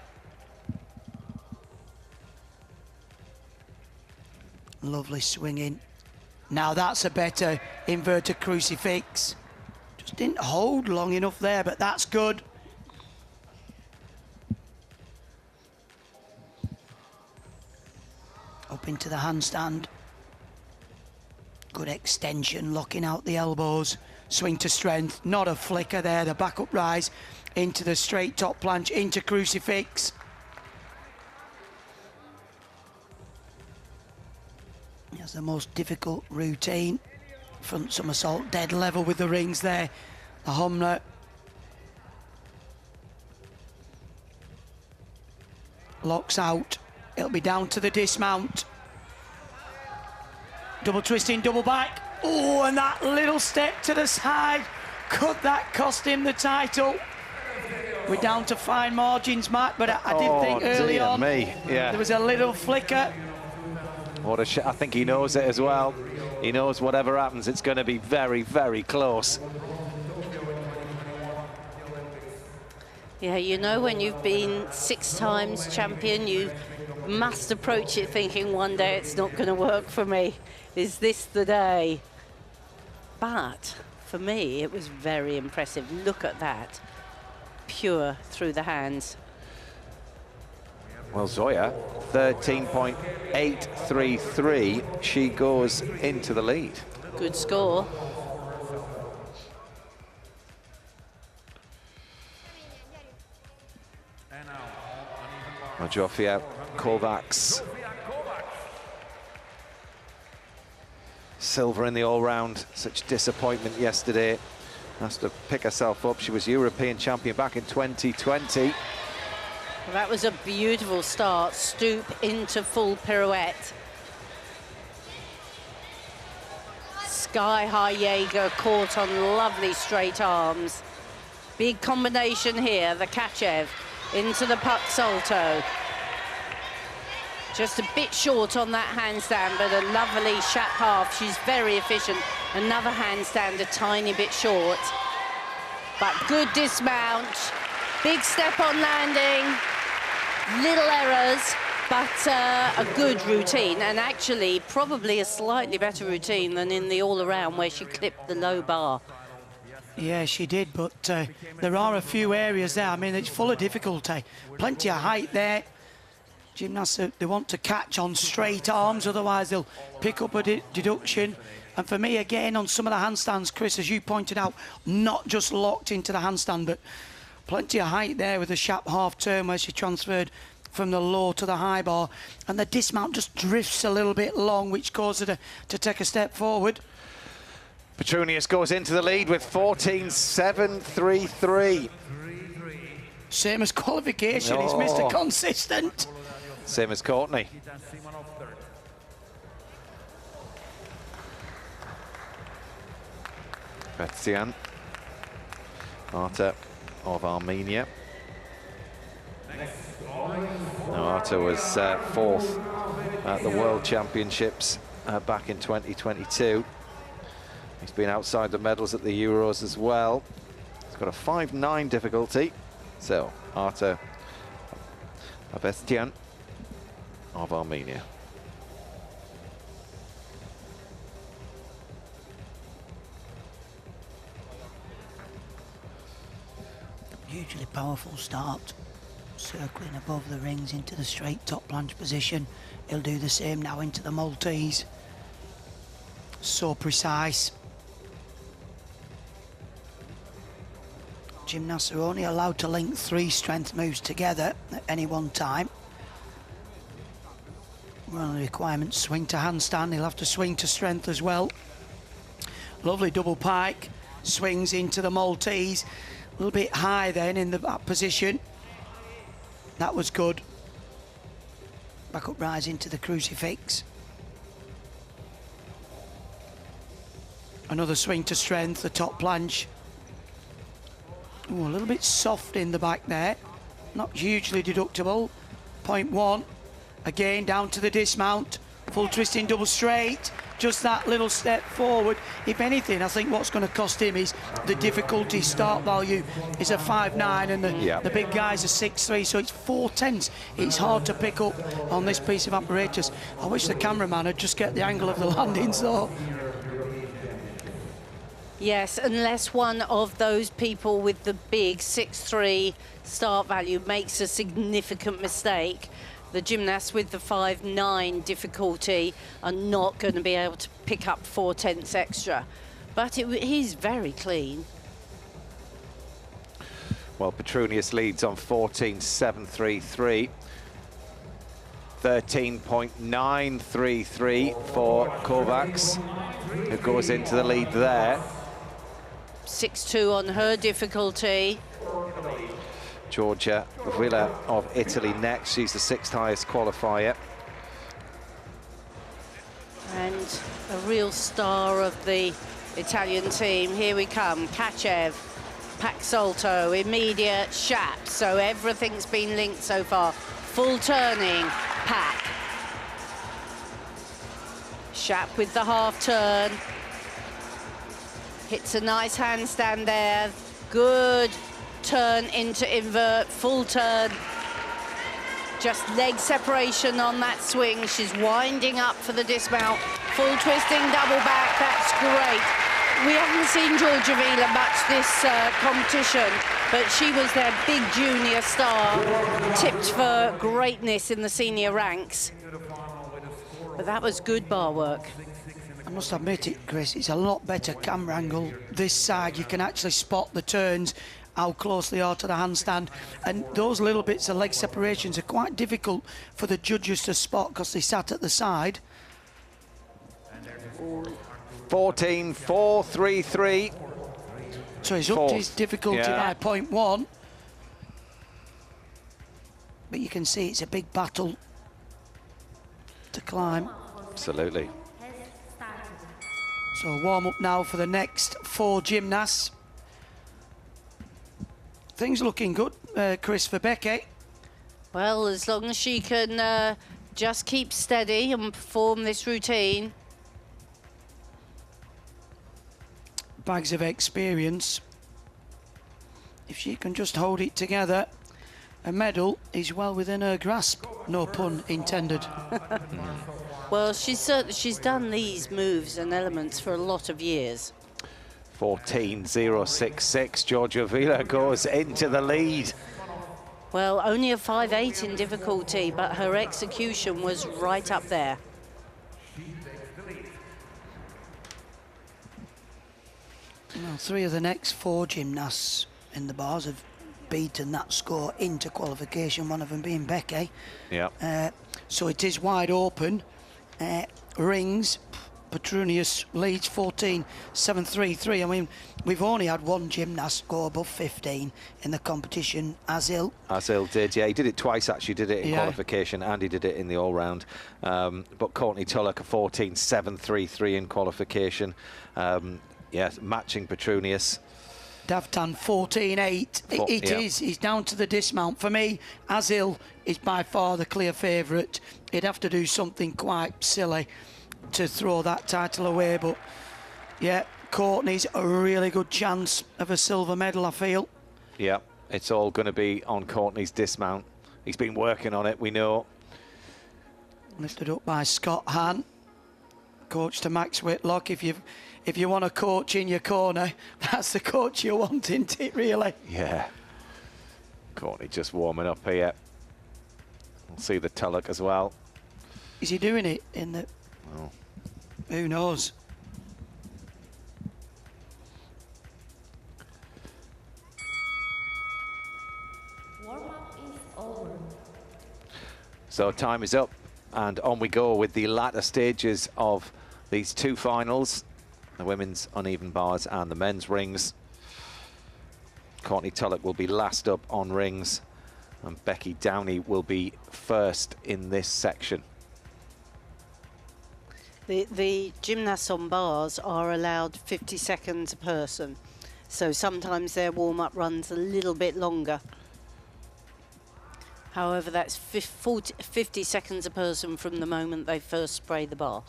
Lovely swinging. Now that's a better inverted crucifix. Just didn't hold long enough there, but that's good. Up into the handstand. Good extension, locking out the elbows. Swing to strength, not a flicker there. The back up rise into the straight top planche, into crucifix. That's the most difficult routine. Front somersault, dead level with the rings there. The Humner. Locks out. It'll be down to the dismount. Double twisting, double back. Oh, and that little step to the side. Could that cost him the title? We're down to fine margins, Matt, but I did think early on there was a little flicker. What a I think he knows it as well. He knows whatever happens, it's going to be very, very close. Yeah, you know, when you've been 6 times champion, you must approach it thinking one day it's not going to work for me. Is this the day? But for me, it was very impressive. Look at that. Pure through the hands. Well, Zoya, 13.833. She goes into the lead. Good score. Zofia Kovacs. Silver in the all-round. Such disappointment yesterday. Has to pick herself up. She was European champion back in 2020. Well, that was a beautiful start. Stoop into full pirouette. Sky-high Jaeger caught on lovely straight arms. Big combination here, the Kachev into the puck salto. Just a bit short on that handstand, but a lovely Shap half. She's very efficient. Another handstand, a tiny bit short. But good dismount. Big step on landing. Little errors, but a good routine. And actually, probably a slightly better routine than in the all-around where she clipped the low bar. Yeah, she did, but there are a few areas there. I mean, it's full of difficulty. Plenty of height there. Gymnasts, they want to catch on straight arms, otherwise they'll pick up a deduction. And for me, again, on some of the handstands, Chris, as you pointed out, not just locked into the handstand, but plenty of height there with the Shap half turn where she transferred from the low to the high bar, and the dismount just drifts a little bit long, which causes her to take a step forward. Petrunius goes into the lead with 14.733. Same as qualification, he's Mr. Consistent. Same as Courtney. Betian, Arta of Armenia. Now, Arta was fourth at the World Championships back in 2022. He's been outside the medals at the Euros as well. He's got a 5.9 difficulty. So, Arta Betian of Armenia. Hugely powerful start, circling above the rings into the straight top planche position. He'll do the same now into the Maltese. So precise. Gymnasts are only allowed to link 3 strength moves together at any one time. One of the requirements, swing to handstand. He'll have to swing to strength as well. Lovely double pike, swings into the Maltese. A little bit high then in that position. That was good. Back up rise into the crucifix. Another swing to strength, the top planche. Ooh, a little bit soft in the back there. Not hugely deductible. 0.1. Again, down to the dismount. Full twisting double straight. Just that little step forward. If anything, I think what's going to cost him is the difficulty. Start value is a 5.9 and the big guy's a 6.3, so it's 4/10. It's hard to pick up on this piece of apparatus. I wish the cameraman would just get the angle of the landings though. Yes, unless one of those people with the big 6.3 start value makes a significant mistake, the gymnasts with the 5.9 difficulty are not going to be able to pick up 4/10 extra. But he's very clean. Well, Petrunius leads on 14.733. 13.933 for Kovacs, who goes into the lead there. 6.2 on her difficulty. Giorgia Villa of Italy next. She's the 6th highest qualifier. And a real star of the Italian team. Here we come. Kachev, Paxolto, immediate Shap. So everything's been linked so far. Full turning, Pack. Shap with the half turn. Hits a nice handstand there. Good turn into invert, full turn. Just leg separation on that swing. She's winding up for the dismount. Full twisting double back, that's great. We haven't seen Giorgia Villa much this competition, but she was their big junior star, tipped for greatness in the senior ranks. But that was good bar work. I must admit it, Chris, it's a lot better camera angle. This side, you can actually spot the turns, how close they are to the handstand, and those little bits of leg separations are quite difficult for the judges to spot because they sat at the side. 14.433. So he's upped his difficulty by 0.1. But you can see it's a big battle to climb. Absolutely. So warm up now for the next 4 gymnasts. Things looking good, Chris, for Becky. Well, as long as she can just keep steady and perform this routine. Bags of experience. If she can just hold it together, a medal is well within her grasp. No pun intended. Well, she's done these moves and elements for a lot of years. 14.066. Giorgia Villa goes into the lead. Well, only a 5.8 in difficulty, but her execution was right up there. Well, 3 of the next 4 gymnasts in the bars have beaten that score into qualification, one of them being Becky. Yeah. So it is wide open. Rings, Petrunius leads 14-7-3-3. I mean, we've only had one gymnast score above 15 in the competition, Azil. Azil did, yeah. He did it twice, actually. Did it in qualification and he did it in the all-round. But Courtney Tulloch, a 14-7-3-3 in qualification. Yes, matching Petrunius. Davtan 14-8. It is. He's down to the dismount. For me, Azil is by far the clear favourite. He'd have to do something quite silly to throw that title away. But, yeah, Courtney's a really good chance of a silver medal, I feel. Yeah, it's all going to be on Courtney's dismount. He's been working on it, we know. Lifted up by Scott Hahn. Coach to Max Whitlock. If you want a coach in your corner, that's the coach you want, isn't it, really? Yeah. Courtney just warming up here. We'll see the Tulloch as well. Is he doing it in the... Oh. Who knows? Warm-up is over. So time is up, and on we go with the latter stages of these two finals, the women's uneven bars and the men's rings. Courtney Tulloch will be last up on rings, and Becky Downey will be first in this section. The gymnasts on bars are allowed 50 seconds a person, so sometimes their warm-up runs a little bit longer. However, that's 50 seconds a person from the moment they first spray the bar.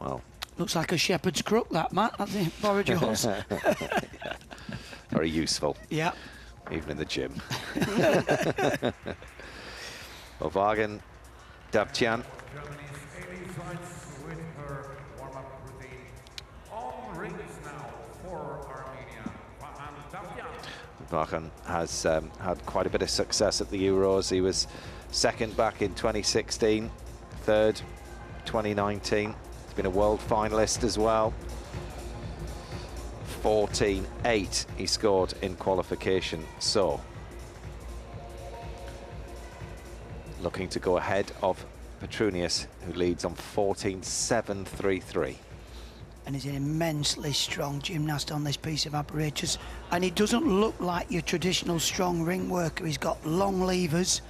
Well, looks like a shepherd's crook, that, Matt. I think borrowed yours. Yeah. Very useful. Yeah. Even in the gym. Ovagen, Dabtian. Vachen has had quite a bit of success at the Euros. He was second back in 2016, third 2019. He's been a world finalist as well. 14-8 he scored in qualification. So looking to go ahead of Petrunius, who leads on 14-7-3-3. And he's an immensely strong gymnast on this piece of apparatus. And he doesn't look like your traditional strong ring worker. He's got long levers.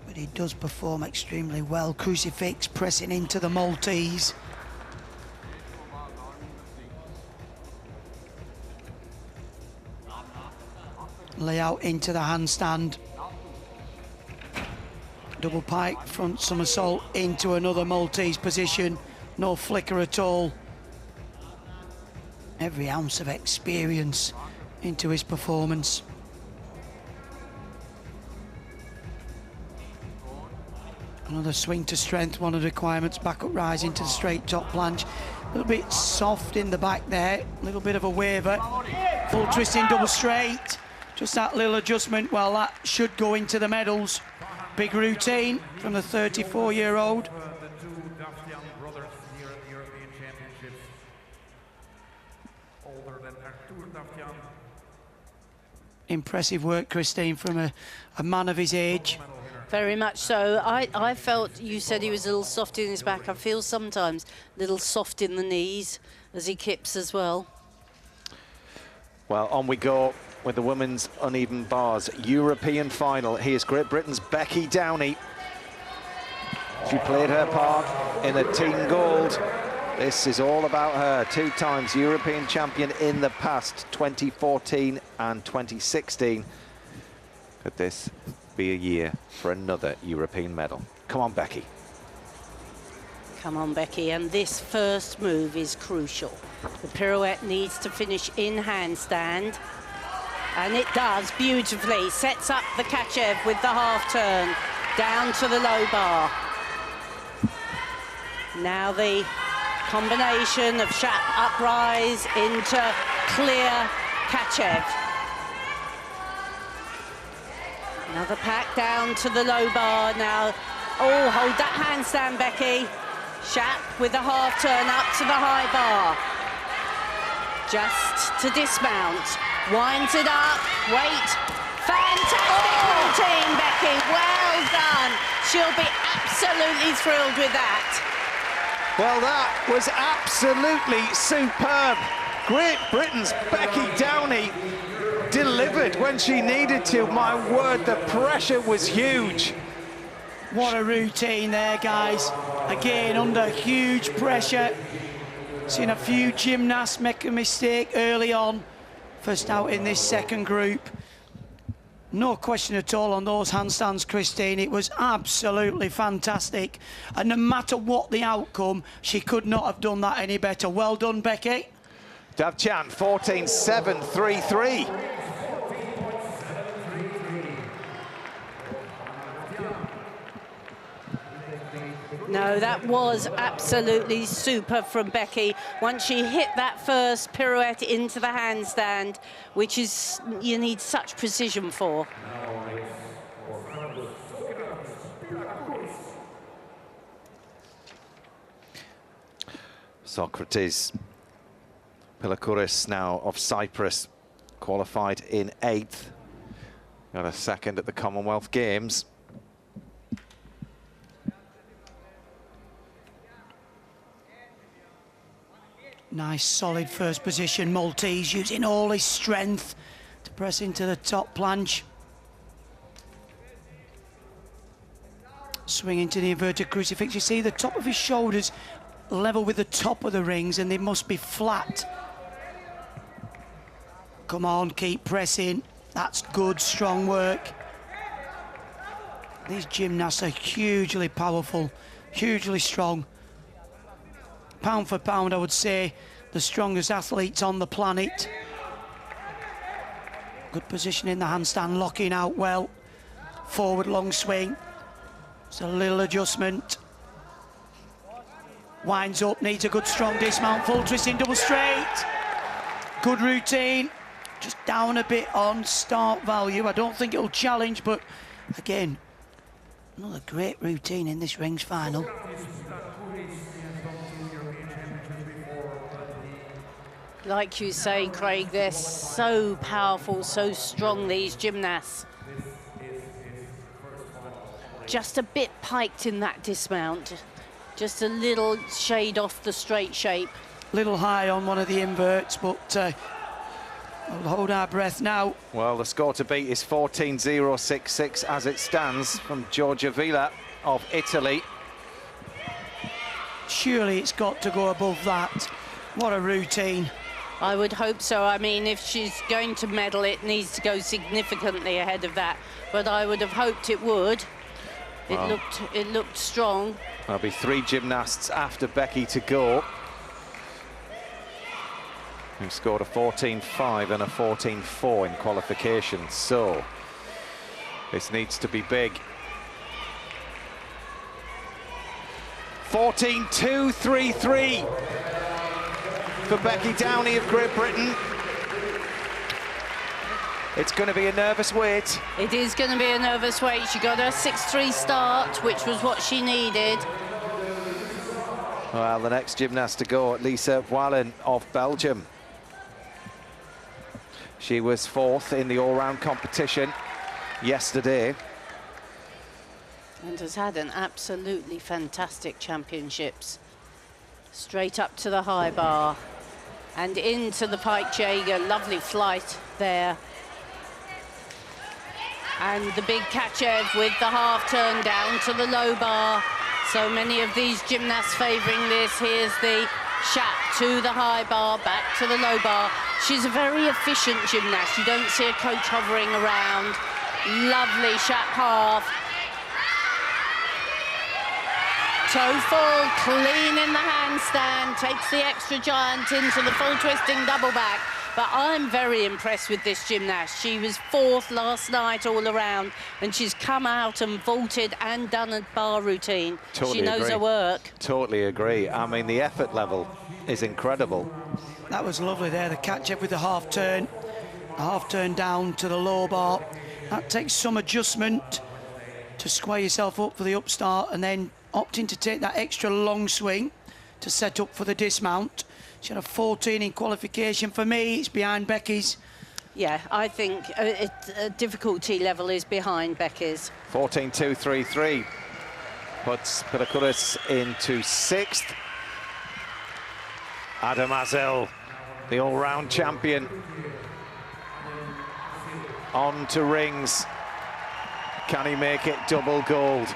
But he does perform extremely well. Crucifix pressing into the Maltese. Layout into the handstand. Double pike, front somersault into another Maltese position. No flicker at all. Every ounce of experience into his performance. Another swing to strength, one of the requirements, back up rise into the straight top planche. A little bit soft in the back there, a little bit of a waver. Full twisting double straight. Just that little adjustment, well, that should go into the medals. Big routine from the 34-year-old. Impressive work, Christine, from a man of his age. Very much so. I felt, you said he was a little soft in his back. I feel sometimes a little soft in the knees as he kips as well. Well, on we go with the women's uneven bars European final. Here's Great Britain's Becky Downey. She played her part in the team gold. This is all about her. 2 times European champion in the past, 2014 and 2016. Could this be a year for another European medal? Come on, Becky. Come on, Becky, and this first move is crucial. The pirouette needs to finish in handstand, and it does beautifully. Sets up the Kachev with the half turn, down to the low bar. Now the combination of Shat uprise into clear Kachev. Another pack down to the low bar now. Oh, hold that handstand, Becky. Shat with the half turn up to the high bar. Just to dismount. Winds it up. Wait. Fantastic routine, Becky. Well done. She'll be absolutely thrilled with that. Well, that was absolutely superb. Great Britain's Becky Downey delivered when she needed to. My word, the pressure was huge. What a routine there, guys. Again, under huge pressure. Seen a few gymnasts make a mistake early on. First out in this second group. No question at all on those handstands, Christine. It was absolutely fantastic. And no matter what the outcome, she could not have done that any better. Well done, Becky. Davchan, 14.733. No, that was absolutely super from Becky. Once she hit that first pirouette into the handstand, which is, you need such precision for. Socrates Pilakouris now of Cyprus, qualified in 8th. Got a second at the Commonwealth Games. Nice, solid first position. Maltese using all his strength to press into the top planche. Swing into the inverted crucifix. You see the top of his shoulders level with the top of the rings, and they must be flat. Come on, keep pressing. That's good, strong work. These gymnasts are hugely powerful, hugely strong. Pound for pound, I would say, the strongest athletes on the planet. Good position in the handstand, locking out well. Forward long swing. It's a little adjustment. Winds up, needs a good strong dismount, full twisting double straight. Good routine. Just down a bit on start value. I don't think it'll challenge, but again, another great routine in this rings final. Like you say, Craig, they're so powerful, so strong, these gymnasts. Just a bit piked in that dismount. Just a little shade off the straight shape. Little high on one of the inverts, but we'll hold our breath now. Well, the score to beat is 14.066 as it stands from Giorgia Villa of Italy. Surely it's got to go above that. What a routine. I would hope so. I mean, if she's going to medal, it needs to go significantly ahead of that. But I would have hoped it would. Well, it looked strong. There'll be 3 gymnasts after Becky to go, who scored a 14.5 and a 14.4 in qualification. So this needs to be big. 14.233 for Becky Downey of Great Britain. It's going to be a nervous wait. It is going to be a nervous wait. She got her 6.3 start, which was what she needed. Well, the next gymnast to go, Lisa Wallen of Belgium. She was 4th in the all-round competition yesterday. And has had an absolutely fantastic championships. Straight up to the high bar and into the pike Jaeger. Lovely flight there. And the big Kachev with the half turn down to the low bar. So many of these gymnasts favouring this. Here's the shap to the high bar, back to the low bar. She's a very efficient gymnast. You don't see a coach hovering around. Lovely shap half. Toe full, clean in the handstand, takes the extra giant into the full twisting double back. But I'm very impressed with this gymnast. She was 4th last night all around, and she's come out and vaulted and done a bar routine. Totally she knows agree. her work. Totally agree. I mean, the effort level is incredible. That was lovely there, the catch up with the half turn down to the low bar. That takes some adjustment to square yourself up for the upstart, and then opting to take that extra long swing to set up for the dismount. She had a 14 in qualification. For me, it's behind Becky's. Yeah, I think difficulty level is behind Becky's. 14.233 puts Apparatus into 6th. Ademazel, the all-round champion, on to rings. Can he make it double gold?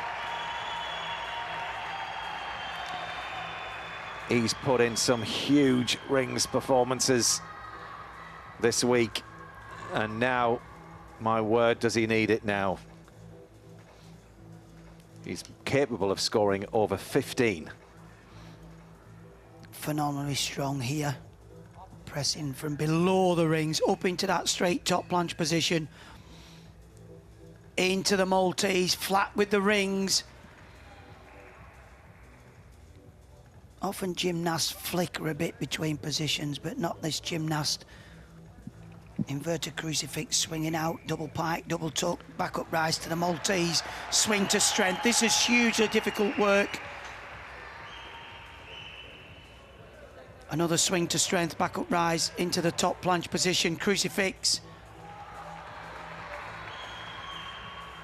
He's put in some huge rings performances this week, and now, my word, does he need it now? He's capable of scoring over 15. Phenomenally strong here. Pressing from below the rings, up into that straight top planche position. Into the Maltese, flat with the rings. Often gymnasts flicker a bit between positions, but not this gymnast. Inverted crucifix, swinging out, double pike, double tuck, back up rise to the Maltese, swing to strength. This is hugely difficult work. Another swing to strength, back up rise into the top planche position, crucifix.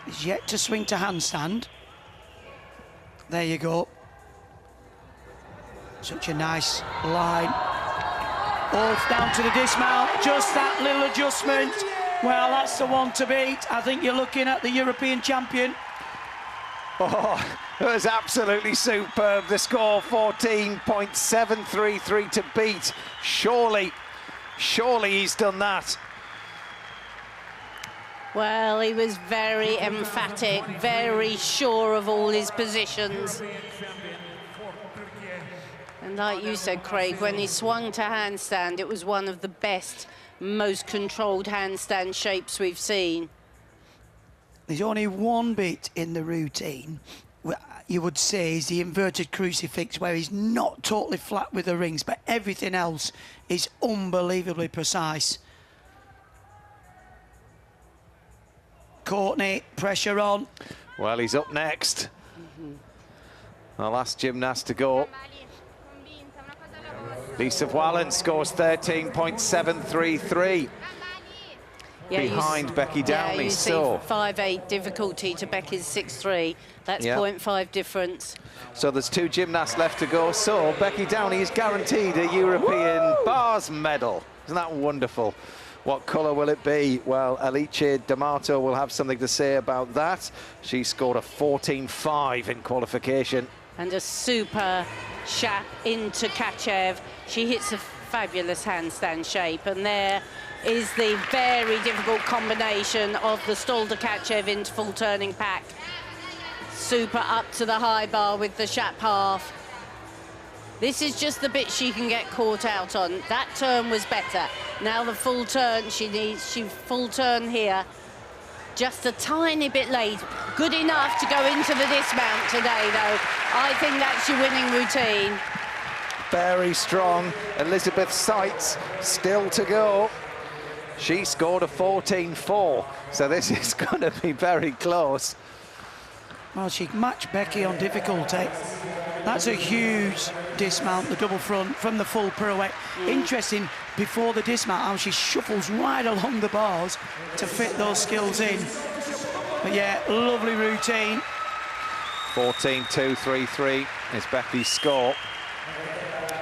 Is yet to swing to handstand. There you go. Such a nice line. Off down to the dismount, just that little adjustment. Well, that's the one to beat. I think you're looking at the European champion. Oh, it was absolutely superb. The score 14.733 to beat. Surely he's done that. Well, he was very emphatic, very sure of all his positions. And like you said, Craig, when he swung to handstand, it was one of the best, most controlled handstand shapes we've seen. There's only one bit in the routine, you would say, is the inverted crucifix, where he's not totally flat with the rings, but everything else is unbelievably precise. Courtney, pressure on. Well, he's up next. The last gymnast to go. Lisa Wallen scores 13.733. Behind Becky Downey. Yeah, you so see 5.8 difficulty to Becky's 6.3. That's 0.5 difference. So there's 2 gymnasts left to go. So Becky Downey is guaranteed a European bars medal. Isn't that wonderful? What colour will it be? Well, Alice D'Amato will have something to say about that. She scored a 14.5 in qualification. And a super shot into Kachev. She hits a fabulous handstand shape, and there is the very difficult combination of the stall to Kachev into full turning pack. Super up to the high bar with the shap half. This is just the bit she can get caught out on. That turn was better. Now the full turn, she full turn here. Just a tiny bit late. Good enough to go into the dismount today, though. I think that's your winning routine. Very strong. Elizabeth Seitz still to go. She scored a 14.4, so this is going to be very close. Well, she matched Becky on difficulty. That's a huge dismount, the double front from the full pirouette. Interesting, before the dismount, how she shuffles right along the bars to fit those skills in. But yeah, lovely routine. 14.233 is Becky's score.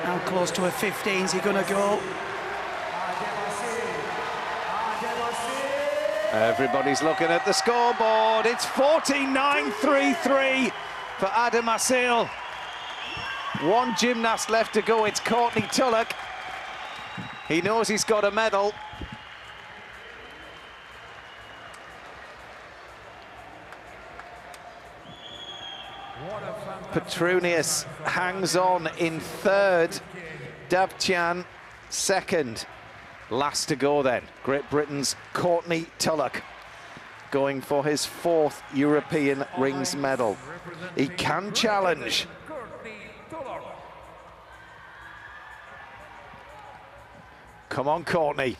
How close to a 15 is he going to go? Everybody's looking at the scoreboard. It's 14.933 for Ademazel. 1 gymnast left to go. It's Courtney Tulloch. He knows he's got a medal. Petrunius hangs on in 3rd. Davtyan 2nd. Last to go then, Great Britain's Courtney Tulloch, going for his 4th European rings medal. He can challenge. Come on, Courtney.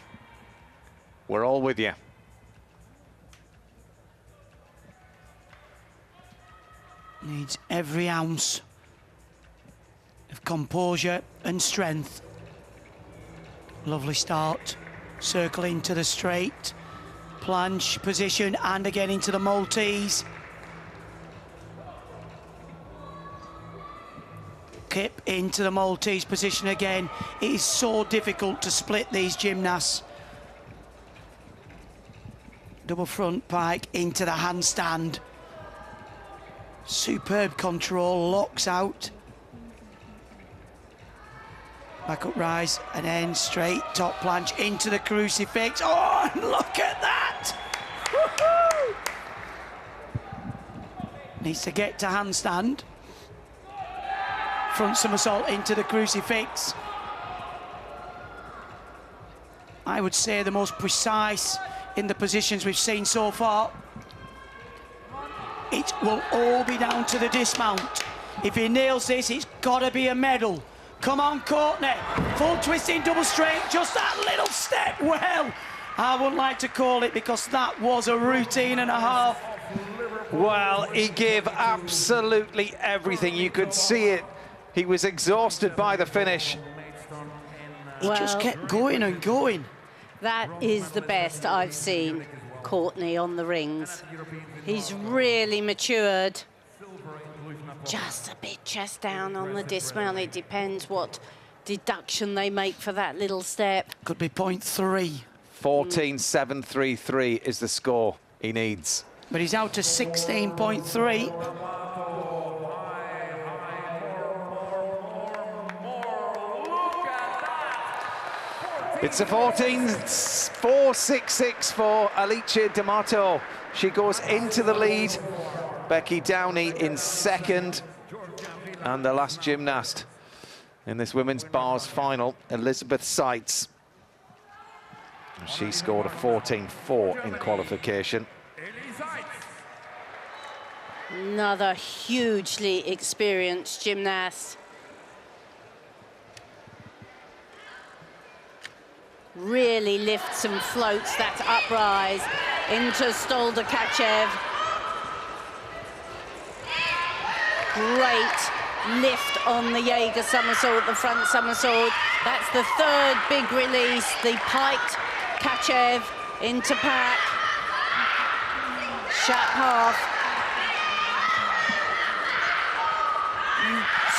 We're all with you. Needs every ounce of composure and strength Lovely start. Circle into the straight. Planche position and again into the Maltese. Kip into the Maltese position again. It is so difficult to split these gymnasts. Double front pike into the handstand. Superb control, locks out. Back up rise and then straight top planche into the crucifix. Oh, and look at that! Woohoo! Needs to get to handstand. Front somersault into the crucifix. I would say the most precise in the positions we've seen so far. It will all be down to the dismount. If he nails this, it's got to be a medal. Come on, Courtney. Full twisting double straight, just that little step. Well, I wouldn't like to call it because that was a routine and a half. Well, he gave absolutely everything. You could see it. He was exhausted by the finish. He just kept going and going. That is the best I've seen Courtney on the rings. He's really matured. Just a bit chest down on the dismount. It depends what deduction they make for that little step. Could be 0.3. 14.733 is the score he needs. But he's out to 16.3. It's a 14.466 for Alice D'Amato. She goes into the lead. Becky Downey in second. And the last gymnast in this women's bars final, Elizabeth Seitz. She scored a 14.4 in qualification. Another hugely experienced gymnast. Really lifts and floats that uprise into Stolderkachev. Great lift on the Jaeger somersault, the front somersault. That's the third big release, the piked Kachev into pack. Shut half.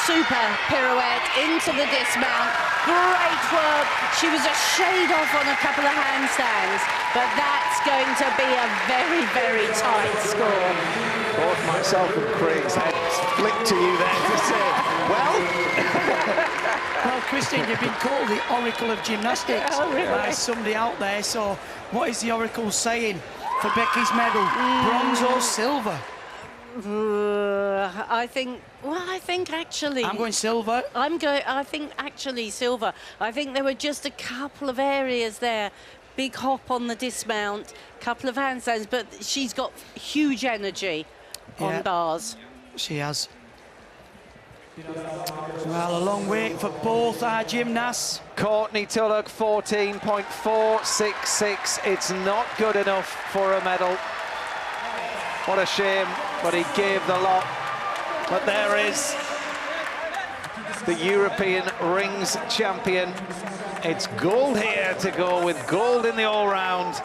Super pirouette into the dismount. Great work. She was a shade off on a couple of handstands, but that's going to be a very, very tight score. Both myself and Craig's heads flicked to you there to say, well... Well, Christine, you've been called the Oracle of Gymnastics by somebody out there, so what is the Oracle saying for Becky's medal? Bronze or silver? I think actually... I'm going silver. I think actually silver. I think there were just a couple of areas there. Big hop on the dismount, couple of handstands, but she's got huge energy on bars. She has. Well, a long wait for both our gymnasts. Courtney Tulloch, 14.466. It's not good enough for a medal. What a shame, but he gave the lot. But there is the European rings champion. It's gold here to go with gold in the all-round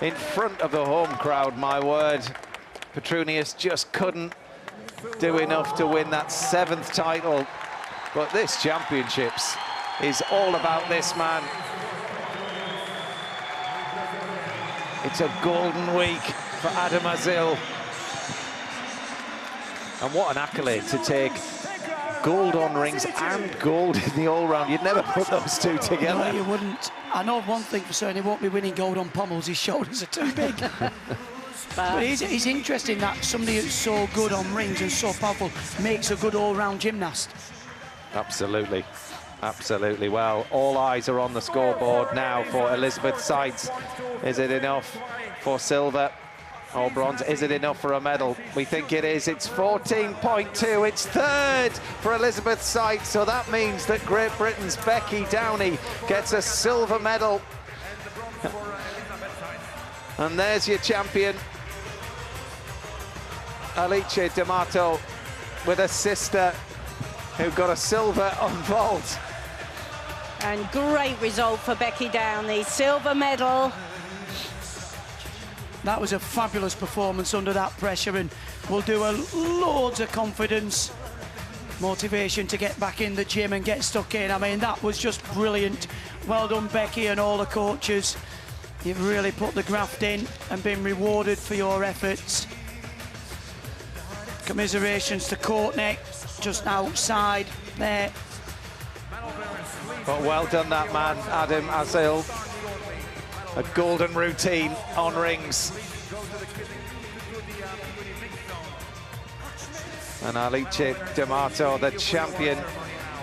in front of the home crowd, my word. Petrunius just couldn't do enough to win that 7th title. But this championships is all about this man. It's a golden week for Adam Azil. And what an accolade to take gold on rings and gold in the all-round. You'd never put those two together. No, you wouldn't. I know one thing for certain, he won't be winning gold on pommels. His shoulders are too big. But it's interesting that somebody who's so good on rings and so powerful makes a good all-round gymnast. Absolutely. Absolutely. Well, all eyes are on the scoreboard now for Elizabeth Seitz. Is it enough for silver or bronze? Is it enough for a medal? We think it is. It's 14.2. It's 3rd for Elizabeth Seitz. So that means that Great Britain's Becky Downey gets a silver medal. And there's your champion, Alice D'Amato, with a sister who got a silver on vault. And great result for Becky Downey. Silver medal. That was a fabulous performance under that pressure, and will do her loads of confidence, motivation to get back in the gym and get stuck in. I mean, that was just brilliant. Well done, Becky, and all the coaches. You've really put the graft in and been rewarded for your efforts. Commiserations to Courtney, just outside there. But well done, that man, Adam Azil. A golden routine on rings. And Alice D'Amato, the champion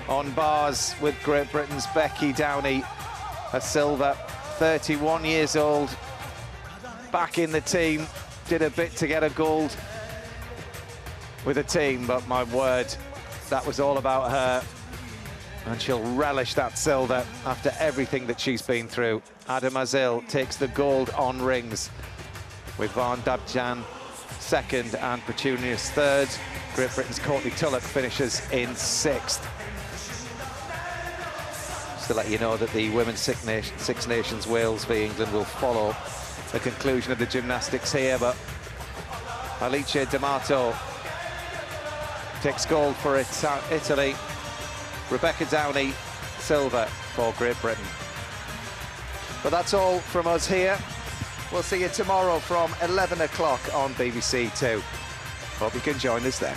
on bars with Great Britain's Becky Downey, a silver, 31 years old, back in the team, did a bit to get a gold with a team, but my word, that was all about her. And she'll relish that silver after everything that she's been through. Adam Azil takes the gold on rings with Van Dabjan second and Petunias third. Great Britain's Courtney Tulloch finishes in sixth. Just to let you know that the Women's Six Nations Wales v England will follow the conclusion of the gymnastics here, but Alice D'Amato takes gold for Italy. Rebecca Downey, silver for Great Britain. But that's all from us here. We'll see you tomorrow from 11 o'clock on BBC Two. Hope you can join us then.